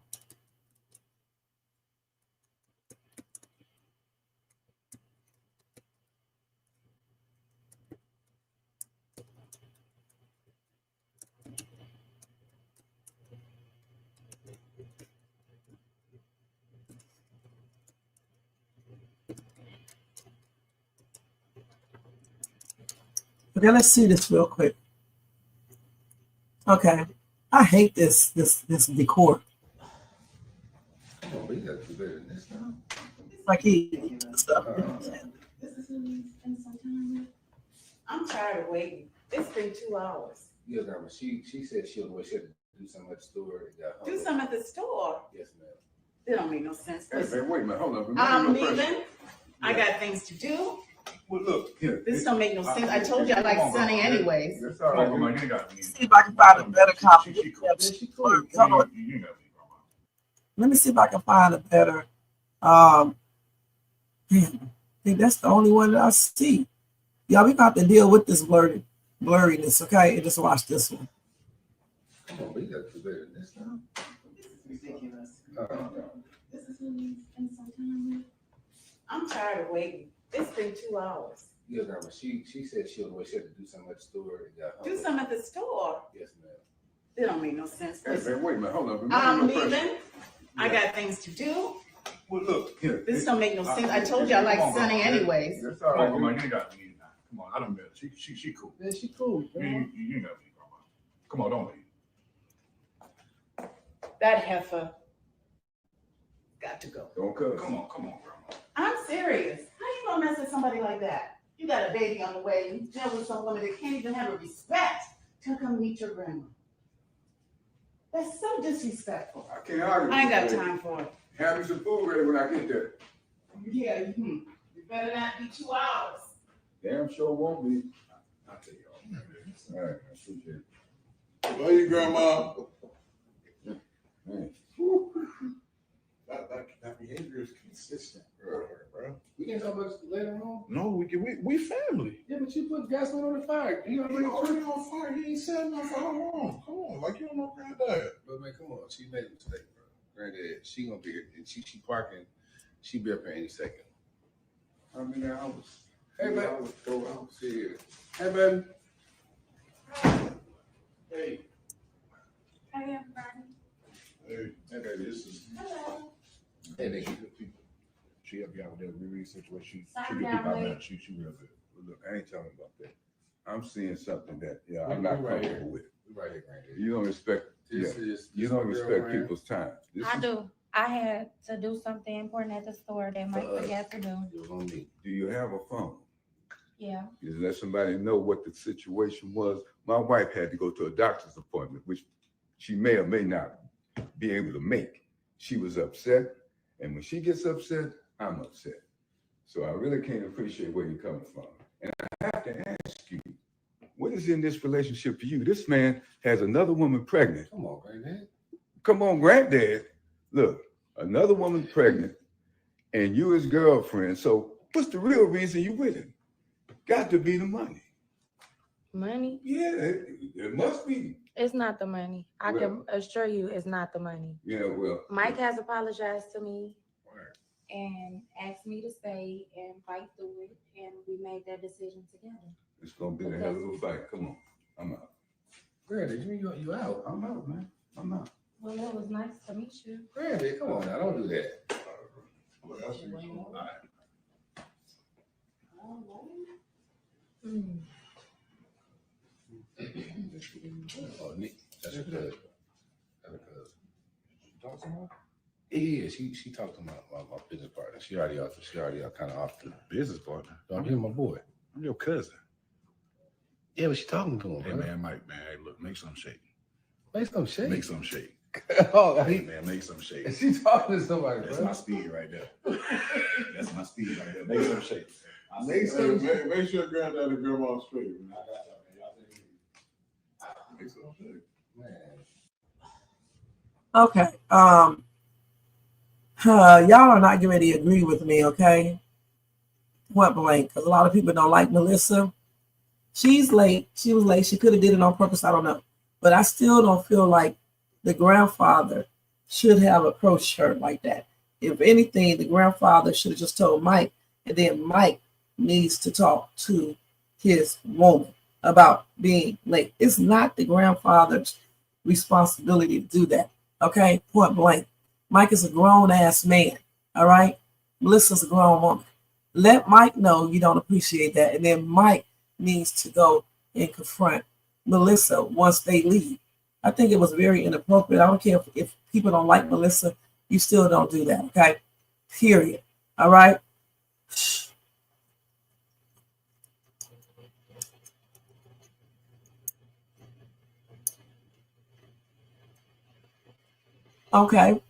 Okay, let's see this real quick. Okay, I hate this decor. Oh, we got to do better than this now. Like he stuff. I'm tired of waiting. It's been 2 hours. Yeah, Grandma, she said she had to do something at the store. Do something at the store. Yes, ma'am. It don't make no sense. Hey, man, wait a minute, hold on. I'm leaving. I got things to do. Well, look, here. This don't make no sense. I told you I like Sunny anyways. That's all right, Grandma. You got me. See if I can find a better copy. Hold on. You know me, Grandma. Let me see if I can find a better. I think that's the only one that I see. Y'all, we got to deal with this blurriness, okay? And just watch this one. Come on, we got to do better than this now. Ridiculous. I'm tired of waiting. It's been 2 hours. Yeah, Grandma, she said she had to do something at the store. Do something at the store. Yes, ma'am. It don't make no sense. Hey, man, wait a minute, hold on. I'm leaving. I got things to do. Well, look, here. This don't make no sense. I told you I like Sunny anyways. That's all right, Grandma, Grandma. you got me now. Come on, I don't matter. She cool. Yeah, she cool. You know me, Grandma. Come on, don't leave. That heifer got to go. Don't cut. Come on, Grandma. I'm serious. How you gonna mess with somebody like that? You got a baby on the way. You deal with some woman that can't even have a respect to come meet your grandma. That's so disrespectful. I can't argue. I ain't got time for it. Have me some food ready when I get there. Yeah, you better not be 2 hours. Damn sure won't be. I'll tell you all. All right, I appreciate it. Love you, Grandma. Man. That behavior is consistent, bro. We can talk about this later on. No, we family. Yeah, but you put gasoline on the fire. You already Already on fire. He ain't said nothing for how long? Come on, like you don't know Granddad. But man, come on. She made a mistake, bro. Granddad, she gonna be here. And she parking. She be up here any second. I mean, I was. Hey, baby. I was here. Hey, baby. Hey. Hey, everybody. Hey, baby, this is. Hello. Hey, they people. She helped you out with that reread situation. Sorry, She down good people late. out. She real good. Look, I ain't talking about that. I'm seeing something that I'm not right comfortable here. with. We right here, Granddad. You don't respect. This is You this don't girl respect right here. people's time. This I is- do. I had to do something important at the store that Mike For us. forgot to do. It was on me. Do you have a phone? Yeah. You let somebody know what the situation was. My wife had to go to a doctor's appointment, which she may or may not be able to make. She was upset, and when she gets upset, I'm upset. So I really can't appreciate where you're coming from. And I have to ask you, what is in this relationship for you? This man has another woman pregnant. Come on, Granddad. Come on, Granddad. Look, another woman pregnant, and you his girlfriend. So what's the real reason you with him? Got to be the money. Money? Yeah, it must be. It's not the money. I can assure you it's not the money. Yeah, well. Mike has apologized to me and asked me to stay and fight through it, and we made that decision together. It's gonna be a hell of a fight. Come on, I'm out. Granddad, you out. I'm out, man. I'm out. Well, it was nice to meet you. Granddad, come on now. Don't do that. What else you doing? All right. Oh, Nick, that's your cousin. That's her cousin. Talk some more? Yeah, she talked to my business partner. She already kind of off the Business partner. I'm here, my boy. I'm your cousin. Yeah, but she talking to him, Hey, bro. man, Mike, man. Hey, look, make some shake. Make some shake. Make some shake. Oh, Hey, man, make some shake. is she talking to somebody, That's bro? my speed right there. That's my speed right there. Make some shake. Make some shake. Make sure Granddad and Grandma straight, man. I got y'all, man. Y'all make some shake. Man. Okay. Y'all are not getting ready to agree with me, okay? point blank, because a lot of people don't like Melissa. She's late. She was late. She could have did it on purpose. I don't know. But I still don't feel like the grandfather should have approached her like that. If anything, the grandfather should have just told Mike, and then Mike needs to talk to his woman about being late. It's not the grandfather's responsibility to do that. Okay, point blank. Mike is a grown ass man. All right, Melissa's a grown woman. Let Mike know you don't appreciate that, and then Mike needs to go and confront Melissa once they leave. I think it was very inappropriate. I don't care if people don't like Melissa, you still don't do that. Okay, period. All right. Okay.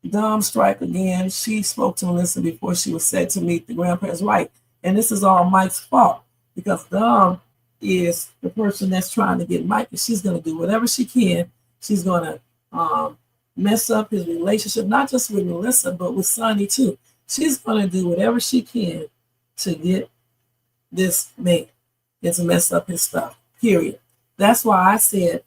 Dom strike again. She spoke to Melissa before she was set to meet the grandparents. Right. And this is all Mike's fault because Dom is the person that's trying to get Mike, and she's going to do whatever she can. She's going to mess up his relationship, not just with Melissa, but with Sonny too. She's going to do whatever she can to get this man and to mess up his stuff, period. That's why I said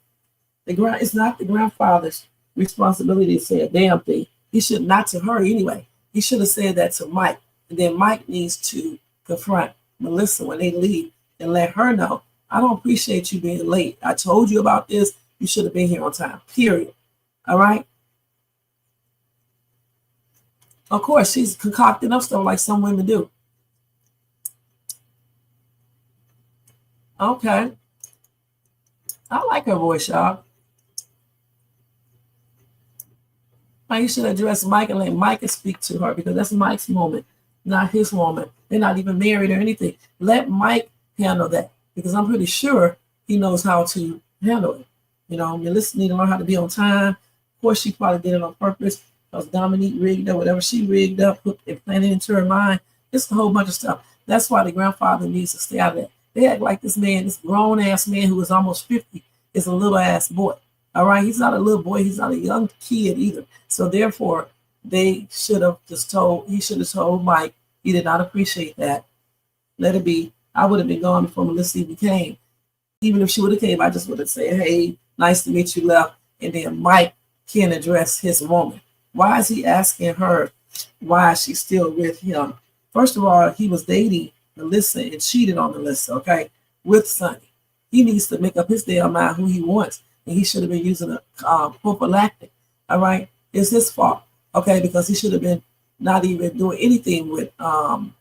it's not the grandfather's responsibility to say a damn thing. He should, not to her anyway. He should have said that to Mike. And then Mike needs to confront Melissa when they leave and let her know, I don't appreciate you being late. I told you about this. You should have been here on time, period. All right? Of course, she's concocting up stuff like some women do. Okay. I like her voice, y'all. You should address Mike and let Mike speak to her because that's Mike's moment, not his woman. They're not even married or anything. Let Mike handle that because I'm pretty sure he knows how to handle it. You know, Melissa need to learn how to be on time. Of course, she probably did it on purpose because Dominique rigged up whatever she rigged up, put it planted into her mind. It's a whole bunch of stuff. That's why the grandfather needs to stay out of that. They act like this man, this grown ass man who is almost 50, is a little ass boy. All right, he's not a little boy. He's not a young kid either. So therefore, they should have just told. He should have told Mike he did not appreciate that. Let it be. I would have been gone before Melissa even came. Even if she would have came, I just would have said, "Hey, nice to meet you." Left, and then Mike can address his woman. Why is he asking her why she's still with him? First of all, he was dating Melissa and cheated on Melissa. Okay, with Sonny. He needs to make up his damn mind who he wants. And he should have been using a prophylactic. All right, it's his fault. Okay, because he should have been not even doing anything with not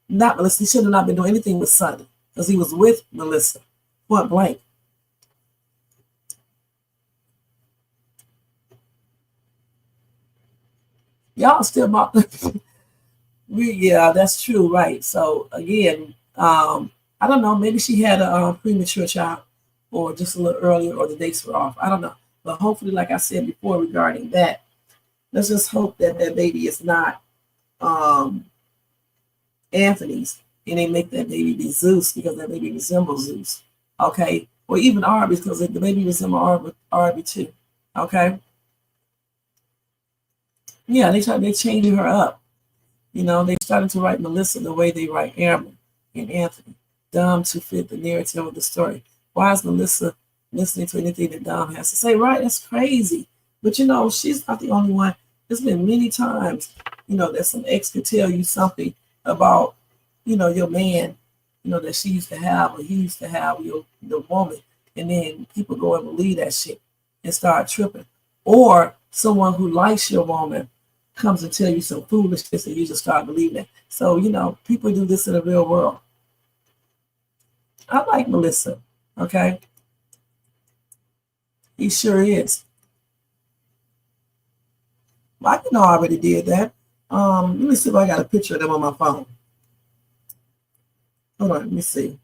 Melissa. He should have not been doing anything with Sonny because he was with Melissa. Point blank. Y'all still about yeah, that's true, right? So again, I don't know. Maybe she had a premature child. Or just a little earlier, or the dates were off. I don't know. But hopefully, like I said before regarding that, let's just hope that that baby is not Anthony's, and they make that baby be Zeus because that baby resembles Zeus. Okay? Or even Arby because the baby resembles Arby too. Okay? Yeah, they changing her up. You know, they started to write Melissa the way they write Aaron and Anthony. Dumb to fit the narrative of the story. Why is Melissa listening to anything that Dom has to say? Right, that's crazy. But you know, she's not the only one. There's been many times, you know, that some ex could tell you something about, you know, your man, you know, that she used to have or he used to have the woman, and then people go and believe that shit and start tripping. Or someone who likes your woman comes and tell you some foolishness and you just start believing it. So, you know, people do this in the real world. I like Melissa. Okay, he sure is. Well, I can know I already did that. Let me see if I got a picture of them on my phone. Hold on, let me see.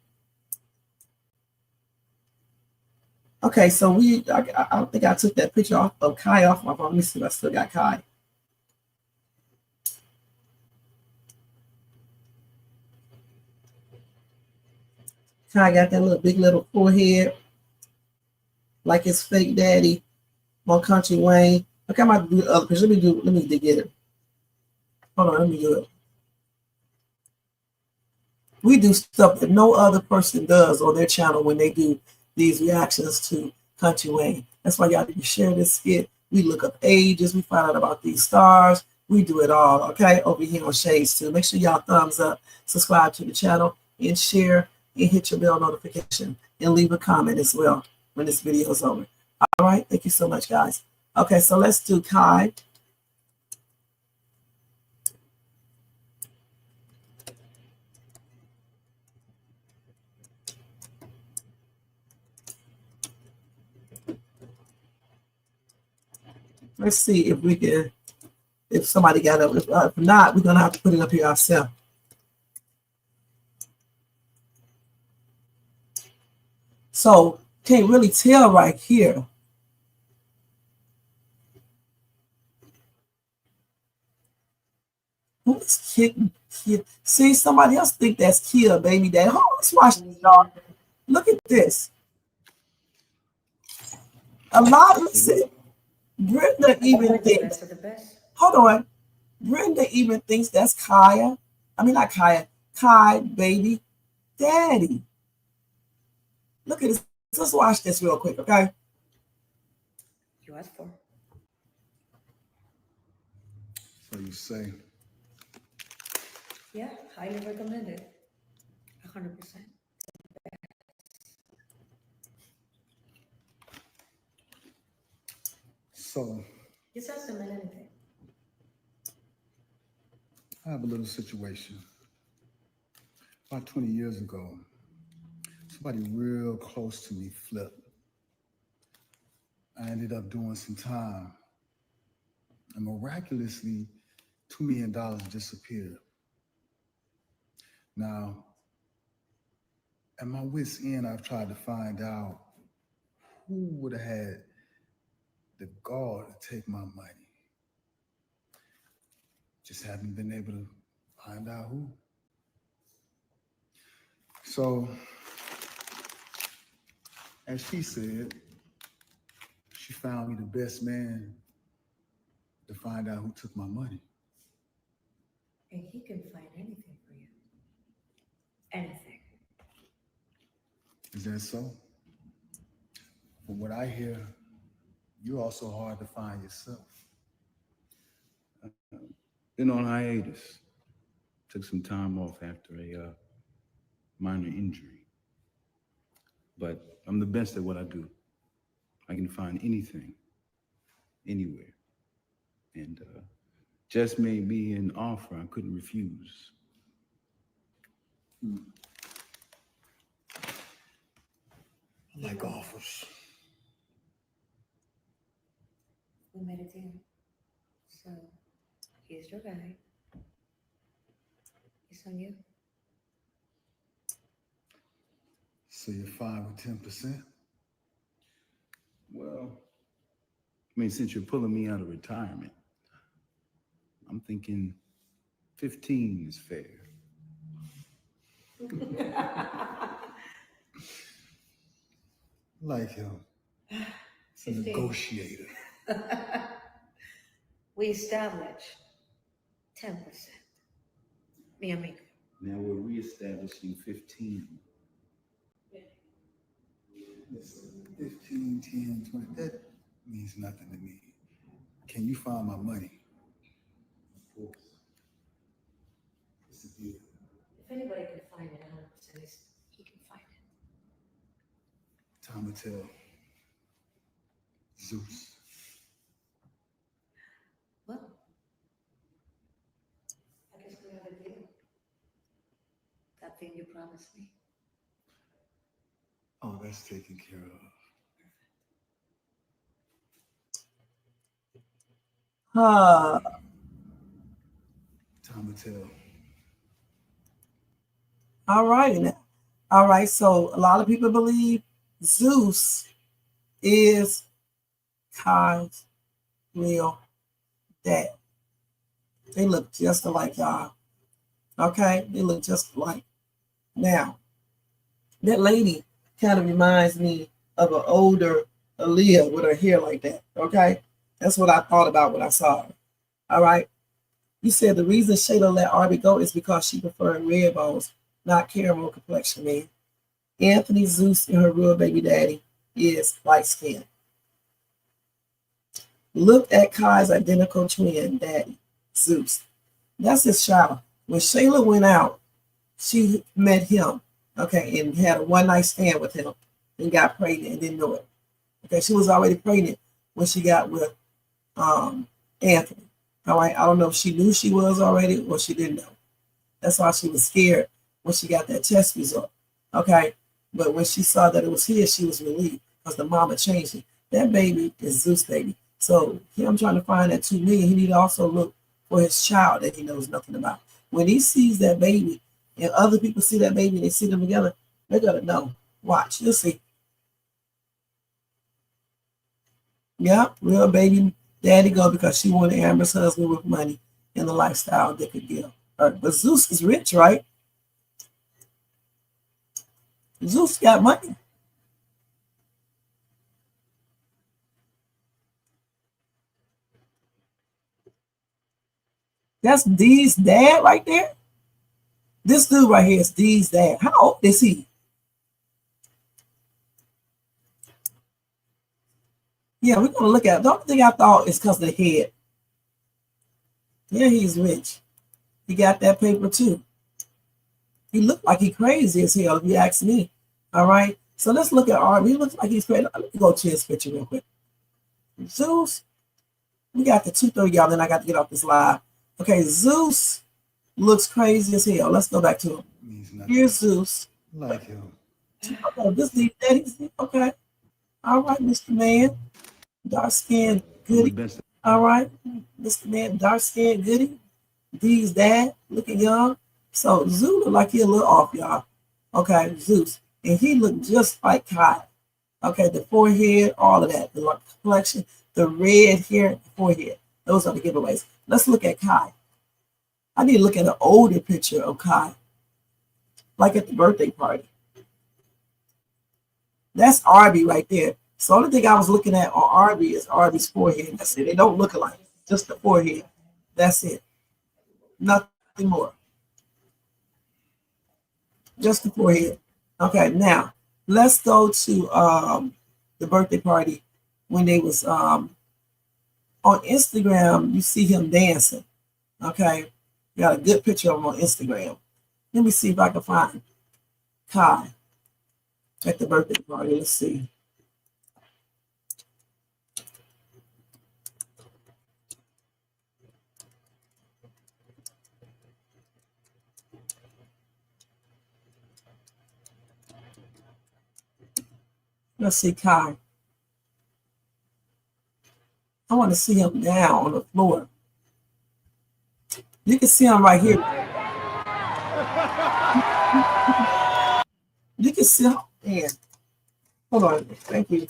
Okay, so I think I took that picture off of Kai off my phone. Let me see if I still got Kai. Kai got that little big little forehead, like his fake daddy on Kountry Wayne. Okay, I might do the other picture. Let me get it. Hold on, let me do it. We do stuff that no other person does on their channel when they do these reactions to Kountry Wayne. That's why y'all need to share this skit. We look up ages. We find out about these stars. We do it all, okay, over here on Shades too. Make sure y'all thumbs up, subscribe to the channel, and share, and hit your bell notification, and leave a comment as well when this video is over. All right, thank you so much, guys. Okay, so let's do Kai. Let's see if we can, if somebody got it. If not, we're going to have to put it up here ourselves. So, can't really tell right here. Who's kicking? See, somebody else think that's Kia, baby dad. Hold on, let's watch this, y'all. Look at this. A lot of it. Brenda even thinks, hold on. Brenda even thinks that's Kaya. I mean, not Kaya. Kai, baby, daddy. Look at this. Let's watch this real quick, okay? You asked for. So you say? Yeah, highly recommended. 100%. So Just ask them anything. I have a little situation. About 20 years ago, somebody real close to me flipped. I ended up doing some time, and miraculously, $2 million disappeared. Now, at my wit's end, I've tried to find out who would have had the gall to take my money. Just haven't been able to find out who. So, as she said, she found me the best man to find out who took my money. And he can find anything for you. Anything. Is that so? From what I hear, you're also hard to find yourself. Been on hiatus. Took some time off after a minor injury. But I'm the best at what I do. I can find anything, anywhere. And just made me an offer I couldn't refuse. I like offers. We made a deal. So here's your guy. It's on you. So you're fine with 10%? Well, I mean, since you're pulling me out of retirement, I'm thinking 15 is fair. Like him. It's a 15. negotiator. We established 10%. Me and me. Now we're reestablishing 15. 15, 10, 20, that means nothing to me. Can you find my money? Of course. It's a deal. If anybody can find it 100%, he can find it. Time will tell. Zeus. Well, I guess we have a deal. That thing you promised me. Oh, that's taken care of. Time will tell. All right. All right. So a lot of people believe Zeus is Kai's real dad. They look just alike, y'all. Okay? They look just alike. Now, that lady kind of reminds me of an older Aaliyah with her hair like that. Okay? That's what I thought about when I saw her. All right? You said the reason Shayla let Arby go is because she preferred red bones, not caramel complexion, man. Anthony, Zeus, and her real baby daddy is light skinned. Look at Kai's identical twin daddy, Zeus. That's his child. When Shayla went out, she met him, okay, and had a one-night stand with him and got pregnant and didn't know it. Okay, she was already pregnant when she got with Anthony. All right, I don't know if she knew she was already or she didn't know. That's why she was scared when she got that test result. Okay, but when she saw that it was his, she was relieved because the mama changed it. That baby is Zeus' baby. So him trying to find that $2 million, he need to also look for his child that he knows nothing about. When he sees that baby and other people see that baby and they see them together, they're gonna know. Watch, you'll see. Yeah, real baby daddy go because she wanted Amber's husband with money and the lifestyle they could give her. But Zeus is rich, right? Zeus got money. That's Dee's dad right there. This dude right here is Dee's dad. How old is he? Yeah, we're gonna look at it. The only thing I thought is because of the head. Yeah, he's rich. He got that paper too. He looked like he crazy as hell, if you ask me. All right. So let's look at Arby. He looks like he's crazy. Let me go to his picture real quick. Zeus. We got the 2:30, y'all. Then I got to get off this live. Okay, Zeus looks crazy as hell. Let's go back to him. Here's Zeus. Like him. Okay, this is daddy. Okay. All right, Mr. Man. Dark skin goody. All right. Mr. Man, dark skin goody. Dee's dad, looking young. So Zeus look like he a little off, y'all. Okay, Zeus. And he looked just like Kai. Okay, the forehead, all of that. The complexion, the red hair, the forehead. Those are the giveaways. Let's look at Kai. I need to look at an older picture of Kai. Like at the birthday party. That's Arby right there. So the only thing I was looking at on Arby is Arby's forehead. That's it. They don't look alike. Just the forehead. That's it. Nothing more. Just the forehead. Okay, now let's go to the birthday party when they was on Instagram. You see him dancing. Okay, got a good picture of him on Instagram. Let me see if I can find Kai at the birthday party. Let's see. Let's see Kai. I want to see him down on the floor. You can see him right here. You can see him. Man. Hold on. Thank you.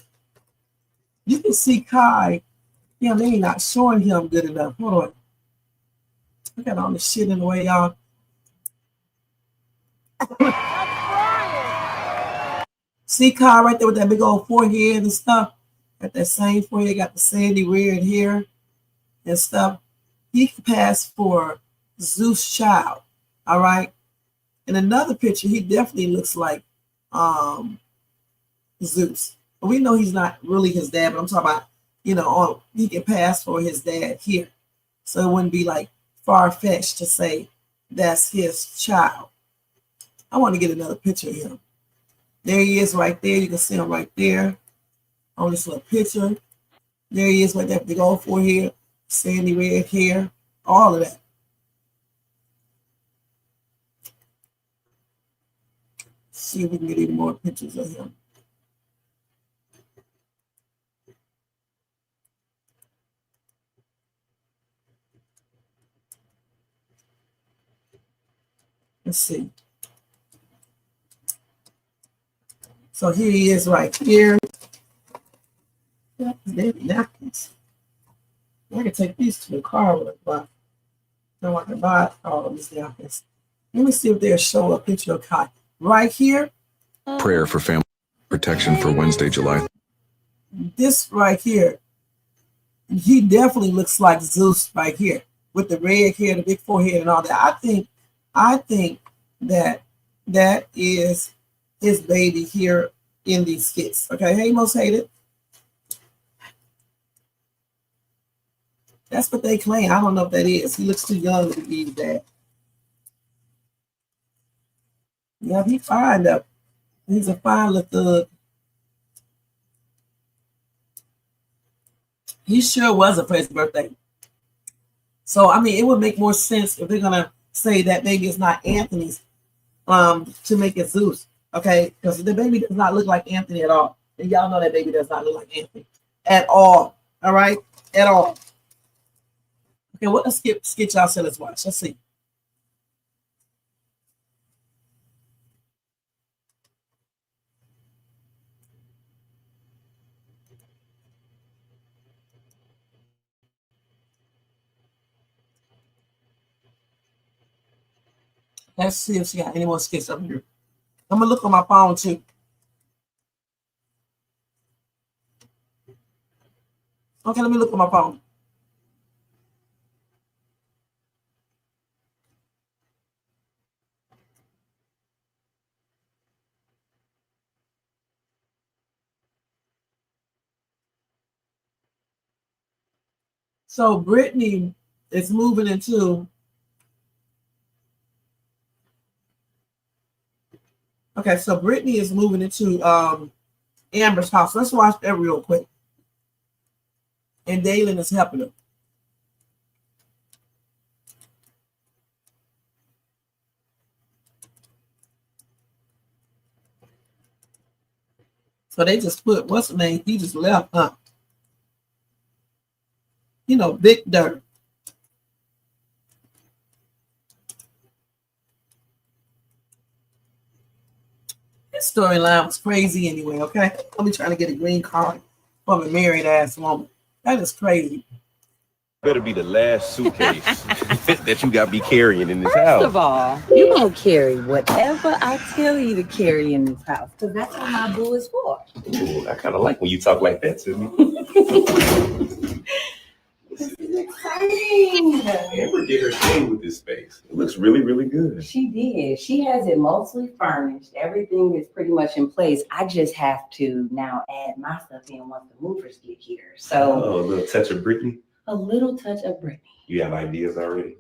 You can see Kai. Yeah, they ain't not showing him good enough. Hold on. I got all this shit in the way, y'all. See Kai right there with that big old forehead and stuff. Got that same forehead, got the sandy red hair and stuff. He can pass for Zeus' child. All right. In another picture, he definitely looks like Zeus. But we know he's not really his dad, but I'm talking about, you know, he can pass for his dad here. So it wouldn't be like far-fetched to say that's his child. I want to get another picture of him. There he is right there. You can see him right there on this little picture. There he is right there, big old forehead, sandy red hair, all of that. See if we can get any more pictures of him. Let's see. So here he is right here. There's napkins. I can take these to the car with us, but no, I can buy all of these napkins. Let me see if they'll show a picture of Kai. Right here. Prayer for family protection for Wednesday, July. This right here, he definitely looks like Zeus right here. with the red hair, the big forehead, and all that. I think that is his baby here in these skits. Okay, hey, most hated. That's what they claim. I don't know if that is. He looks too young to be that. Yeah, he fine though. He's a fine little thug. He sure wasn't for his birthday. So I mean, it would make more sense if they're gonna say that baby is not Anthony's, to make it Zeus. Okay, because the baby does not look like Anthony at all. And y'all know that baby does not look like Anthony at all. All right, at all. Okay, what skit y'all said let's watch? Let's see. Let's see if she got any more skits up here. I'm gonna look on my phone too. Okay, let me look on my phone. So Britney is moving into. Okay, so Britney is moving into Amber's house. Let's watch that real quick. And Dalen is helping her. So they just put, what's the name? He just left, huh? You know, big dirt. This storyline was crazy anyway, okay? I'll be trying to get a green card from a married ass woman. That is crazy. Better be the last suitcase that you got to be carrying in this house. First of all, you gonna carry whatever I tell you to carry in this house, because that's what my boo is for. Ooh, I kind of like when you talk like that to me. This is exciting. Amber did her thing with this space. It looks really, really good. She did. She has it mostly furnished. Everything is pretty much in place. I just have to now add my stuff in once the movers get here. So a little touch of Britney. A little touch of Britney. You have ideas already?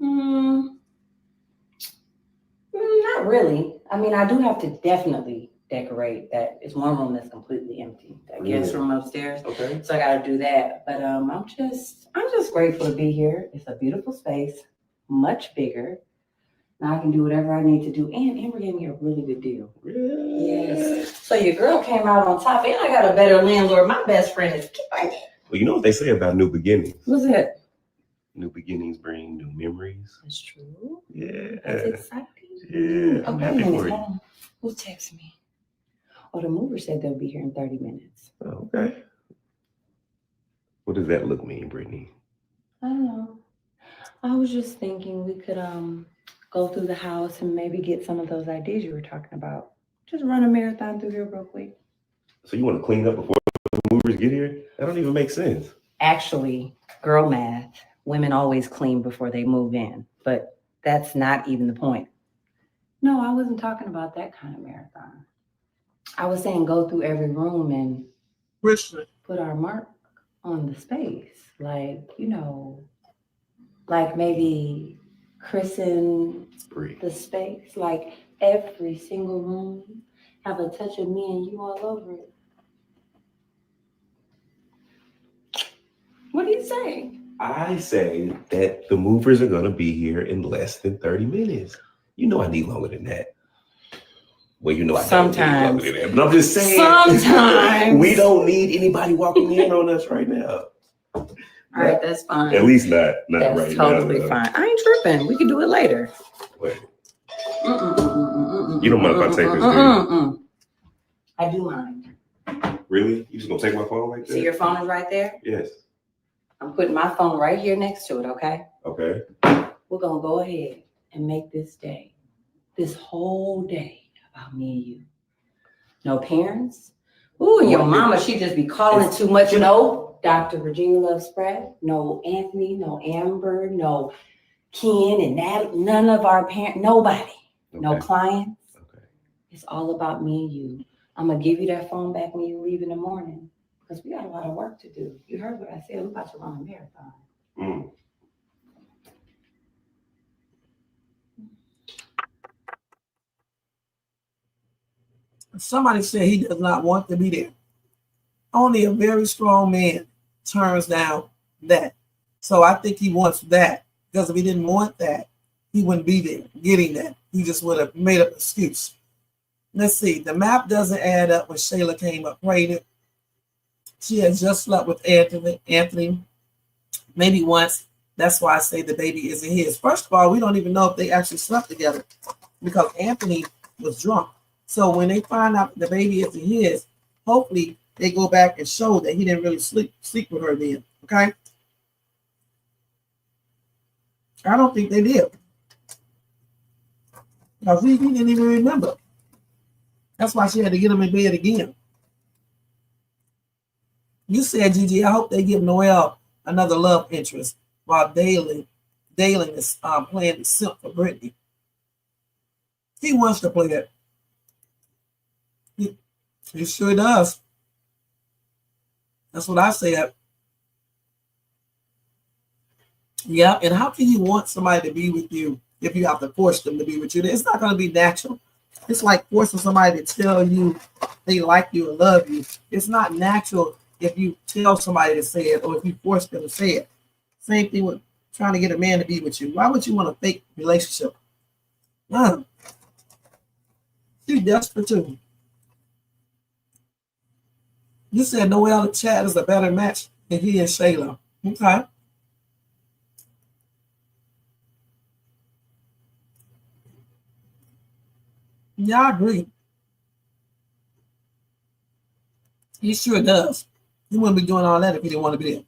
Not really. I mean, I do have to definitely decorate that. It's one room that's completely empty. That guest room upstairs. Okay. So I got to do that. But I'm just grateful to be here. It's a beautiful space, much bigger. Now I can do whatever I need to do. And Amber gave me a really good deal. Yes. So your girl came out on top, and I got a better landlord. My best friend is Karen. Well, you know what they say about new beginnings. What's that? New beginnings bring new memories. That's true. Yeah. That's exciting. Yeah. I'm happy for you. Who texted me? Oh, the mover said they'll be here in 30 minutes. Oh, okay. What does that look mean, Brittany? I don't know. I was just thinking we could go through the house and maybe get some of those ideas you were talking about. Just run a marathon through here real quick. So you want to clean up before the movers get here? That don't even make sense. Actually, girl math, women always clean before they move in, but that's not even the point. No, I wasn't talking about that kind of marathon. I was saying go through every room and put our mark on the space. Like, you know, like maybe christen the space. Like every single room have a touch of me and you all over it. What do you say? I say that the movers are going to be here in less than 30 minutes. You know I need longer than that. Well, you know I don't need longer than that. But I'm just saying. Sometimes. We don't need anybody walking in on us right now. All right, that's fine. At least not that's right now. That's totally fine. I ain't tripping. We can do it later. Wait. You don't mind if I take this, do you? I do mind. Really? You just gonna take my phone like that? See your phone is right there? Yes. I'm putting my phone right here next to it, okay? Okay. We're gonna go ahead and make this day, this whole day about me and you. No parents. Ooh, and your mama, she just be calling too much. No. Dr. Regina Love Spread, no Anthony, no Amber, no Ken and Natalie, none of our parents, nobody, no clients. Okay. It's all about me and you. I'm gonna give you that phone back when you leave in the morning because we got a lot of work to do. You heard what I said. We're about to run a marathon. Mm. Somebody said he does not want to be there. Only a very strong man turns down that. So I think he wants that, because if he didn't want that, he wouldn't be there getting that. He just would have made up an excuse. Let's see. The map doesn't add up when Shayla came up pregnant. She had just slept with Anthony, maybe once. That's why I say the baby isn't his. First of all, we don't even know if they actually slept together because Anthony was drunk. So when they find out the baby isn't his, hopefully they go back and show that he didn't really sleep with her then. Okay? I don't think they did. Because he didn't even remember. That's why she had to get him in bed again. You said, Gigi, I hope they give Noel another love interest while Dalen is playing the simp for Britney. He wants to play it. He sure does. That's what I said. Yeah, and how can you want somebody to be with you if you have to force them to be with you? It's not going to be natural. It's like forcing somebody to tell you they like you and love you. It's not natural if you tell somebody to say it or if you force them to say it. Same thing with trying to get a man to be with you. Why would you want a fake relationship? She's desperate too. You said Noel and Chad is a better match than he and Shayla. Okay. Yeah, I agree. He sure does. He wouldn't be doing all that if he didn't want to be there.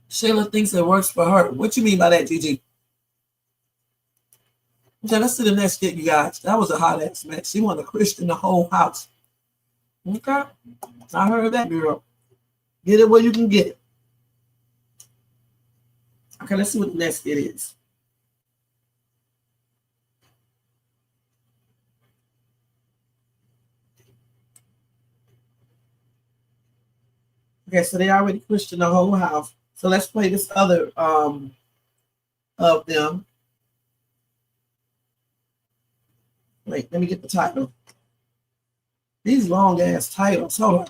Shayla thinks it works for her. What you mean by that, Gigi? Okay, let's see the next skit, you guys. That was a hot ass match. She wanted to Christian the whole house. Okay. I heard that, girl. Get it where you can get it. Okay, let's see what the next skit is. Okay, so they already Christian the whole house. So let's play this other of them. Wait, let me get the title. These long ass titles. Hold on.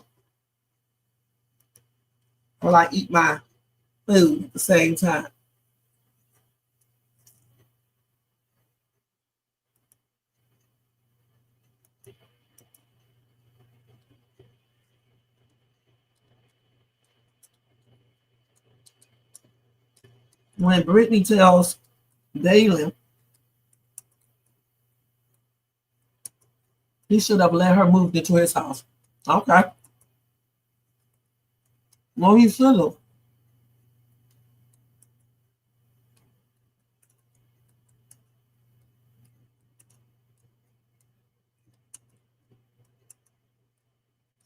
While I eat my food at the same time. When Britney tells Dalen he should have let her move into his house. Okay. Well, he should have.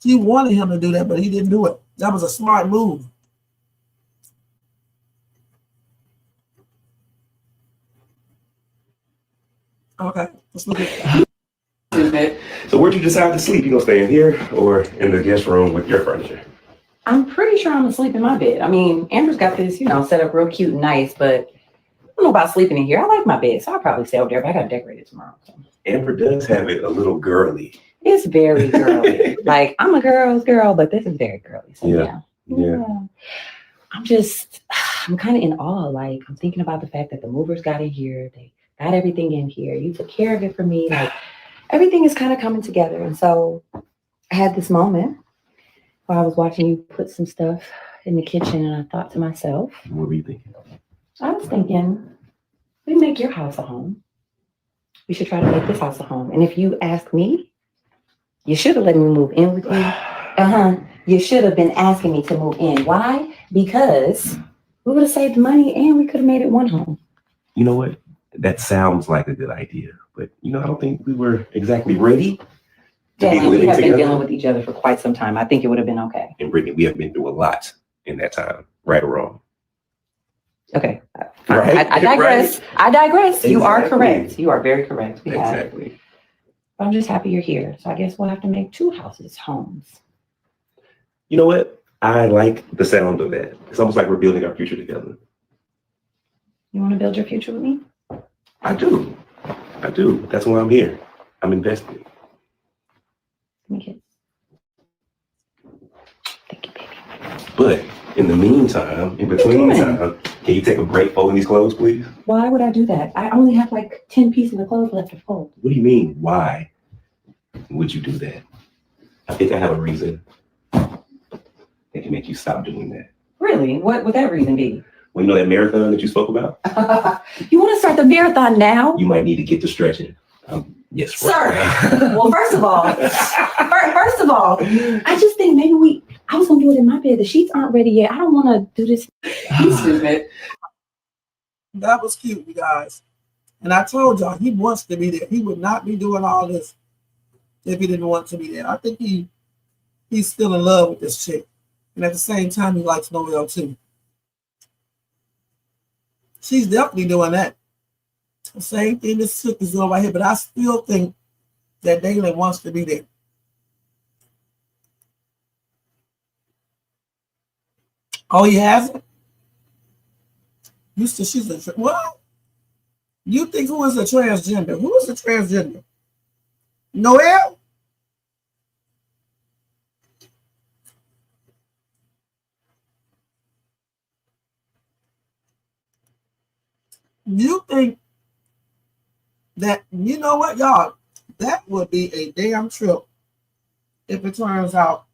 She wanted him to do that, but he didn't do it. That was a smart move. Okay, let's look at that. So where'd you decide to sleep? You gonna stay in here or in the guest room with your furniture? I'm pretty sure I'm gonna sleep in my bed. I mean, Amber's got this, set up real cute and nice, but I don't know about sleeping in here. I like my bed, so I'll probably stay over there, but I gotta decorate it tomorrow. So. Amber does have it a little girly. It's very girly. Like, I'm a girl's girl, but this is very girly. So yeah. I'm kind of in awe. Like, I'm thinking about the fact that the movers got in here. They got everything in here. You took care of it for me. Like, everything is kind of coming together. And so I had this moment while I was watching you put some stuff in the kitchen, and I thought to myself, what were you thinking? I was thinking, we make your house a home. We should try to make this house a home. And if you ask me, you should have let me move in with you. You should have been asking me to move in. Why? Because we would have saved money and we could have made it one home. You know what? That sounds like a good idea. But you know, I don't think we were exactly ready to be Dalen, we living have been together. dealing with each other for quite some time. I think it would have been okay. And Brittany, we have been through a lot in that time, right or wrong. Okay. Right? I digress. Right? I digress. You are Exactly. correct. You are very correct. We have. Exactly. I'm just happy you're here. So I guess we'll have to make 2 houses homes. You know what? I like the sound of that. It's almost like we're building our future together. You want to build your future with me? I do. I do. That's why I'm here. I'm invested. Okay. But in the meantime, in between time, can you take a break folding these clothes, please? Why would I do that? I only have like 10 pieces of clothes left to fold. What do you mean? Why would you do that? I think I have a reason that can make you stop doing that. Really? What would that reason be? Well, you know that marathon that you spoke about? You want to start the marathon now? You might need to get to stretching. Yes, Sir. right. Well, first of all, I just think maybe I was going to do it in my bed. The sheets aren't ready yet. I don't want to do this. He's stupid. That was cute, you guys. And I told y'all, he wants to be there. He would not be doing all this if he didn't want to be there. I think he's still in love with this chick. And at the same time, he likes Noelle too. She's definitely doing that. The same thing this chick is doing right here, but I still think that Dalen wants to be there. Oh, he hasn't? She's a what? You think who is a transgender? Who is a transgender? Noelle? You think that, you know what, y'all, that would be a damn trip if it turns out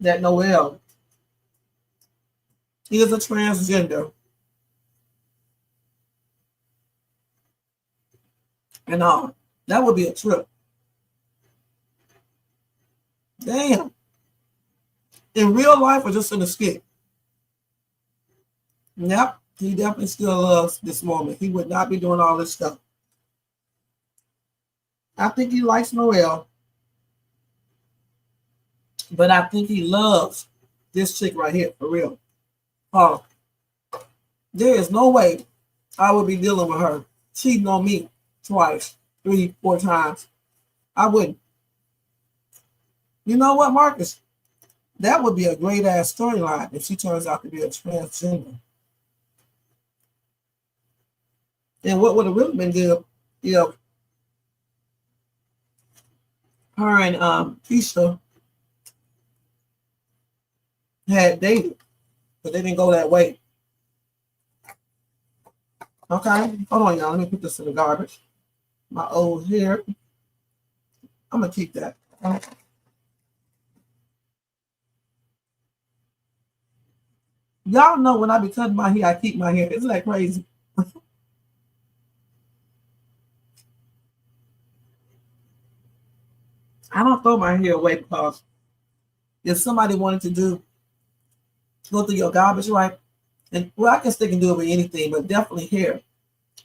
that Noelle is a transgender. And that would be a trip. Damn. In real life or just in the skit? Yep, he definitely still loves this moment. He would not be doing all this stuff. I think he likes Noelle, but I think he loves this chick right here, for real. There is no way I would be dealing with her cheating on me twice, 3, 4 times. I wouldn't. You know what, Marcus? That would be a great ass storyline if she turns out to be a transgender. And what would have really been good, her and Keisha had dated, but they didn't go that way. Okay, hold on, y'all. Let me put this in the garbage. My old hair. I'm gonna keep that. Y'all know when I be cutting my hair, I keep my hair. Isn't that crazy? I don't throw my hair away because if somebody wanted to go through your garbage, right? And well, I guess they can do it with anything, but definitely hair.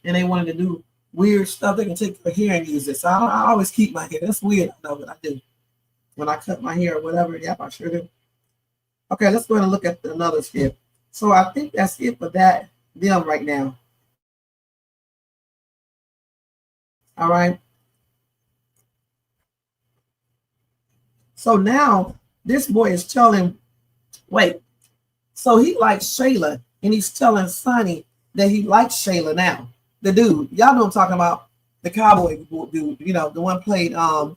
And they wanted to do weird stuff, they can take your hair and use it. So I always keep my hair. That's weird, I know, but I do. When I cut my hair or whatever, yep, I sure do. Okay, let's go ahead and look at another skit. So I think that's it for them right now. All right. So now this boy is telling, so he likes Shayla, and he's telling Sonny that he likes Shayla now. The dude, y'all know I'm talking about, the cowboy dude, the one played at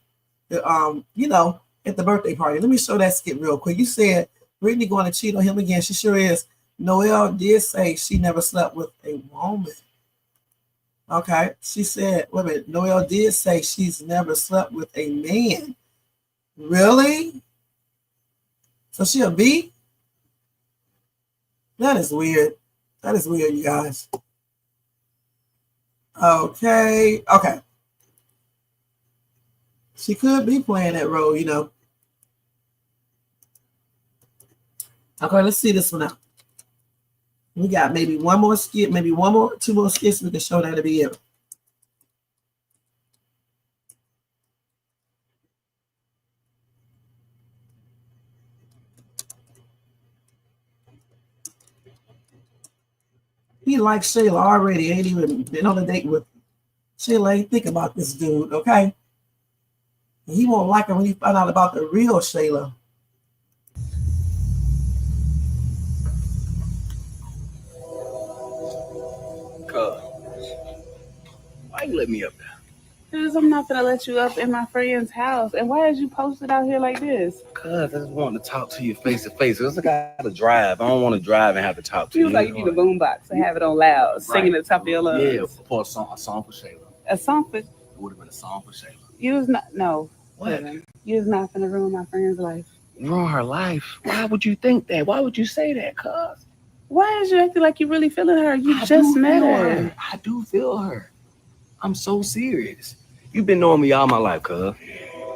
the birthday party. Let me show that skit real quick. You said Britney going to cheat on him again. She sure is. Noelle did say she never slept with a woman. Okay, she said, wait a minute, Noelle did say she's never slept with a man. Really? So she a B? That is weird. That is weird, you guys. Okay. She could be playing that role, Okay, let's see this one out. We got maybe one more skit, maybe 2 more skits. We can show that to be it. He likes Shayla already. Ain't even been on a date with Shayla. Ain't think about this dude, okay? He won't like her when he find out about the real Shayla. Cuz, why you let me up there? Because I'm not gonna let you up in my friend's house. And why is you posted out here like this? Cuz, I just want to talk to you face to face. Cause I gotta drive. I don't want to drive and have to talk to You you. was like, you need a boombox and have it on loud, singing at the top of your lungs. Yeah, for a song for Shayla. A song for... It would have been a song for Shayla. You was not... No. What? Kevin, you was not gonna ruin my friend's life. Ruin her life? Why would you think that? Why would you say that, cuz? Why is you acting like you really feeling her? You just met her. I do feel her. I'm so serious. You've been knowing me all my life, cuz.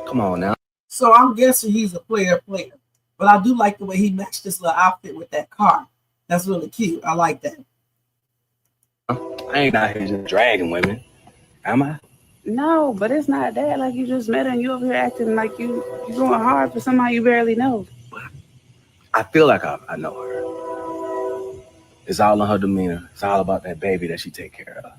Come on now. So I'm guessing he's a player. But I do like the way he matched this little outfit with that car. That's really cute. I like that. I ain't out here just dragging women, am I? No, but it's not that. Like, you just met her and you over here acting like you going hard for somebody you barely know. I feel like I know her. It's all in her demeanor. It's all about that baby that she take care of.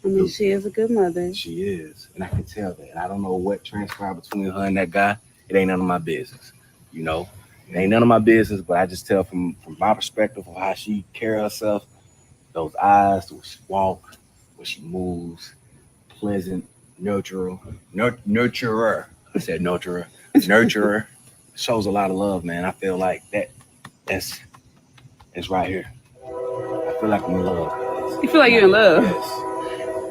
I mean, she is a good mother. She is, and I can tell that. And I don't know what transpired between her and that guy. It ain't none of my business, you know. It ain't none of my business, but I just tell from my perspective of how she carry herself, those eyes, the way she walk, when she moves, pleasant, nurturer. I said nurturer. Nurturer shows a lot of love, man. I feel like that's right here. I feel like I'm in love. You feel like you're in love? Yes.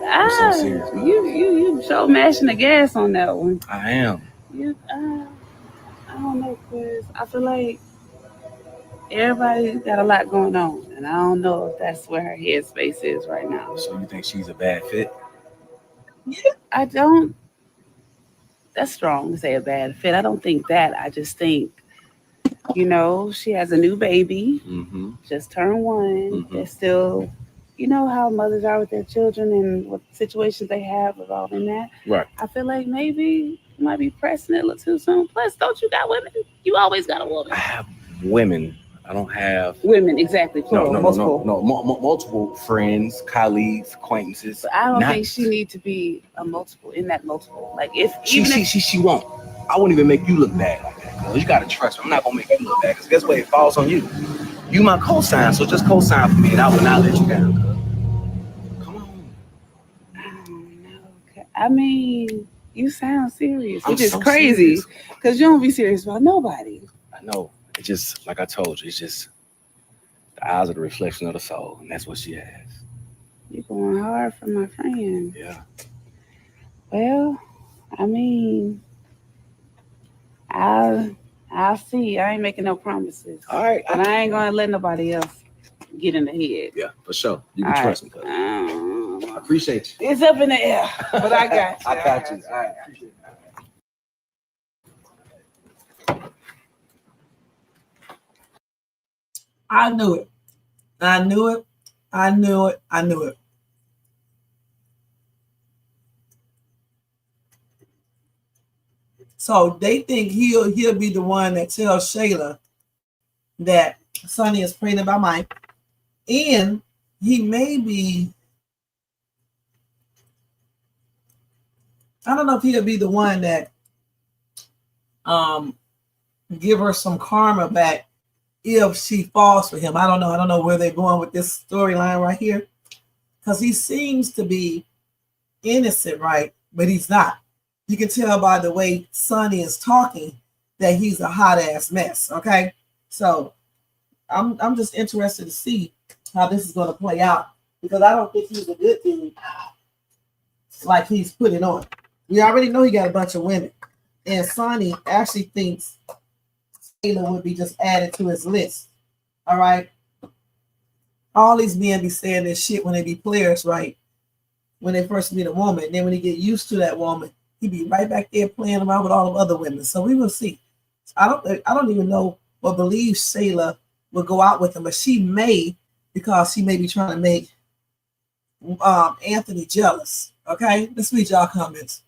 I'm so serious. You so mashing the gas on that one. I am. I don't know, Chris. I feel like everybody got a lot going on, and I don't know if that's where her headspace is right now. So you think she's a bad fit? I don't. That's strong to say a bad fit. I don't think that. I just think, she has a new baby, just turned one. They're still, you know how mothers are with their children and what situations they have involving that. Right. I feel like maybe you might be pressing it a little too soon. Plus, don't you got women? You always got a woman. I have women. I don't have women, exactly. Plural, multiple. Multiple friends, colleagues, acquaintances. But I don't think she need to be a multiple in that multiple. Like if she won't. I won't even make you look bad like that. Girl. You gotta trust me. I'm not gonna make you look bad because guess what? It falls on you. You my cosign, so just cosign for me, and I will not let you down. Girl. Come on. I don't know. I mean, you sound serious, which is so crazy because you don't be serious about nobody. I know. It's just like I told you. It's just the eyes are the reflection of the soul, and that's what she has. You're going hard for my friend. Yeah. Well, I mean, I'll see. I ain't making no promises. All right. But I ain't gonna let nobody else get in the head. Yeah, for sure. You can trust me, cuz. I appreciate you. It's up in the air, but I got you. I got you. All right. Appreciate it. I knew it. I knew it. I knew it. I knew it. So they think he'll be the one that tells Shayla that Sonny is pregnant by Mike, and he may be. I don't know if he'll be the one that give her some karma back if she falls for him. I don't know. I don't know where they're going with this storyline right here, because he seems to be innocent, right? But he's not. You can tell by the way Sonny is talking that he's a hot ass mess. Okay, so I'm just interested to see how this is going to play out, because I don't think he's a good dude like he's putting on. We already know he got a bunch of women, and Sonny actually thinks Shayla would be just added to his list. All right, all these men be saying this shit when they be players, right? When they first meet a woman, and then when they get used to that woman, he be right back there playing around with all the other women. So we will see. I don't even know or believe Shayla will go out with him, but she may, because she may be trying to make Anthony jealous. Okay, let's read y'all comments.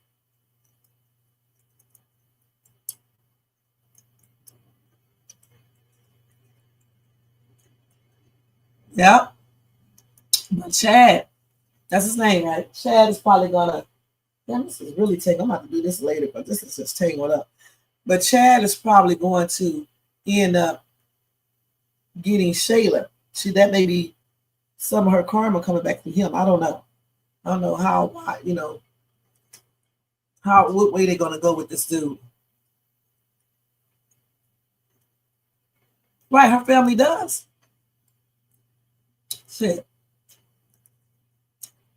Yep. But Chad, that's his name, right? Chad is probably gonna. Damn, this is really taking. I'm about to do this later, but this is just tangled up. But Chad is probably going to end up getting Shayla. See, that may be some of her karma coming back to him. I don't know. I don't know how, what way they're gonna go with this dude. Right, her family does. Shit.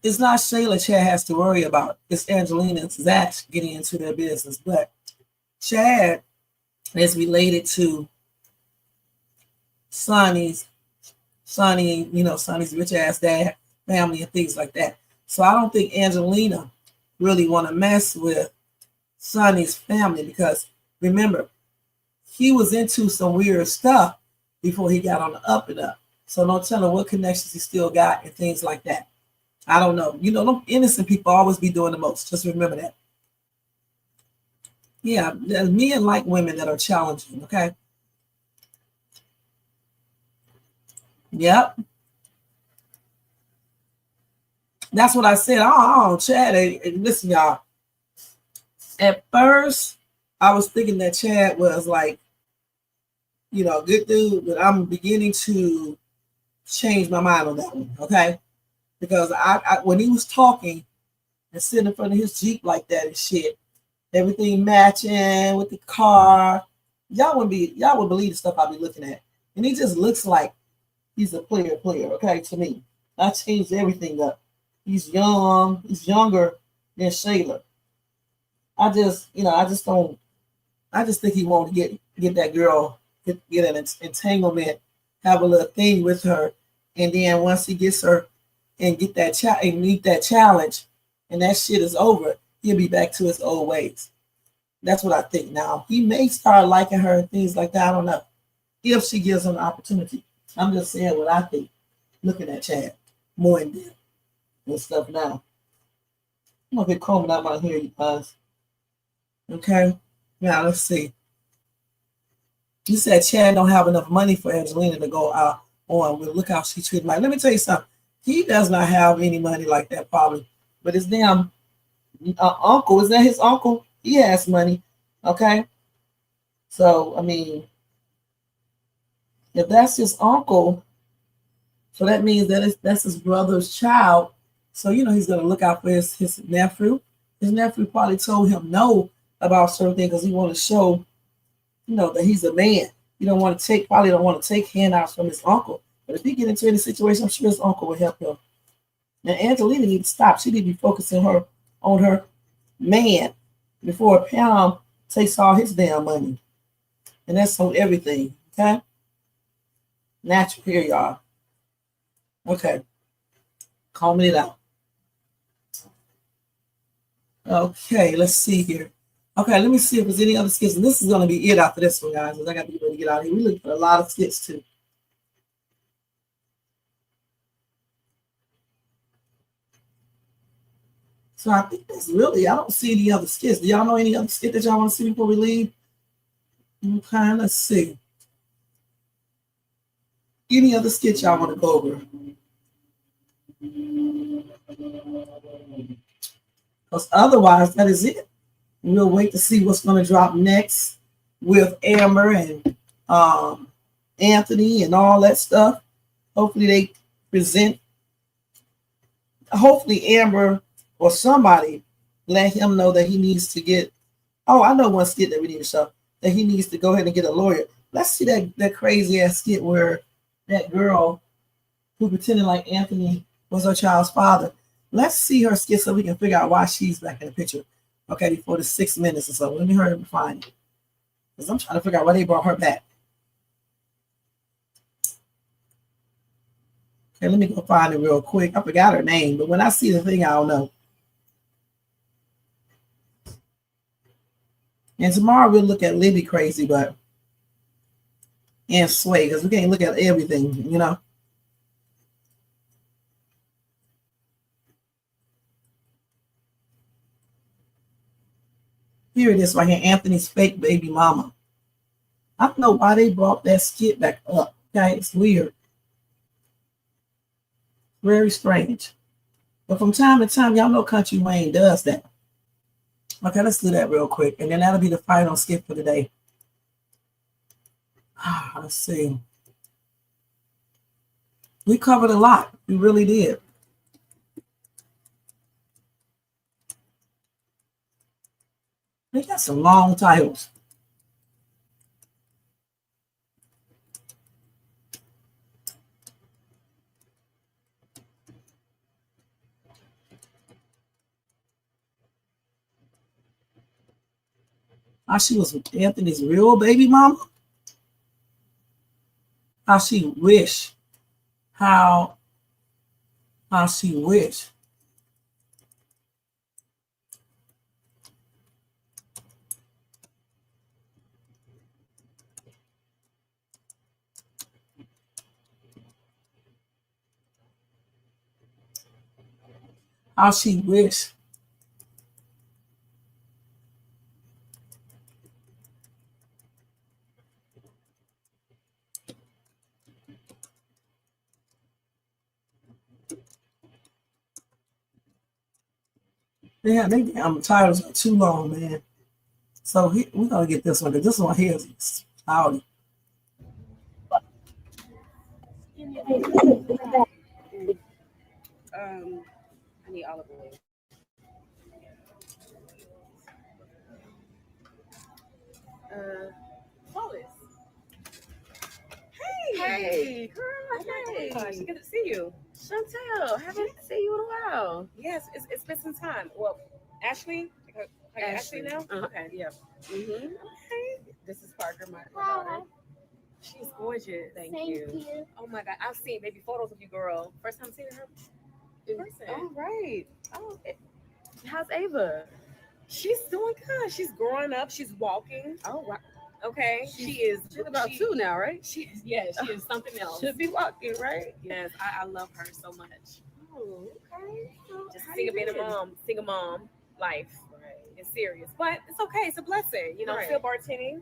It's not Shayla Chad has to worry about. It's Angelina and Zach getting into their business. But Chad is related to Sonny's rich ass dad, family, and things like that. So I don't think Angelina really want to mess with Sonny's family because remember, he was into some weird stuff before he got on the up and up. So don't tell him what connections he still got and things like that. I don't know. Them innocent people always be doing the most. Just remember that. Yeah, men like women that are challenging, okay? Yep. That's what I said. Oh, Chad. Listen, y'all. At first, I was thinking that Chad was like, a good dude, but I'm beginning to change my mind on that one, okay? Because I when he was talking and sitting in front of his Jeep like that and shit, everything matching with the car, y'all would believe the stuff I'll be looking at. And he just looks like he's a player, okay, to me. I changed everything up. He's young, he's younger than Shayla. I just think he won't get that girl, get an entanglement, have a little thing with her, and then once he gets her and get that and meet that challenge, and that shit is over, he'll be back to his old ways. That's what I think. Now he may start liking her and things like that. I don't know if she gives him an opportunity. I'm just saying what I think. Looking at Chad more in depth and stuff now. I'm gonna be combing out my hair, you guys. Okay. Now let's see. You said Chad don't have enough money for Angelina to go out on. Well, look how she treated Mike. Let me tell you something. He does not have any money like that, probably. But his damn uncle, is that his uncle? He has money. Okay. So, I mean, if that's his uncle, so that means that that's his brother's child. So, he's going to look out for his nephew. His nephew probably told him no about certain things because he want to show, that he's a man. Probably don't want to take handouts from his uncle. But if he get into any situation, I'm sure his uncle will help him. Now, Angelina needs to stop. She need to be focusing on her man before Pam takes all his damn money. And that's on everything, okay? Natural here, y'all. Okay. Combing it out. Okay, let's see here. Okay, let me see if there's any other skits. And this is going to be it after this one, guys, because I got to be ready to get out of here. We're looking for a lot of skits, too. So I think that's really, I don't see any other skits. Do y'all know any other skit that y'all want to see before we leave? Okay, let's see. Any other skit y'all want to go over? Because otherwise, that is it. We'll wait to see what's going to drop next with Amber and Anthony and all that stuff. Hopefully they present. Hopefully Amber or somebody let him know that he needs to get. Oh, I know one skit that we need to show. That he needs to go ahead and get a lawyer. Let's see that crazy ass skit where that girl who pretended like Anthony was her child's father. Let's see her skit so we can figure out why she's back in the picture. Okay, before the 6 minutes or so. Let me hurry up and find it. Because I'm trying to figure out why they brought her back. Okay, let me go find it real quick. I forgot her name, but when I see the thing, I'll know. And tomorrow we'll look at Libby Crazy, and Sway, because we can't look at everything, Here it is right here, Anthony's fake baby mama. I don't know why they brought that skit back up. Okay, it's weird. Very strange. But from time to time, y'all know Kountry Wayne does that. Okay, let's do that real quick. And then that'll be the final skit for today. Let's see. We covered a lot. We really did. They got some long titles. How she was Anthony's real baby mama. How she wish. How she wish. How she wish. Yeah, they damn titles are too long, man. So we're gonna get this one because this one here is howdy. I need olive oil. Flawless. Hey, girl. Hey. Gosh, good to see you. Chantel, haven't seen you in a while. Yes, it's been some time. Well, Ashley. Ashley now? Okay, yeah. Mm-hmm. Okay. This is Parker, my daughter. She's gorgeous. Thank you. Oh my God, I've seen baby photos of you, girl. First time seeing her in person. Oh, right. Oh, how's Ava? She's doing good. She's growing up. She's walking. Oh, wow. Okay. She's about 2 now, right? She is something else. Should be walking, right? Yes, I love her so much. Oh, okay. So just single mom life. Right. It's serious, but it's okay. It's a blessing. You know, right. Still bartending.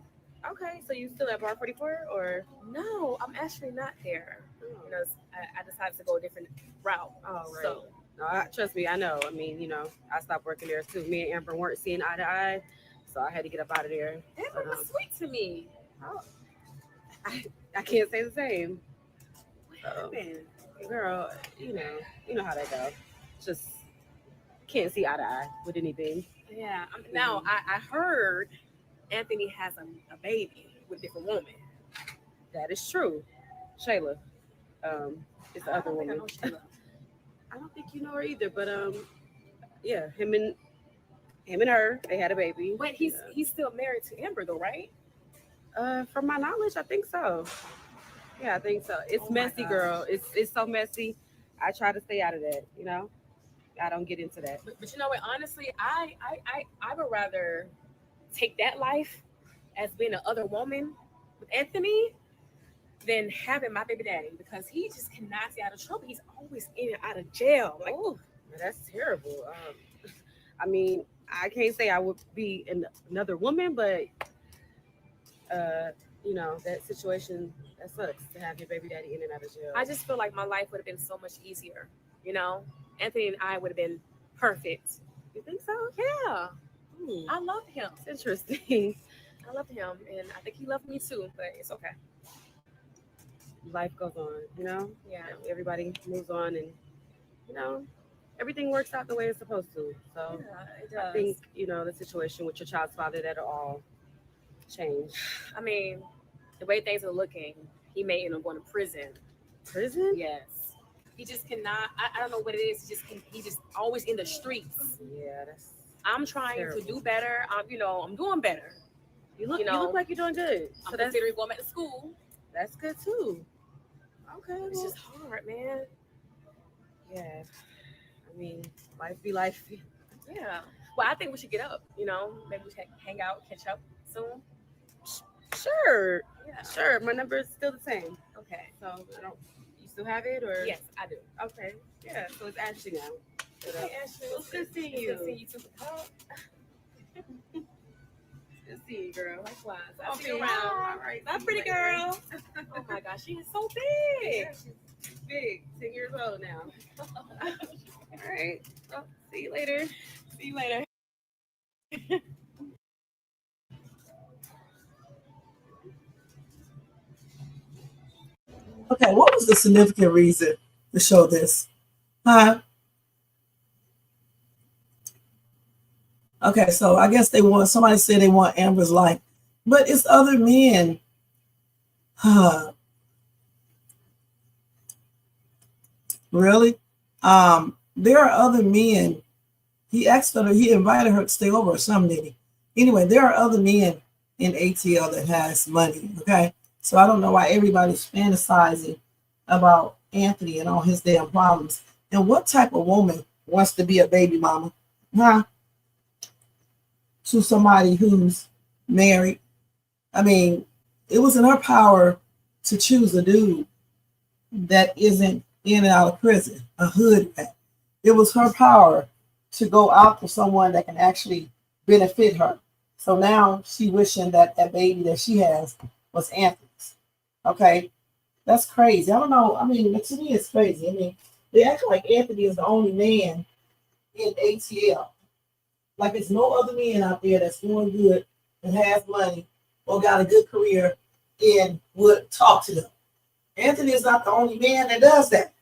Okay, so you still at Bar 44 or? No, I'm actually not there. Oh. You know, I decided to go a different route. Oh, right. So. No, trust me, I know. I mean, you know, I stopped working there too. Me and Amber weren't seeing eye to eye, so I had to get up out of there. Amber was sweet to me. Oh, I can't say the same. What happened? Girl, you know how that goes. Just can't see eye to eye with anything. Yeah. Now I heard Anthony has a baby with a different woman. That is true. Shayla, it's the other woman. I don't think you know her either, but yeah, him and her, they had a baby. But he's still married to Amber though, right? From my knowledge, I think so. Yeah, I think so. It's messy, girl. It's so messy. I try to stay out of that, you know. I don't get into that. But you know what? Honestly, I would rather take that life as being an other woman with Anthony than having my baby daddy because he just cannot stay out of trouble. He's always in and out of jail. Like, oh, that's terrible. I mean, I can't say I would be another woman, but you know, that situation, that sucks to have your baby daddy in and out of jail. I just feel like my life would have been so much easier. You know, Anthony and I would have been perfect. You think so? Yeah. I love him. It's interesting. I love him, and I think he loved me too. But it's okay. Life goes on, you know. Yeah. Everybody moves on, and you know, everything works out the way it's supposed to. So yeah, it does. I think you know the situation with your child's father that'll all change. I mean, the way things are looking, he may end up going to prison. Prison? Yes. He just cannot. I don't know what it is. He just always in the streets. Yeah, I'm trying terrible. To do better. I'm doing better. You look like you're doing good. So I'm considering going back to school. That's good too. Okay, it's just hard, man. Yeah, I mean, life be life. Yeah. Well, I think we should get up. You know, maybe we should hang out, catch up soon. Sure. Yeah. Sure. My number is still the same. Okay. So you still have it, or? Yes, I do. Okay. Yeah. So it's Ashley now. Hey, Ashley. It's good seeing you. Good seeing you too. Good seeing you, girl. Likewise. I'll see you around. All right. Bye, pretty girl. Oh my gosh, she is so big. Yeah, she's big. 10 years go now. All right. Well, see you later. See you later. Okay, what was the significant reason to show this? Huh? Okay, so I guess somebody said they want Amber's life, but it's other men. Really? There are other men. He invited her to stay over or something, did he? Anyway, there are other men in ATL that has money, okay? So I don't know why everybody's fantasizing about Anthony and all his damn problems. And what type of woman wants to be a baby mama? Huh? To somebody who's married. I mean, it was in her power to choose a dude that isn't in and out of prison, a hood rat. It was her power to go out for someone that can actually benefit her. So now she wishing that that baby that she has was Anthony's. Okay, that's crazy. I don't know. I mean, to me, it's crazy. I mean, they act like Anthony is the only man in ATL. Like there's no other man out there that's doing good and has money or got a good career and would talk to them. Anthony is not the only man that does that.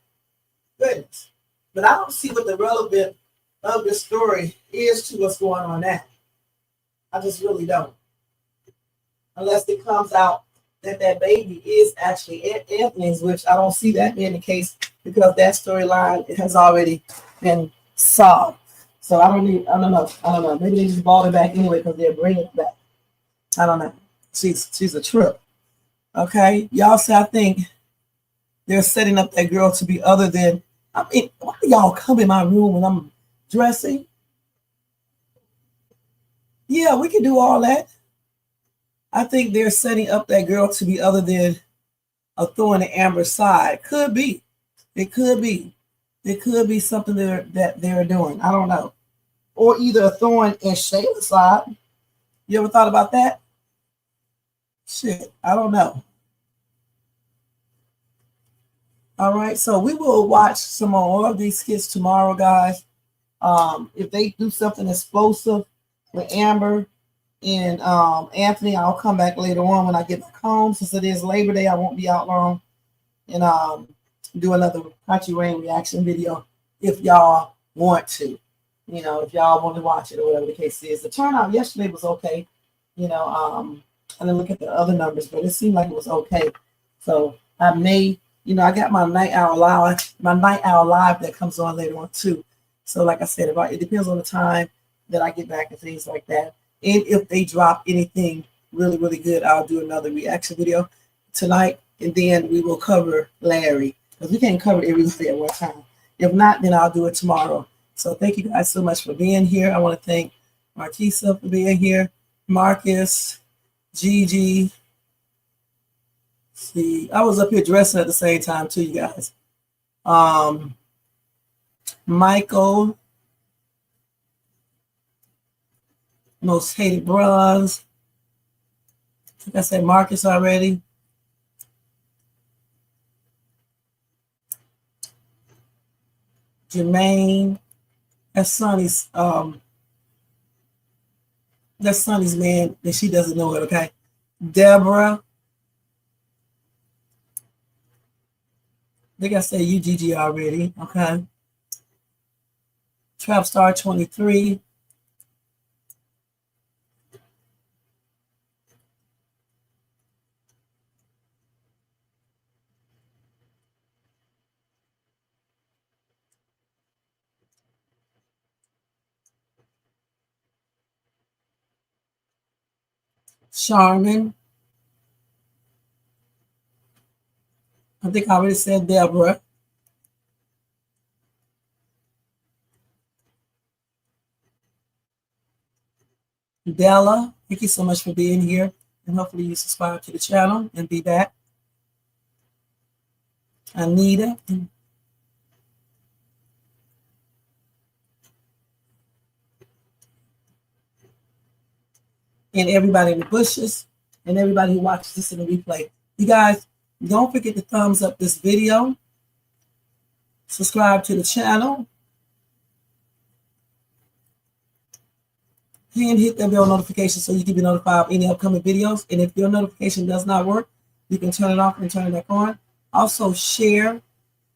Goodness. But I don't see what the relevance of this story is to what's going on now. I just really don't. Unless it comes out that that baby is actually Anthony's, which I don't see that being the case because that storyline has already been solved. So I don't know. Maybe they just bought it back anyway because they're bringing it back. I don't know. She's a trip. Okay, y'all say I think they're setting up that girl to be other than. I mean, why do y'all come in my room when I'm dressing? Yeah, we can do all that. I think they're setting up that girl to be other than a thorn in Amber's side. Could be. It could be. It could be something that they're doing. I don't know. Or either a thorn in Shayla's side. You ever thought about that? Shit, I don't know. All right, so we will watch some more of these skits tomorrow, guys. If they do something explosive with Amber and Anthony, I'll come back later on when I get back home. Since it is Labor Day, I won't be out long. And do another Kountry Wayne reaction video if y'all want to. You know, if y'all want to watch it or whatever the case is. The turnout yesterday was okay. You know, I didn't look at the other numbers, but it seemed like it was okay. So I may, you know, I got my night owl live that comes on later on too. So like I said, it depends on the time that I get back and things like that. And if they drop anything really, really good, I'll do another reaction video tonight. And then we will cover Larry because we can't cover everything at one time. If not, then I'll do it tomorrow. So thank you guys so much for being here. I want to thank Marquisa for being here, Marcus, Gigi. See, I was up here dressing at the same time too, you guys. Michael, Most Hated Bros. I think I said Marcus already. Jermaine. That's Sonny's man that she doesn't know it, okay? Deborah. I think I said UGG already, okay? Trap Star 23. Charmin. I think I already said Deborah. Della, thank you so much for being here. And hopefully you subscribe to the channel and be back. Anita. And everybody in the bushes and everybody who watches this in the replay. You guys, don't forget to thumbs up this video. subscribe to the channel, and hit that bell notification so you can be notified of any upcoming videos. And if your notification does not work, you can turn it off and turn it back on. Also, share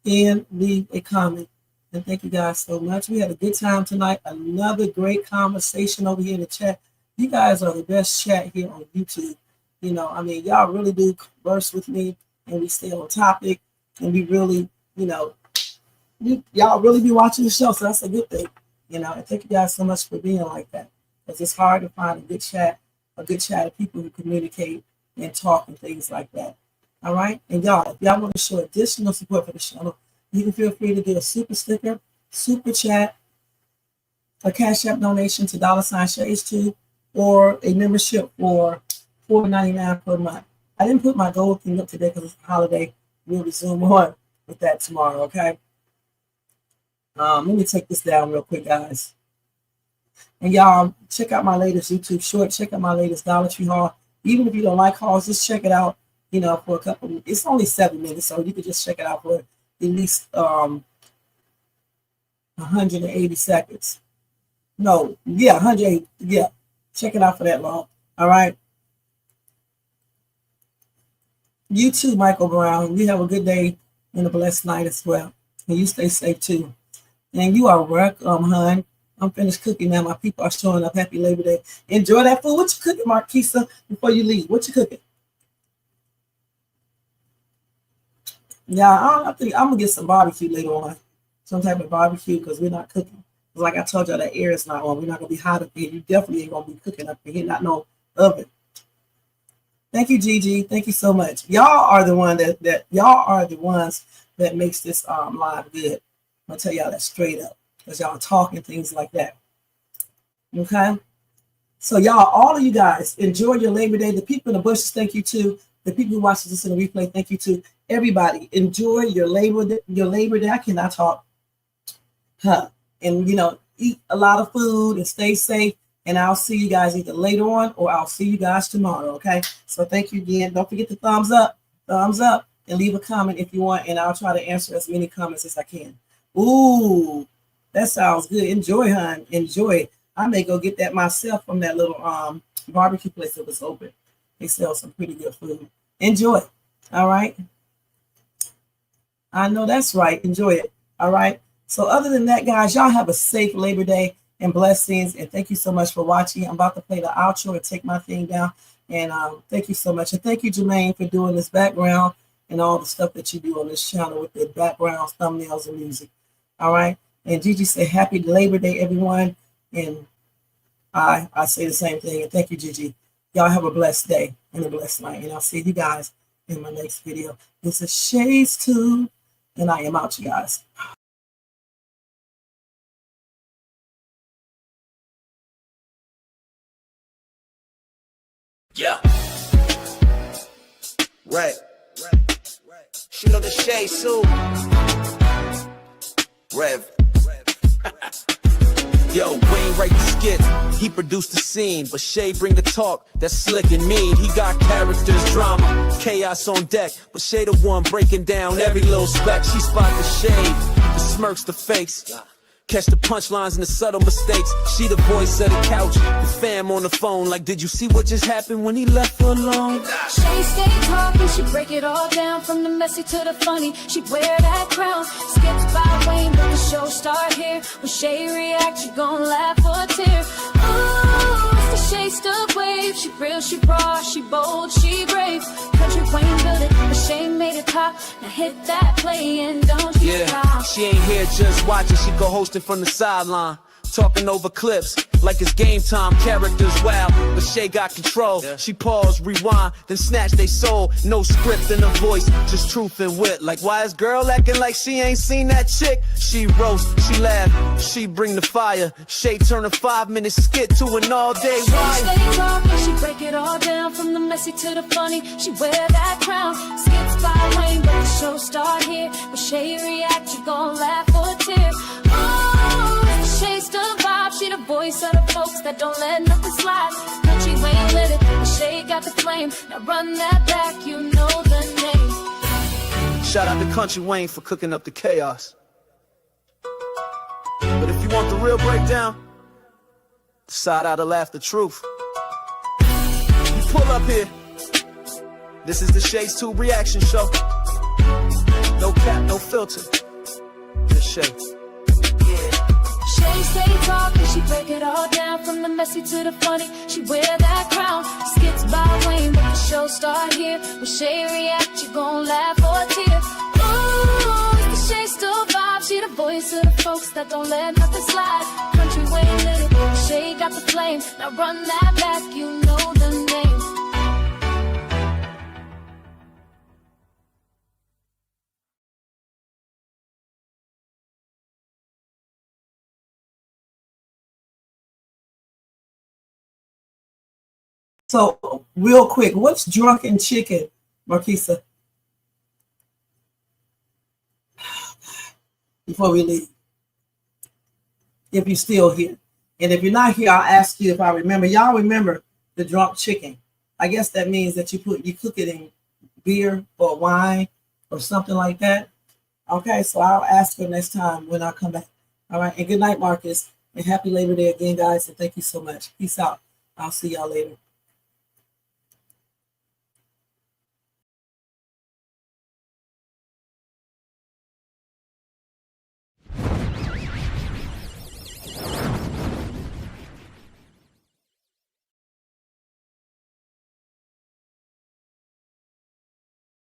and leave a comment. And thank you guys so much. We had a good time tonight. Another great conversation over here in the chat. You guys are the best chat here on YouTube. You know, I mean, y'all really do converse with me, and we stay on topic, and we really, you know, y'all really be watching the show, so that's a good thing. You know, and thank you guys so much for being like that, because it's hard to find a good chat of people who communicate and talk and things like that. All right, and y'all, if y'all want to show additional support for the channel, you can feel free to do a super sticker, super chat, a Cash App donation to $Shays2, or a membership for $4.99 per month. I didn't put my gold thing up today because it's a holiday. We'll resume on with that tomorrow, okay? Let me take this down real quick, guys. And y'all, check out my latest YouTube short. Check out my latest Dollar Tree haul. Even if you don't like hauls, just check it out, you know, for a couple. It's only 7 minutes, so you can just check it out for at least 180 seconds. No, yeah, 180. Yeah, check it out for that long. All right. You too, Michael Brown. You have a good day and a blessed night as well. And you stay safe too. And you are welcome, hun. I'm finished cooking now. My people are showing up. Happy Labor Day. Enjoy that food. What you cooking, Marquisa, before you leave? What you cooking? Yeah, I think I'm going to get some barbecue later on. Some type of barbecue, because we're not cooking. Like I told y'all, that air is not on. We're not going to be hot up here. You definitely ain't going to be cooking up here. Not no oven. Thank you, Gigi. Thank you so much. Y'all are the one y'all are the ones that makes this live good. I'm gonna tell y'all that straight up, because y'all talking things like that. Okay. So y'all, all of you guys, enjoy your Labor Day. The people in the bushes, thank you too. The people who watch this in the replay, thank you too. Everybody, enjoy your Labor Day. I cannot talk. And you know, eat a lot of food and stay safe. And I'll see you guys either later on, or I'll see you guys tomorrow, okay? So thank you again. Don't forget to thumbs up, and leave a comment if you want, and I'll try to answer as many comments as I can. Ooh, that sounds good. Enjoy, hon. Enjoy. I may go get that myself from that little barbecue place that was open. They sell some pretty good food. Enjoy. All right? I know that's right. Enjoy it. All right? So other than that, guys, y'all have a safe Labor Day and blessings, and thank you so much for watching. I'm about to play the outro and take my thing down, and thank you so much. And thank you, Jermaine, for doing this background and all the stuff that you do on this channel with the backgrounds, thumbnails, and music. All right. And Gigi said, happy Labor Day, everyone. And I say the same thing. And thank you, Gigi. Y'all have a blessed day and a blessed night, and I'll see you guys in my next video. This is Shays2, and I am out, you guys. Yeah. Right. She know the Shay Sue. Rev. Yo, Wayne write the skit, he produced the scene, but Shay bring the talk that's slick and mean. He got characters, drama, chaos on deck, but Shay the one breaking down every little speck. She spot the shade, the smirks, the fakes. Catch the punchlines and the subtle mistakes. She the voice of the couch, the fam on the phone. Like, did you see what just happened when he left her alone? She stay talking, she break it all down, from the messy to the funny. She wear that crown. Skits by Wayne, but the show start here. When Shay react, you gon' laugh or tear. Ooh, it's the Shay stuck wave. She real, she raw, she bold, she brave. Kountry Wayne built it, but Shay made it pop. Now hit that play and don't you stop. She ain't here just watching, she go hosting from the sideline, talking over clips like it's game time. Characters wild, but Shay got control. She pause, rewind, then snatch they soul. No script in her voice, just truth and wit. Like, why is girl acting like she ain't seen that chick? She roast, she laugh, she bring the fire. Shay turn a 5-minute skit to an all-day ride. She stay talking, she break it all down, from the messy to the funny. She wear that crown. Skits by Wayne, but the show start here. When Shay react, you gon' laugh or tear. Shay's the vibe, she the voice of the folks that don't let nothing slide. Kountry Wayne lit it, but Shay got the flame. Now run that back, you know the name. Shout out to Kountry Wayne for cooking up the chaos. You want the real breakdown? Decide how to laugh the truth. You pull up here. This is the Shay's 2 reaction show. No cap, no filter. Just Shay. Shay stay talking, she break it all down from the messy to the funny. She wear that crown. Skits by Wayne, but the show start here. When Shay react, you gon' laugh or tear. Ooh, it's the Shay still vibe. She the voice of the folks that don't let nothing slide. Kountry Wayne lit it, Shay got the flame. Now run that back, you know the name. So, real quick, what's drunken chicken, Marquisa? Before we leave, if you're still here. And if you're not here, I'll ask you if I remember. Y'all remember the drunk chicken? I guess that means that you cook it in beer or wine or something like that. Okay, so I'll ask her next time when I come back. All right, and good night, Marcus. And happy Labor Day again, guys. And thank you so much. Peace out. I'll see y'all later.